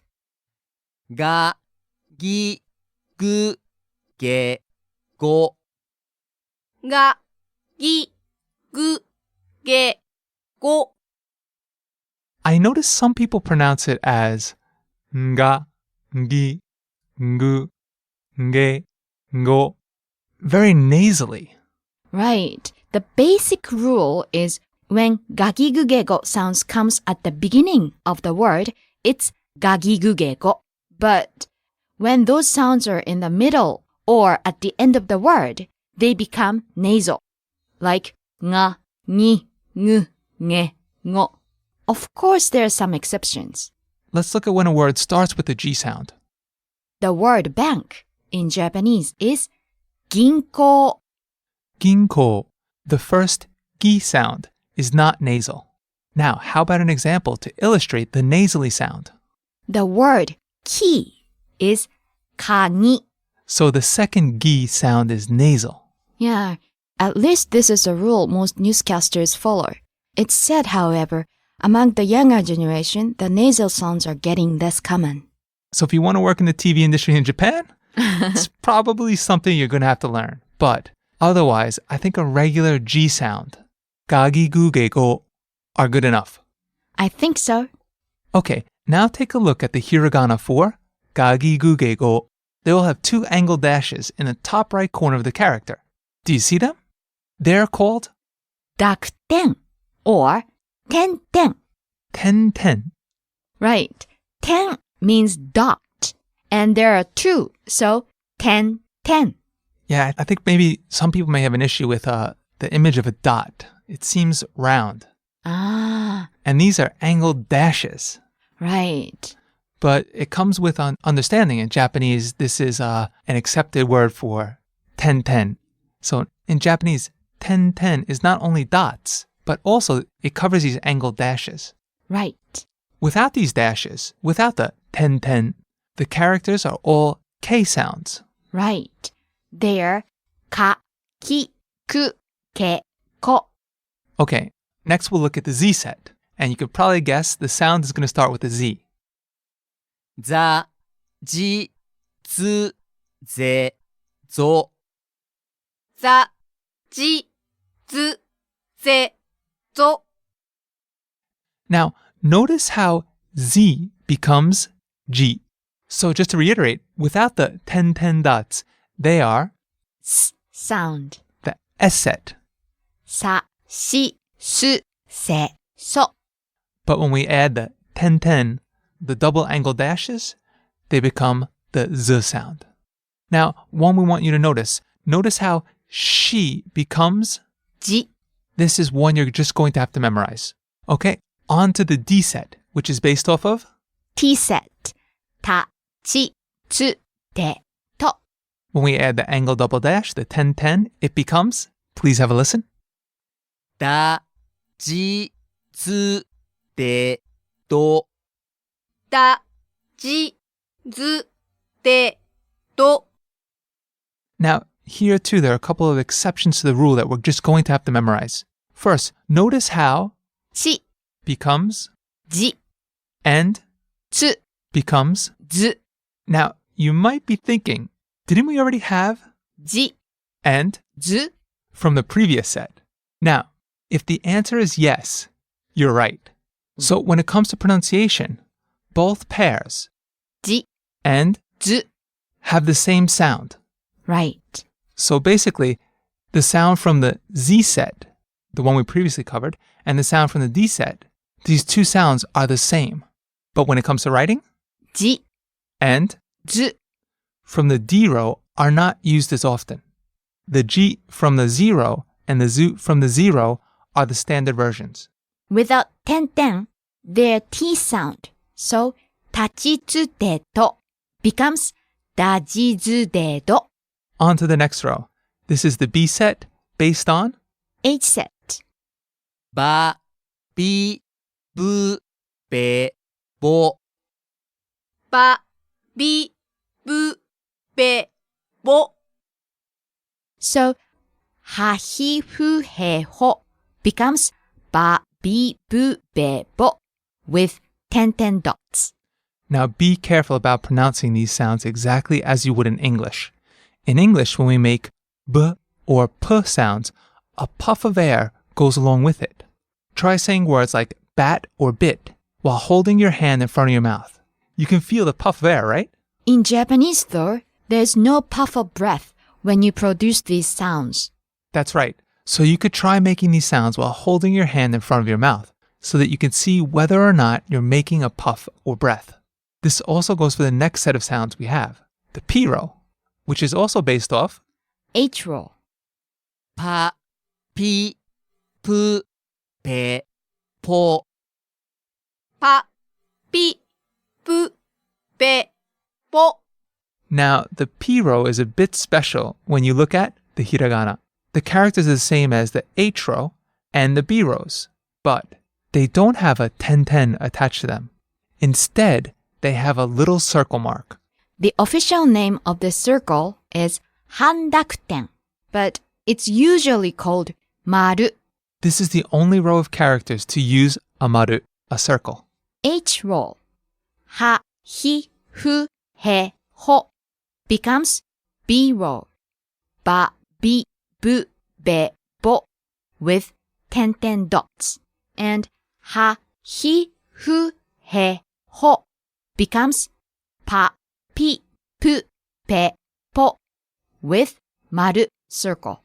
が、ぎ、ぐ、げ、ご。が、ぎ、ぐ、げ、ご。 I notice some people pronounce it as nga, gi, gu, ge, go, very nasally. Right. The basic rule is when gagigugego sounds comes at the beginning of the word, it's gagigugego. But when those sounds are in the middle or at the end of the word, they become nasal, like nga, ni, ngu, nge, ngo. Of course, there are some exceptions. Let's look at when a word starts with the G sound. The word bank in Japanese is ginko. Ginko, the first gi sound, is not nasal. Now, how about an example to illustrate the nasally sound? The word ki is kani. So the second gi sound is nasal. Yeah, at least this is a rule most newscasters follow. It's said, however, among the younger generation, the nasal sounds are getting less common. So if you want to work in the TV industry in Japan, it's probably something you're going to have to learn. But otherwise, I think a regular G sound, gagi gu ge go, are good enough. I think so. Okay, now take a look at the hiragana for gagi gu ge go. They will have two angled dashes in the top right corner of the character. Do you see them? They're called Dakuten or tenten. ten. Right. Ten means dot. And there are two, so ten. Yeah, I think maybe some people may have an issue with the image of a dot. It seems round. Ah, And these are angled dashes. right. But it comes with understanding. In Japanese, this is an accepted word for ten. So in Japanese, ten is not only dots, but also it covers these angled dashes. Right. Without these dashes, without the ten, the characters are all K sounds. Right. They're ka, ki, ku, ke, ko. Okay, next we'll look at the Z set. And you could probably guess the sound is going to start with a Z. ざ、じ、つ、ぜ、ぞ。ざ、じ、ず、ぜ、ぞ。 Now, notice how Z becomes G. So just to reiterate, without the ten dots, they are S sound. the S set. Sa, shi, su, se, so. But when we add the ten, the double angled dashes, they become the Z sound. Now, one we want you to notice how she becomes Ji. This is one you're just going to have to memorize. Okay, on to the D set, which is based off of T set. Ta, chi, tsu, te, to. when we add the angled double dash, the ten, it becomes, please have a listen, だ、じ、つ、で、ど。だ、じ、ず、で、ど。 Now, here too, there are a couple of exceptions to the rule that we're just going to have to memorize. First, notice how Chi, becomes ji, and tsu, becomes. zu, Now, you might be thinking, didn't we already have ji, and zu. from the previous set? Now, if the answer is yes, you're right. So when it comes to pronunciation, both pairs, Ji, and zu. have the same sound. Right. So basically, the sound from the Z set, the one we previously covered, and the sound from the D set, these two sounds are the same. But when it comes to writing, Ji, and zu. from the D row are not used as often. The G from the 0 and the Z from the 0 are the standard versions. Without ten, they're T sound. So, tachitsu de to becomes dajizu de do. On to the next row. This is the B set based on H set. ば、び、ぶ、べ、ぼ。ば、び、ぶ、べ、ぼ。 So, ha, hi, fu, he, ho becomes ba, bi, bu, be, bo with ten dots. Now be careful about pronouncing these sounds exactly as you would in English. In English, when we make b or p sounds, a puff of air goes along with it. Try saying words like bat or bit while holding your hand in front of your mouth. You can feel the puff of air, right? In Japanese, though, there's no puff of breath when you produce these sounds. That's right. So you could try making these sounds while holding your hand in front of your mouth so that you can see whether or not you're making a puff or breath. This also goes for the next set of sounds we have, the P row, which is also based off H roll. ぱ、ぴ、ぷ、ぺ、ぽ。ぱ、ぴ、ぷ、べ、ぼ。 Now, the P row is a bit special when you look at the hiragana. The characters are the same as the H row and the B rows, but they don't have a 1010 attached to them. Instead, they have a little circle mark. The official name of the circle is 半濁点, but it's usually called 丸. This is the only row of characters to use a maru, a circle. H row, は、ひ、ふ、へ、ほ becomes B row, ば、び、ぶ、べ、ぼ with 点dots. And は、ひ、ふ、へ、ほ becomes ぱ、ぴ、ぷ、ぺ、ぽ with 丸 circle.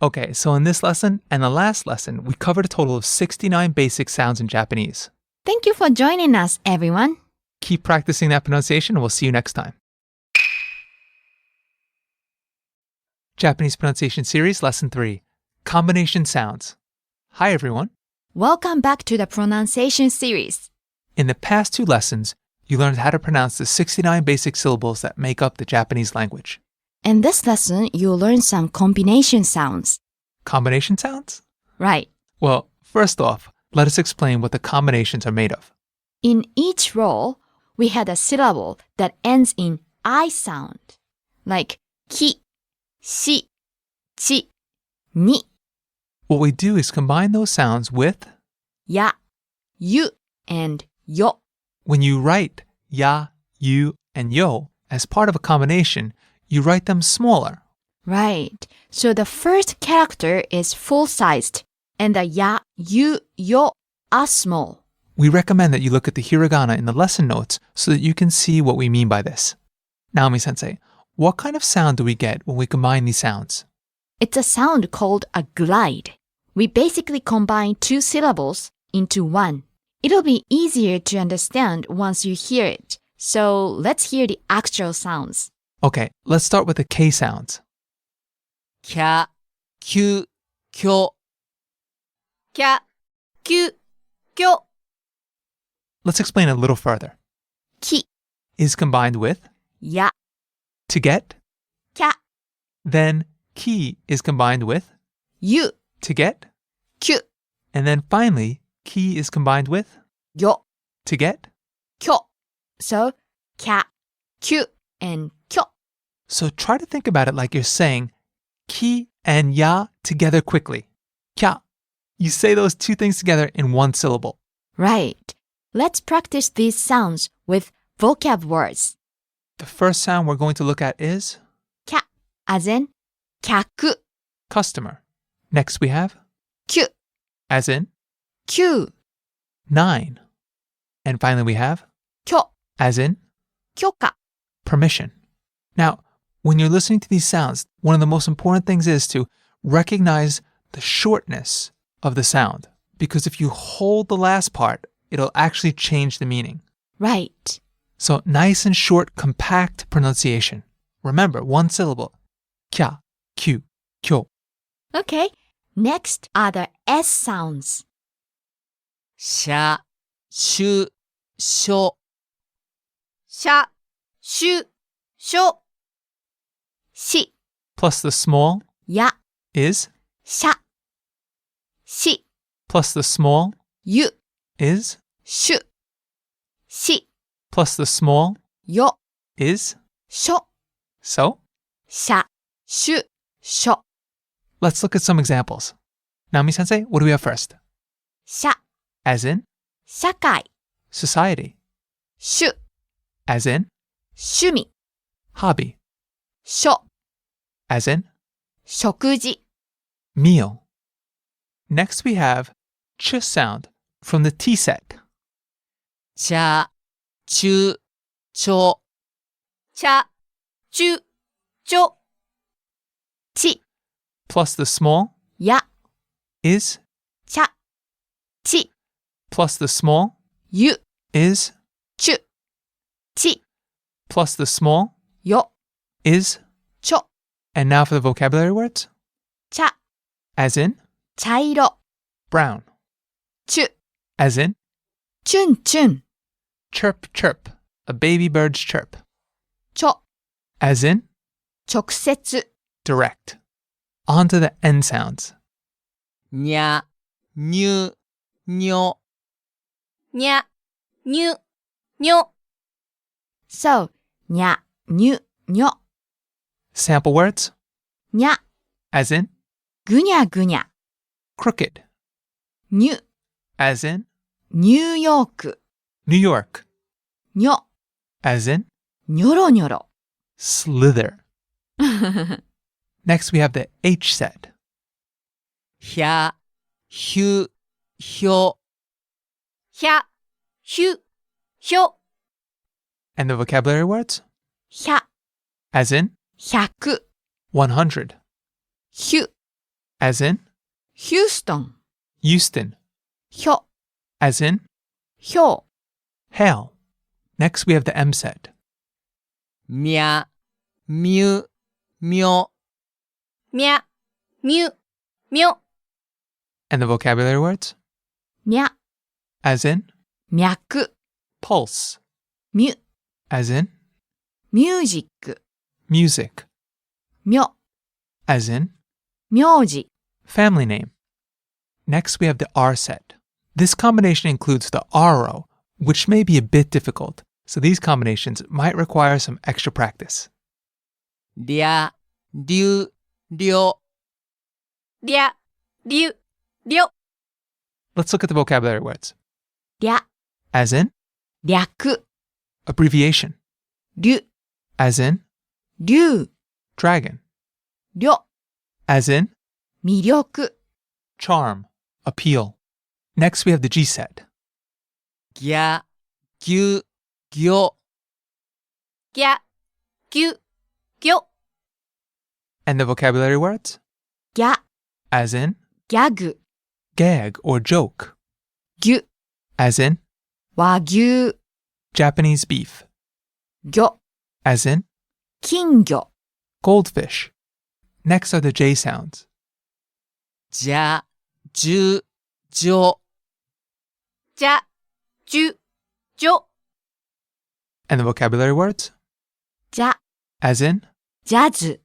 Okay, so in this lesson and the last lesson, we covered a total of 69 basic sounds in Japanese. Thank you for joining us, everyone. Keep practicing that pronunciation and we'll see you next time. Japanese Pronunciation Series Lesson 3, Combination Sounds. Hi everyone. Welcome back to the pronunciation series. In the past 2 lessons, you learned how to pronounce the 69 basic syllables that make up the Japanese language. In this lesson, you'll learn some combination sounds. Combination sounds? Right. Well, first off, let us explain what the combinations are made of. In each row, we had a syllable that ends in I sound, like ki, shi, chi, ni, What we do is combine those sounds with, ya, you, and yo. when you write ya, you, and yo as part of a combination, you write them smaller. Right. So the first character is full-sized, and the ya, you, yo are small. We recommend that you look at the hiragana in the lesson notes so that you can see what we mean by this. Naomi-sensei, what kind of sound do we get when we combine these sounds? It's a sound called a glide. We basically combine 2 syllables into one. It'll be easier to understand once you hear it. So let's hear the actual sounds. Okay, let's start with the K sounds. きゃ、きゅ、きょ、きゃ、きゅ、きょ、 Let's explain a little further. Ki, Is combined with ya, to get, kya, then ki is combined with you, to get, kyu, and then finally ki is combined with yo, to get. kyo. So, kya, kyu, and kyo. So try to think about it like you're saying ki and ya together quickly. Kya. You say those 2 things together in one syllable. Right. Let's practice these sounds with vocab words. The first sound we're going to look at is Kya, as in kyaku, customer. Next we have kyu, as in kyu, 9. And finally we have kyo, as in kyoka. permission. Now, when you're listening to these sounds, one of the most important things is to recognize the shortness of the sound. Because if you hold the last part, it'll actually change the meaning. Right. So nice and short, compact pronunciation. Remember, 1 syllable. Kya, kyu, kyo. Okay. Next are the S sounds. しゃ、しゅ、しょ、しゃ、しゅ、しょ、 Shi, Plus the small ya, is, sha. Shi, plus the small you, is, shu. Shi, plus the small yo, is. sho. So, Sha, shu, sho. let's look at some examples. Naomi-sensei, what do we have first? Sha, As in, shakai. society. Shu, As in, shumi. hobby. Sho, As in, shokuji. meal. Next we have ch sound from the T set. ちゃ、ちゅ、ちょ、ちゃ、ちゅ、ちょ、 Chi, Plus the small ya, is, cha. Chi, plus the small you, is, chu. Chi, plus the small yo, is. cho. And now for the vocabulary words. Cha, As in, chairo. brown. Chu, As in, chun chun. chirp, chirp. A baby bird's chirp. Cho, As in, 直接. direct. On to the N sounds. にゃ、にゅ、にょ、にゃ、にゅ、にょ。 So, にゃ、にゅ、にょ。 Sample words, にゃ、 as in ぐにゃぐにゃ。 crooked, にゅ、 as in ニューヨーク。 New York, にょ、 as in にょろにょろ。 slither. Next, we have the H set. ひゃ、ひゅ、ひょ。ひゃ、ひゅ、ひょ。 And the vocabulary words, ひゃ、 as in 100。 100, ひゅ、 as in ヒューストン。 Houston, ひょ、 as in ひょ hail. Next, we have the M set. みゃ、みゅ、みょ。みゃ、みゅ、みょ。 And the vocabulary words, う。みゃ、 as in 脈。 pulse, みゅ、 as in ミュージック。 music, みょ、 as in 名字。 family name. Next, we have the R set. This combination includes the RO, which may be a bit difficult, so these combinations might require some extra practice. りゃ、りゅ、りょ。りゃ、りゅ、りょ。 Let's look at the vocabulary words. りゃ、 As in 略。 abbreviation, りゅ、 as in 竜。 dragon, りょ、 as in 魅力。 charm, appeal. Next, we have the G set. ぎゃ、ぎゅ、ぎょ。ぎゃ、ぎゅ、ぎょ。 And the vocabulary words, ギャ、 as in ギャグ。 gag or joke, ぎゅ、 as in 和牛。 Japanese beef, 魚、 as in 金魚。 goldfish. Next are the J sounds. じゃ、じゅ、じょ。じゃ、じゅ、じょ。 And the vocabulary words, じゃ、 as in ジャズ。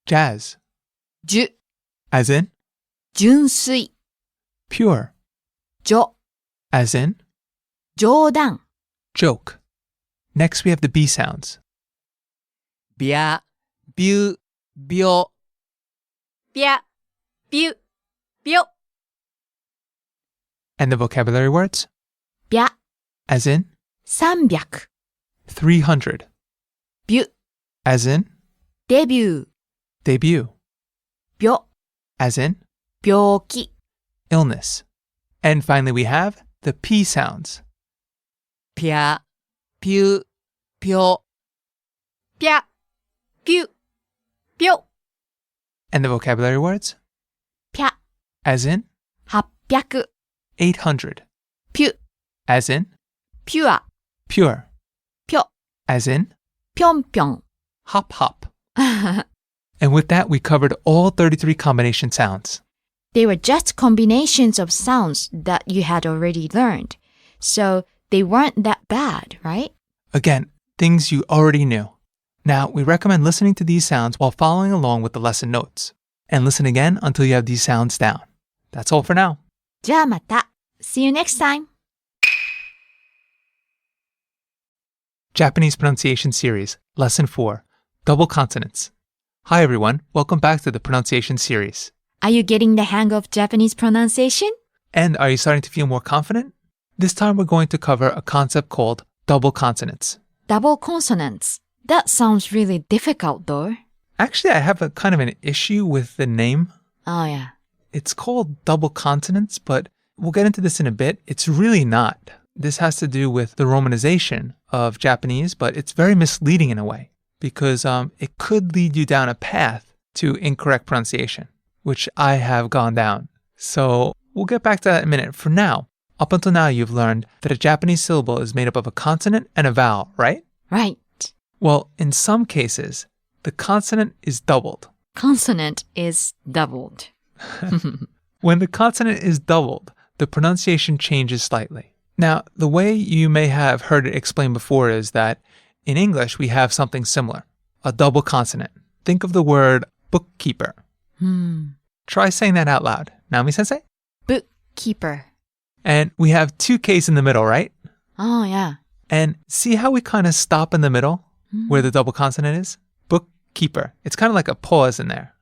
jazz, じゅ、 as in 純粋。 pure, じょ、 as in 冗談。 joke. Next, we have the B sounds. びゃ、びゅ、びょ。びゃ、びゅ、びょ。 And the vocabulary words, びゃ、 as in 300。 300, びゅ、 as in デビュー。 debut, びょ、 as in 病気。 illness. And finally, we have the P sounds. ぴゃ、ぴゅ、ぴょ。ぴゃ、ぴゅ、ぴょ。 And the vocabulary words, ぴゃ、 as in 800。 800, ぴゅ、 as in ピュア。 pure, ぴょ、 as in ぴょんぴょん。 hop hop. And with that, we covered all 33 combination sounds. They were just combinations of sounds that you had already learned. So they weren't that bad, right? Again, things you already knew. Now, we recommend listening to these sounds while following along with the lesson notes. And listen again until you have these sounds down. That's all for now. じゃあまた。See you next time. Japanese Pronunciation Series, Lesson 4, Double Consonants. Hi everyone, welcome back to the pronunciation series. Are you getting the hang of Japanese pronunciation? And are you starting to feel more confident? This time we're going to cover a concept called double consonants. Double consonants. That sounds really difficult though. Actually, I have a kind of an issue with the name. Oh yeah. It's called double consonants, but we'll get into this in a bit. It's really not. This has to do with the romanization of Japanese, but it's very misleading in a way because it could lead you down a path to incorrect pronunciation, which I have gone down. So we'll get back to that in a minute. For now, up until now, you've learned that a Japanese syllable is made up of a consonant and a vowel, right? Right. Well, in some cases, the consonant is doubled. Consonant is doubled. When the consonant is doubled, the pronunciation changes slightly. Now, the way you may have heard it explained before is that in English, we have something similar, a double consonant. Think of the word bookkeeper. Try saying that out loud. Naomi-sensei? Bookkeeper. And we have two Ks in the middle, right? Oh, yeah. And see how we kind of stop in the middle where the double consonant is? Bookkeeper. It's kind of like a pause in there.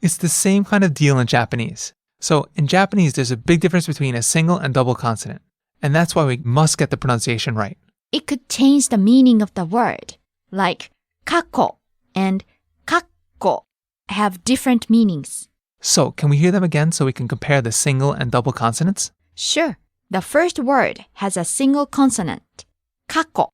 It's the same kind of deal in Japanese. So in Japanese, there's a big difference between a single and double consonant. And that's why we must get the pronunciation right. It could change the meaning of the word. Like kako and kakko have different meanings. So can we hear them again so we can compare the single and double consonants? Sure. The first word has a single consonant, kako.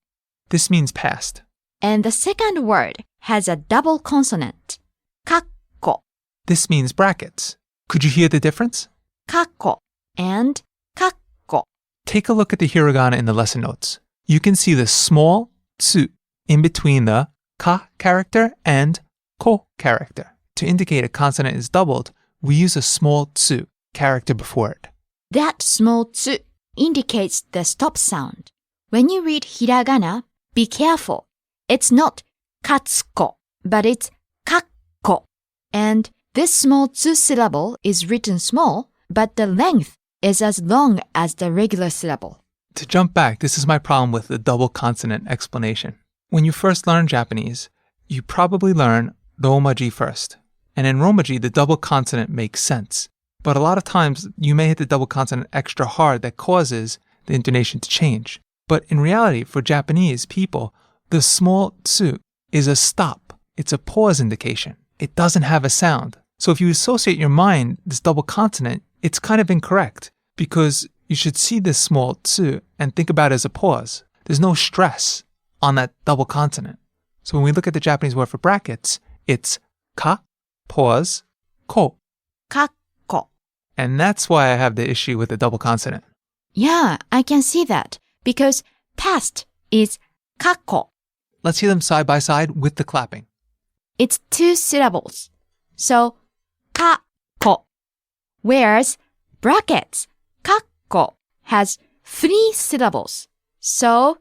This means past. And the second word has a double consonant, kakko. This means brackets. Could you hear the difference? Kako and kakko. Take a look at the hiragana in the lesson notes. You can see the small tsu in between the ka character and ko character. To indicate a consonant is doubled, we use a small tsu character before it. That small tsu indicates the stop sound. When you read hiragana, be careful. It's not katsuko, but it's kakko. And this small tsu syllable is written small, but the length is as long as the regular syllable. To jump back, this is my problem with the double consonant explanation. When you first learn Japanese, you probably learn Romaji first. And in Romaji, the double consonant makes sense. But a lot of times, you may hit the double consonant extra hard that causes the intonation to change. But in reality, for Japanese people, the small tsu is a stop. It's a pause indication. It doesn't have a sound. So if you associate your mind this double consonant, it's kind of incorrect because you should see this small tsu and think about it as a pause. There's no stress on that double consonant. So when we look at the Japanese word for brackets, it's ka, pause, ko. Kakko. And that's why I have the issue with the double consonant. Yeah, I can see that because past is kakko. Let's hear them side by side with the clapping. It's two syllables. So, kakko. Whereas brackets, kakko, has three syllables. So,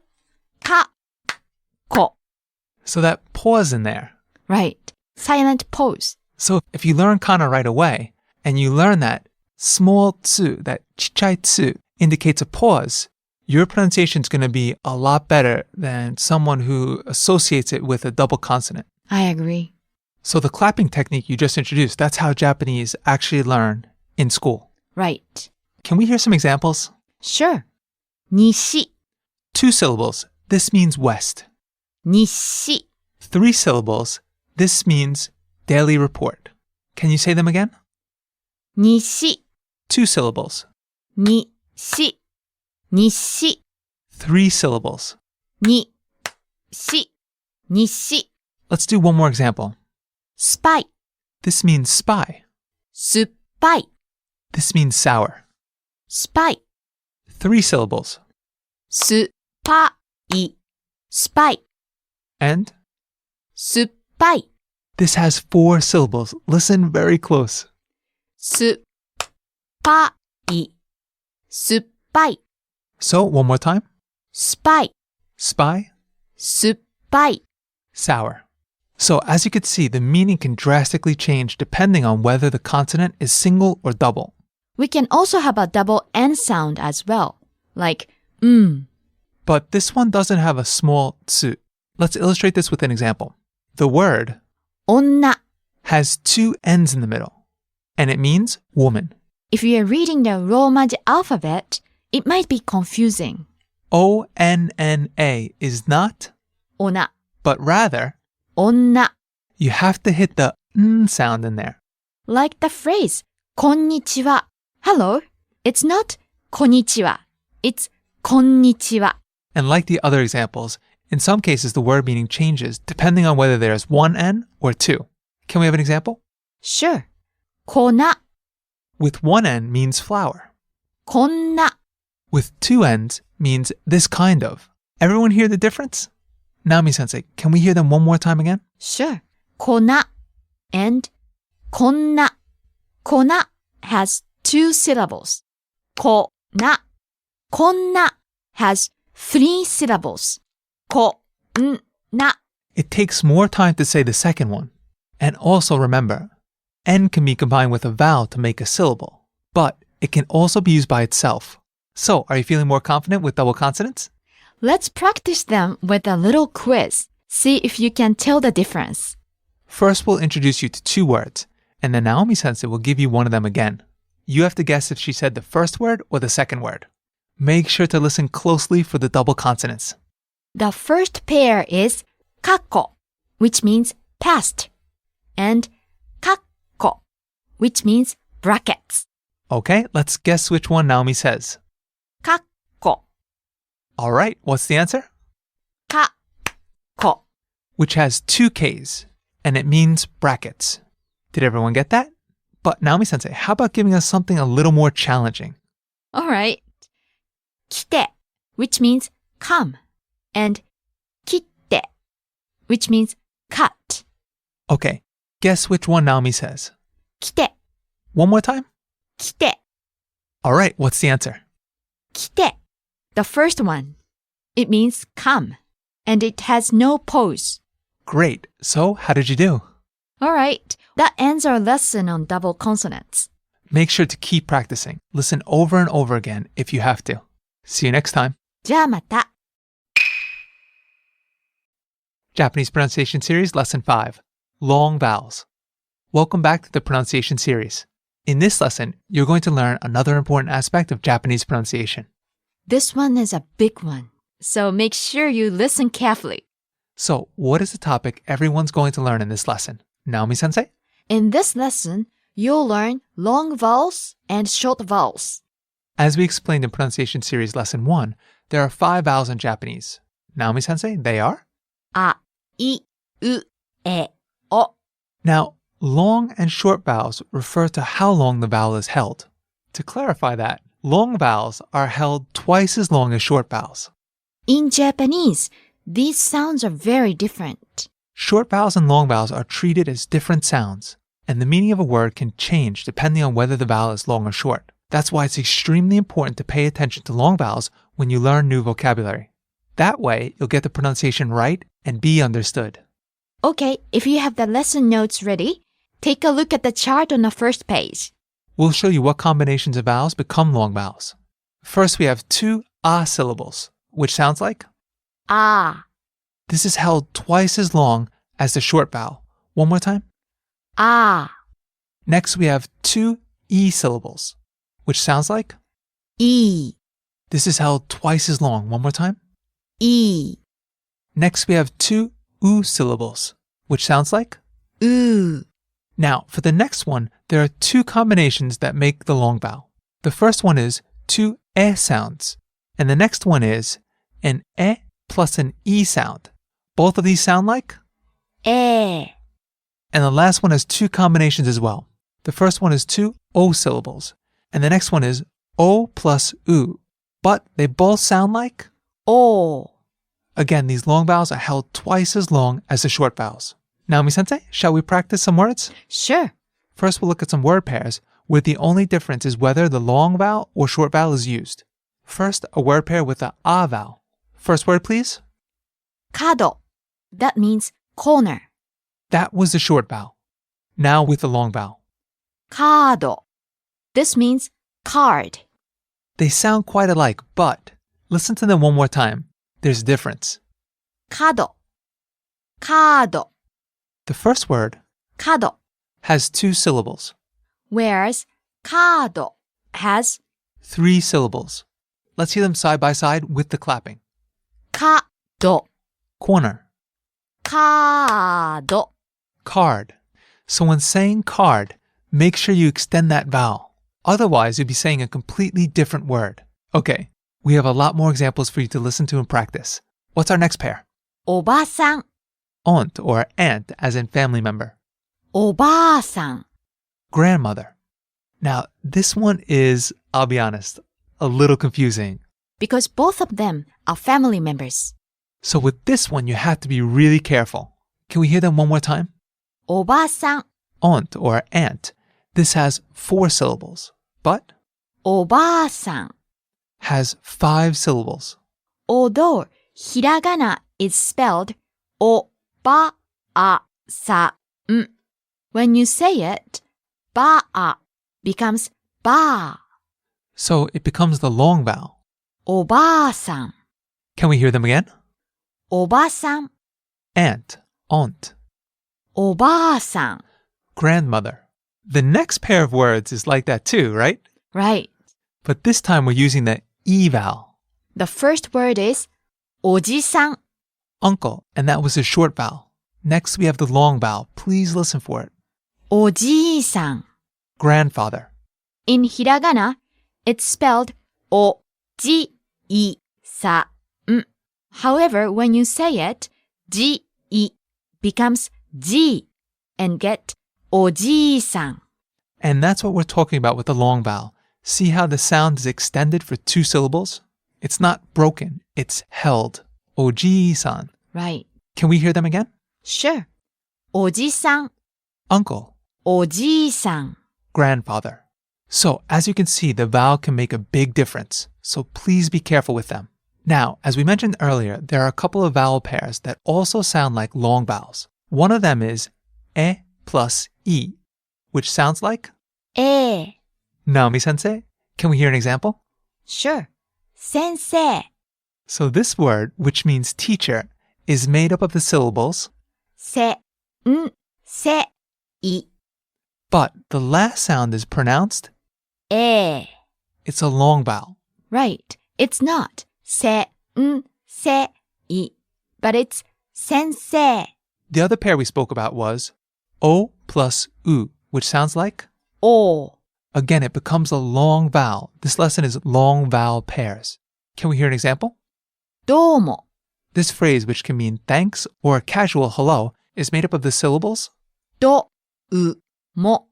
kakko. So that pause in there. Right. Silent pause. So if you learn kana right away, and you learn that small tsu, that chichai tsu, indicates a pause, your pronunciation is going to be a lot better than someone who associates it with a double consonant. I agree. So the clapping technique you just introduced, that's how Japanese actually learn in school. Right. Can we hear some examples? Sure. Nishi. 2 syllables. This means west. Nishi. 3 syllables. This means daily report. Can you say them again? Nishi. 2 syllables. Nishi. Nishi. 3 syllables. Nishi. Nishi. Let's do one more example. Spy. This means spy. Suppai. This means sour. Spy. 3 syllables. Suppai. Spy. And Suppai. this has 4 syllables. Listen very close. Suppai. Suppai. So, one more time. Spy. Spy, Suppai. sour. So, as you can see, the meaning can drastically change depending on whether the consonant is single or double. We can also have a double N sound as well, like But this one doesn't have a small tsu. Let's illustrate this with an example. The word onna. has 2 N's in the middle, and it means woman. If you are reading the Romaji alphabet, it might be confusing. O-N-N-A is not, Ona. but rather, Onna. you have to hit the N sound in there. Like the phrase, こんにちは. Hello. It's not こんにちは. It's こんにちは. And like the other examples, in some cases the word meaning changes depending on whether there's 1 N or 2. Can we have an example? Sure. こな. With 1 N means flower. こんな. With 2 N's means this kind of. Everyone hear the difference? Nami-sensei, can we hear them one more time again? Sure. こな and こんな. こな has 2 syllables. こな. こんな has 3 syllables. こんな. It takes more time to say the second one. And also remember, N can be combined with a vowel to make a syllable, but it can also be used by itself, So, are you feeling more confident with double consonants? Let's practice them with a little quiz. See if you can tell the difference. First, we'll introduce you to two words, and then Naomi-sensei will give you one of them again. You have to guess if she said the first word or the second word. Make sure to listen closely for the double consonants. The first pair is 過去, which means past, and 括弧, which means brackets. Okay, let's guess which one Naomi says. 括弧, All right, what's the answer? 括弧. Which has two Ks, and it means brackets. Did everyone get that? But Naomi-sensei, how about giving us something a little more challenging? All right. 来て, which means come, and 切って, which means cut. Okay, guess which one Naomi says. 来て, One more time? 来て, All right, what's the answer? 来て. The first one. It means come, and it has no pause. Great. So, how did you do? All right, that ends our lesson on double consonants. Make sure to keep practicing. Listen over and over again if you have to. See you next time. じゃあまた. Japanese Pronunciation Series Lesson 5 Long Vowels. Welcome back to the pronunciation series. In this lesson, you're going to learn another important aspect of Japanese pronunciation. This one is a big one, so make sure you listen carefully. So, what is the topic everyone's going to learn in this lesson? Naomi-sensei? In this lesson, you'll learn long vowels and short vowels. As we explained in Pronunciation Series Lesson 1, there are 5 vowels in Japanese. Naomi-sensei, they are? あ、い、う、え、お. Now, long and short vowels refer to how long the vowel is held. To clarify that, long vowels are held twice as long as short vowels. In Japanese, these sounds are very different. Short vowels and long vowels are treated as different sounds, and the meaning of a word can change depending on whether the vowel is long or short. That's why it's extremely important to pay attention to long vowels when you learn new vocabulary. That way, you'll get the pronunciation right and be understood. Okay, if you have the lesson notes ready, take a look at the chart on the first page. We'll show you what combinations of vowels become long vowels. First, we have 2 ah syllables, which sounds like? Ah, This is held twice as long as the short vowel. One more time. ah, Next, we have 2 e syllables, which sounds like? e, This is held twice as long. One more time. e, Next, we have 2 u syllables, which sounds like? u. Now, for the next one, there are 2 combinations that make the long vowel. The first one is 2 e sounds, and the next one is an e plus an e sound. Both of these sound like? E. And the last one has 2 combinations as well. The first one is 2 o syllables, and the next one is o plus u, but they both sound like? O. Again, these long vowels are held twice as long as the short vowels. Naomi-sensei, shall we practice some words? Sure. First, we'll look at some word pairs where the only difference is whether the long vowel or short vowel is used. First, a word pair with the ah vowel. First word, please. 角. That means corner. That was the short vowel. Now with the long vowel. カード. This means card. They sound quite alike, but listen to them one more time. There's a difference. 角. カード. The first word 角. has 2 syllables, Whereas カード has 3 syllables. Let's hear them side by side with the clapping. 角. Corner, カード. card. So when saying card, make sure you extend that vowel. Otherwise, you'll be saying a completely different word. Okay, we have a lot more examples for you to listen to and practice. What's our next pair? おばさん. Aunt or aunt as in family member. おばあさん. Grandmother. Now, this one is, I'll be honest, a little confusing. Because both of them are family members. So with this one, you have to be really careful. Can we hear them one more time? おばさん. Aunt or aunt. This has 4 syllables, but おばあさん. has 5 syllables. Although hiragana is spelled おばあさん. When you say it, ba becomes ba. So it becomes the long vowel. おばあさん、 Can we hear them again? おばさん、 Aunt, aunt, おばあさん。 grandmother. The next pair of words is like that too, right? Right. But this time we're using the E vowel. The first word is おじさん。 Uncle, and that was a short vowel. Next we have the long vowel. Please listen for it. おじいさん。 Grandfather. In hiragana, it's spelled おじいさん. However, when you say it, じい becomes じ and get おじいさん. And that's what we're talking about with the long vowel. See how the sound is extended for 2 syllables? It's not broken, it's held. Oji-san. Right. Can we hear them again? Sure. おじさん、 Uncle, おじいさん。 grandfather. So, as you can see, the vowel can make a big difference. So please be careful with them. Now, as we mentioned earlier, there are a couple of vowel pairs that also sound like long vowels. One of them is e plus e, which sounds like... え Naomi sensei, can we hear an example? Sure. 先生、 So this word, which means teacher, is made up of the syllables, せんせい。 but the last sound is pronounced. え It's a long vowel. Right. It's not せんせい, but it's 先生。 The other pair we spoke about was o plus u, which sounds like... お Again, it becomes a long vowel. This lesson is long vowel pairs. Can we hear an example? どうも、 This phrase, which can mean thanks or a casual hello, is made up of the syllables, どうも、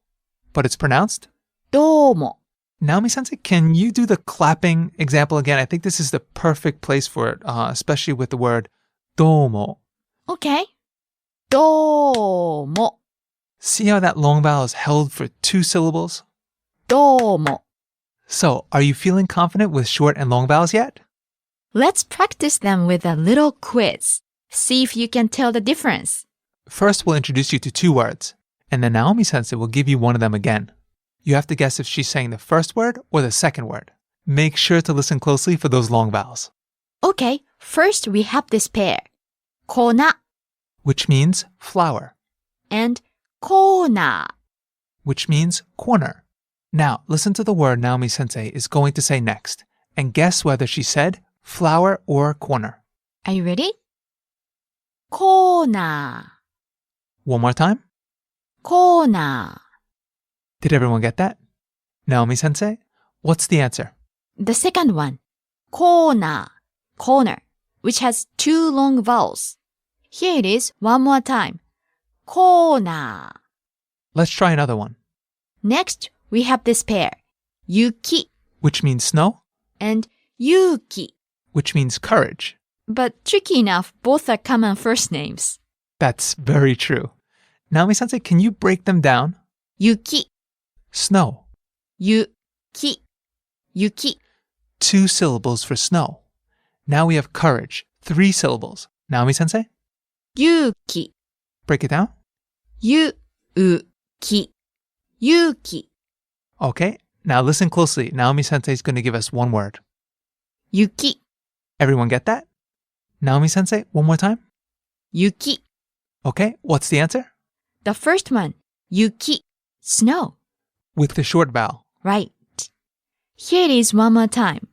but it's pronounced. どうも。 Naomi sensei, can you do the clapping example again? I think this is the perfect place for it, especially with the word domo. Okay. どうも、 See how that long vowel is held for 2 syllables? どうも。 So, are you feeling confident with short and long vowels yet? Let's practice them with a little quiz. See if you can tell the difference. First, we'll introduce you to 2 words, and then Naomi sensei will give you one of them again. You have to guess if she's saying the first word or the second word. Make sure to listen closely for those long vowels. Okay, first we have this pair. 粉 Which means flour, and コーナー. which means corner. Now, listen to the word Naomi sensei is going to say next, and guess whether she said flour or corner. Are you ready? コーナー、 One more time. コーナ Did everyone get that? Naomi sensei, what's the answer? ー. The second one. コーナー、corner, which has 2 long vowels. Here it is one more time. コーナ Let's try another one. ー. Next, we have this pair. 雪 Which means snow, and 勇気. which means courage. But tricky enough, both are common first names. That's very true. Naomi sensei, can you break them down? 雪、 Snow, 雪、雪。 2 syllables for snow. Now we have courage, 3 syllables. Naomi sensei, 勇気、 break it down. 勇気、勇気。 Okay, now listen closely. Naomi sensei is going to give us one word. 雪、 Everyone get that? Naomi sensei, one more time. 雪。 Okay, what's the answer? The first one, 雪、snow. With the short vowel. Right. Here it is one more time.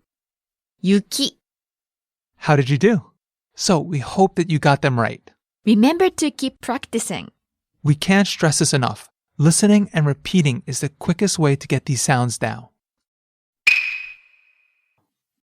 雪。 How did you do? So we hope that you got them right. Remember to keep practicing. We can't stress this enough. Listening and repeating is the quickest way to get these sounds down.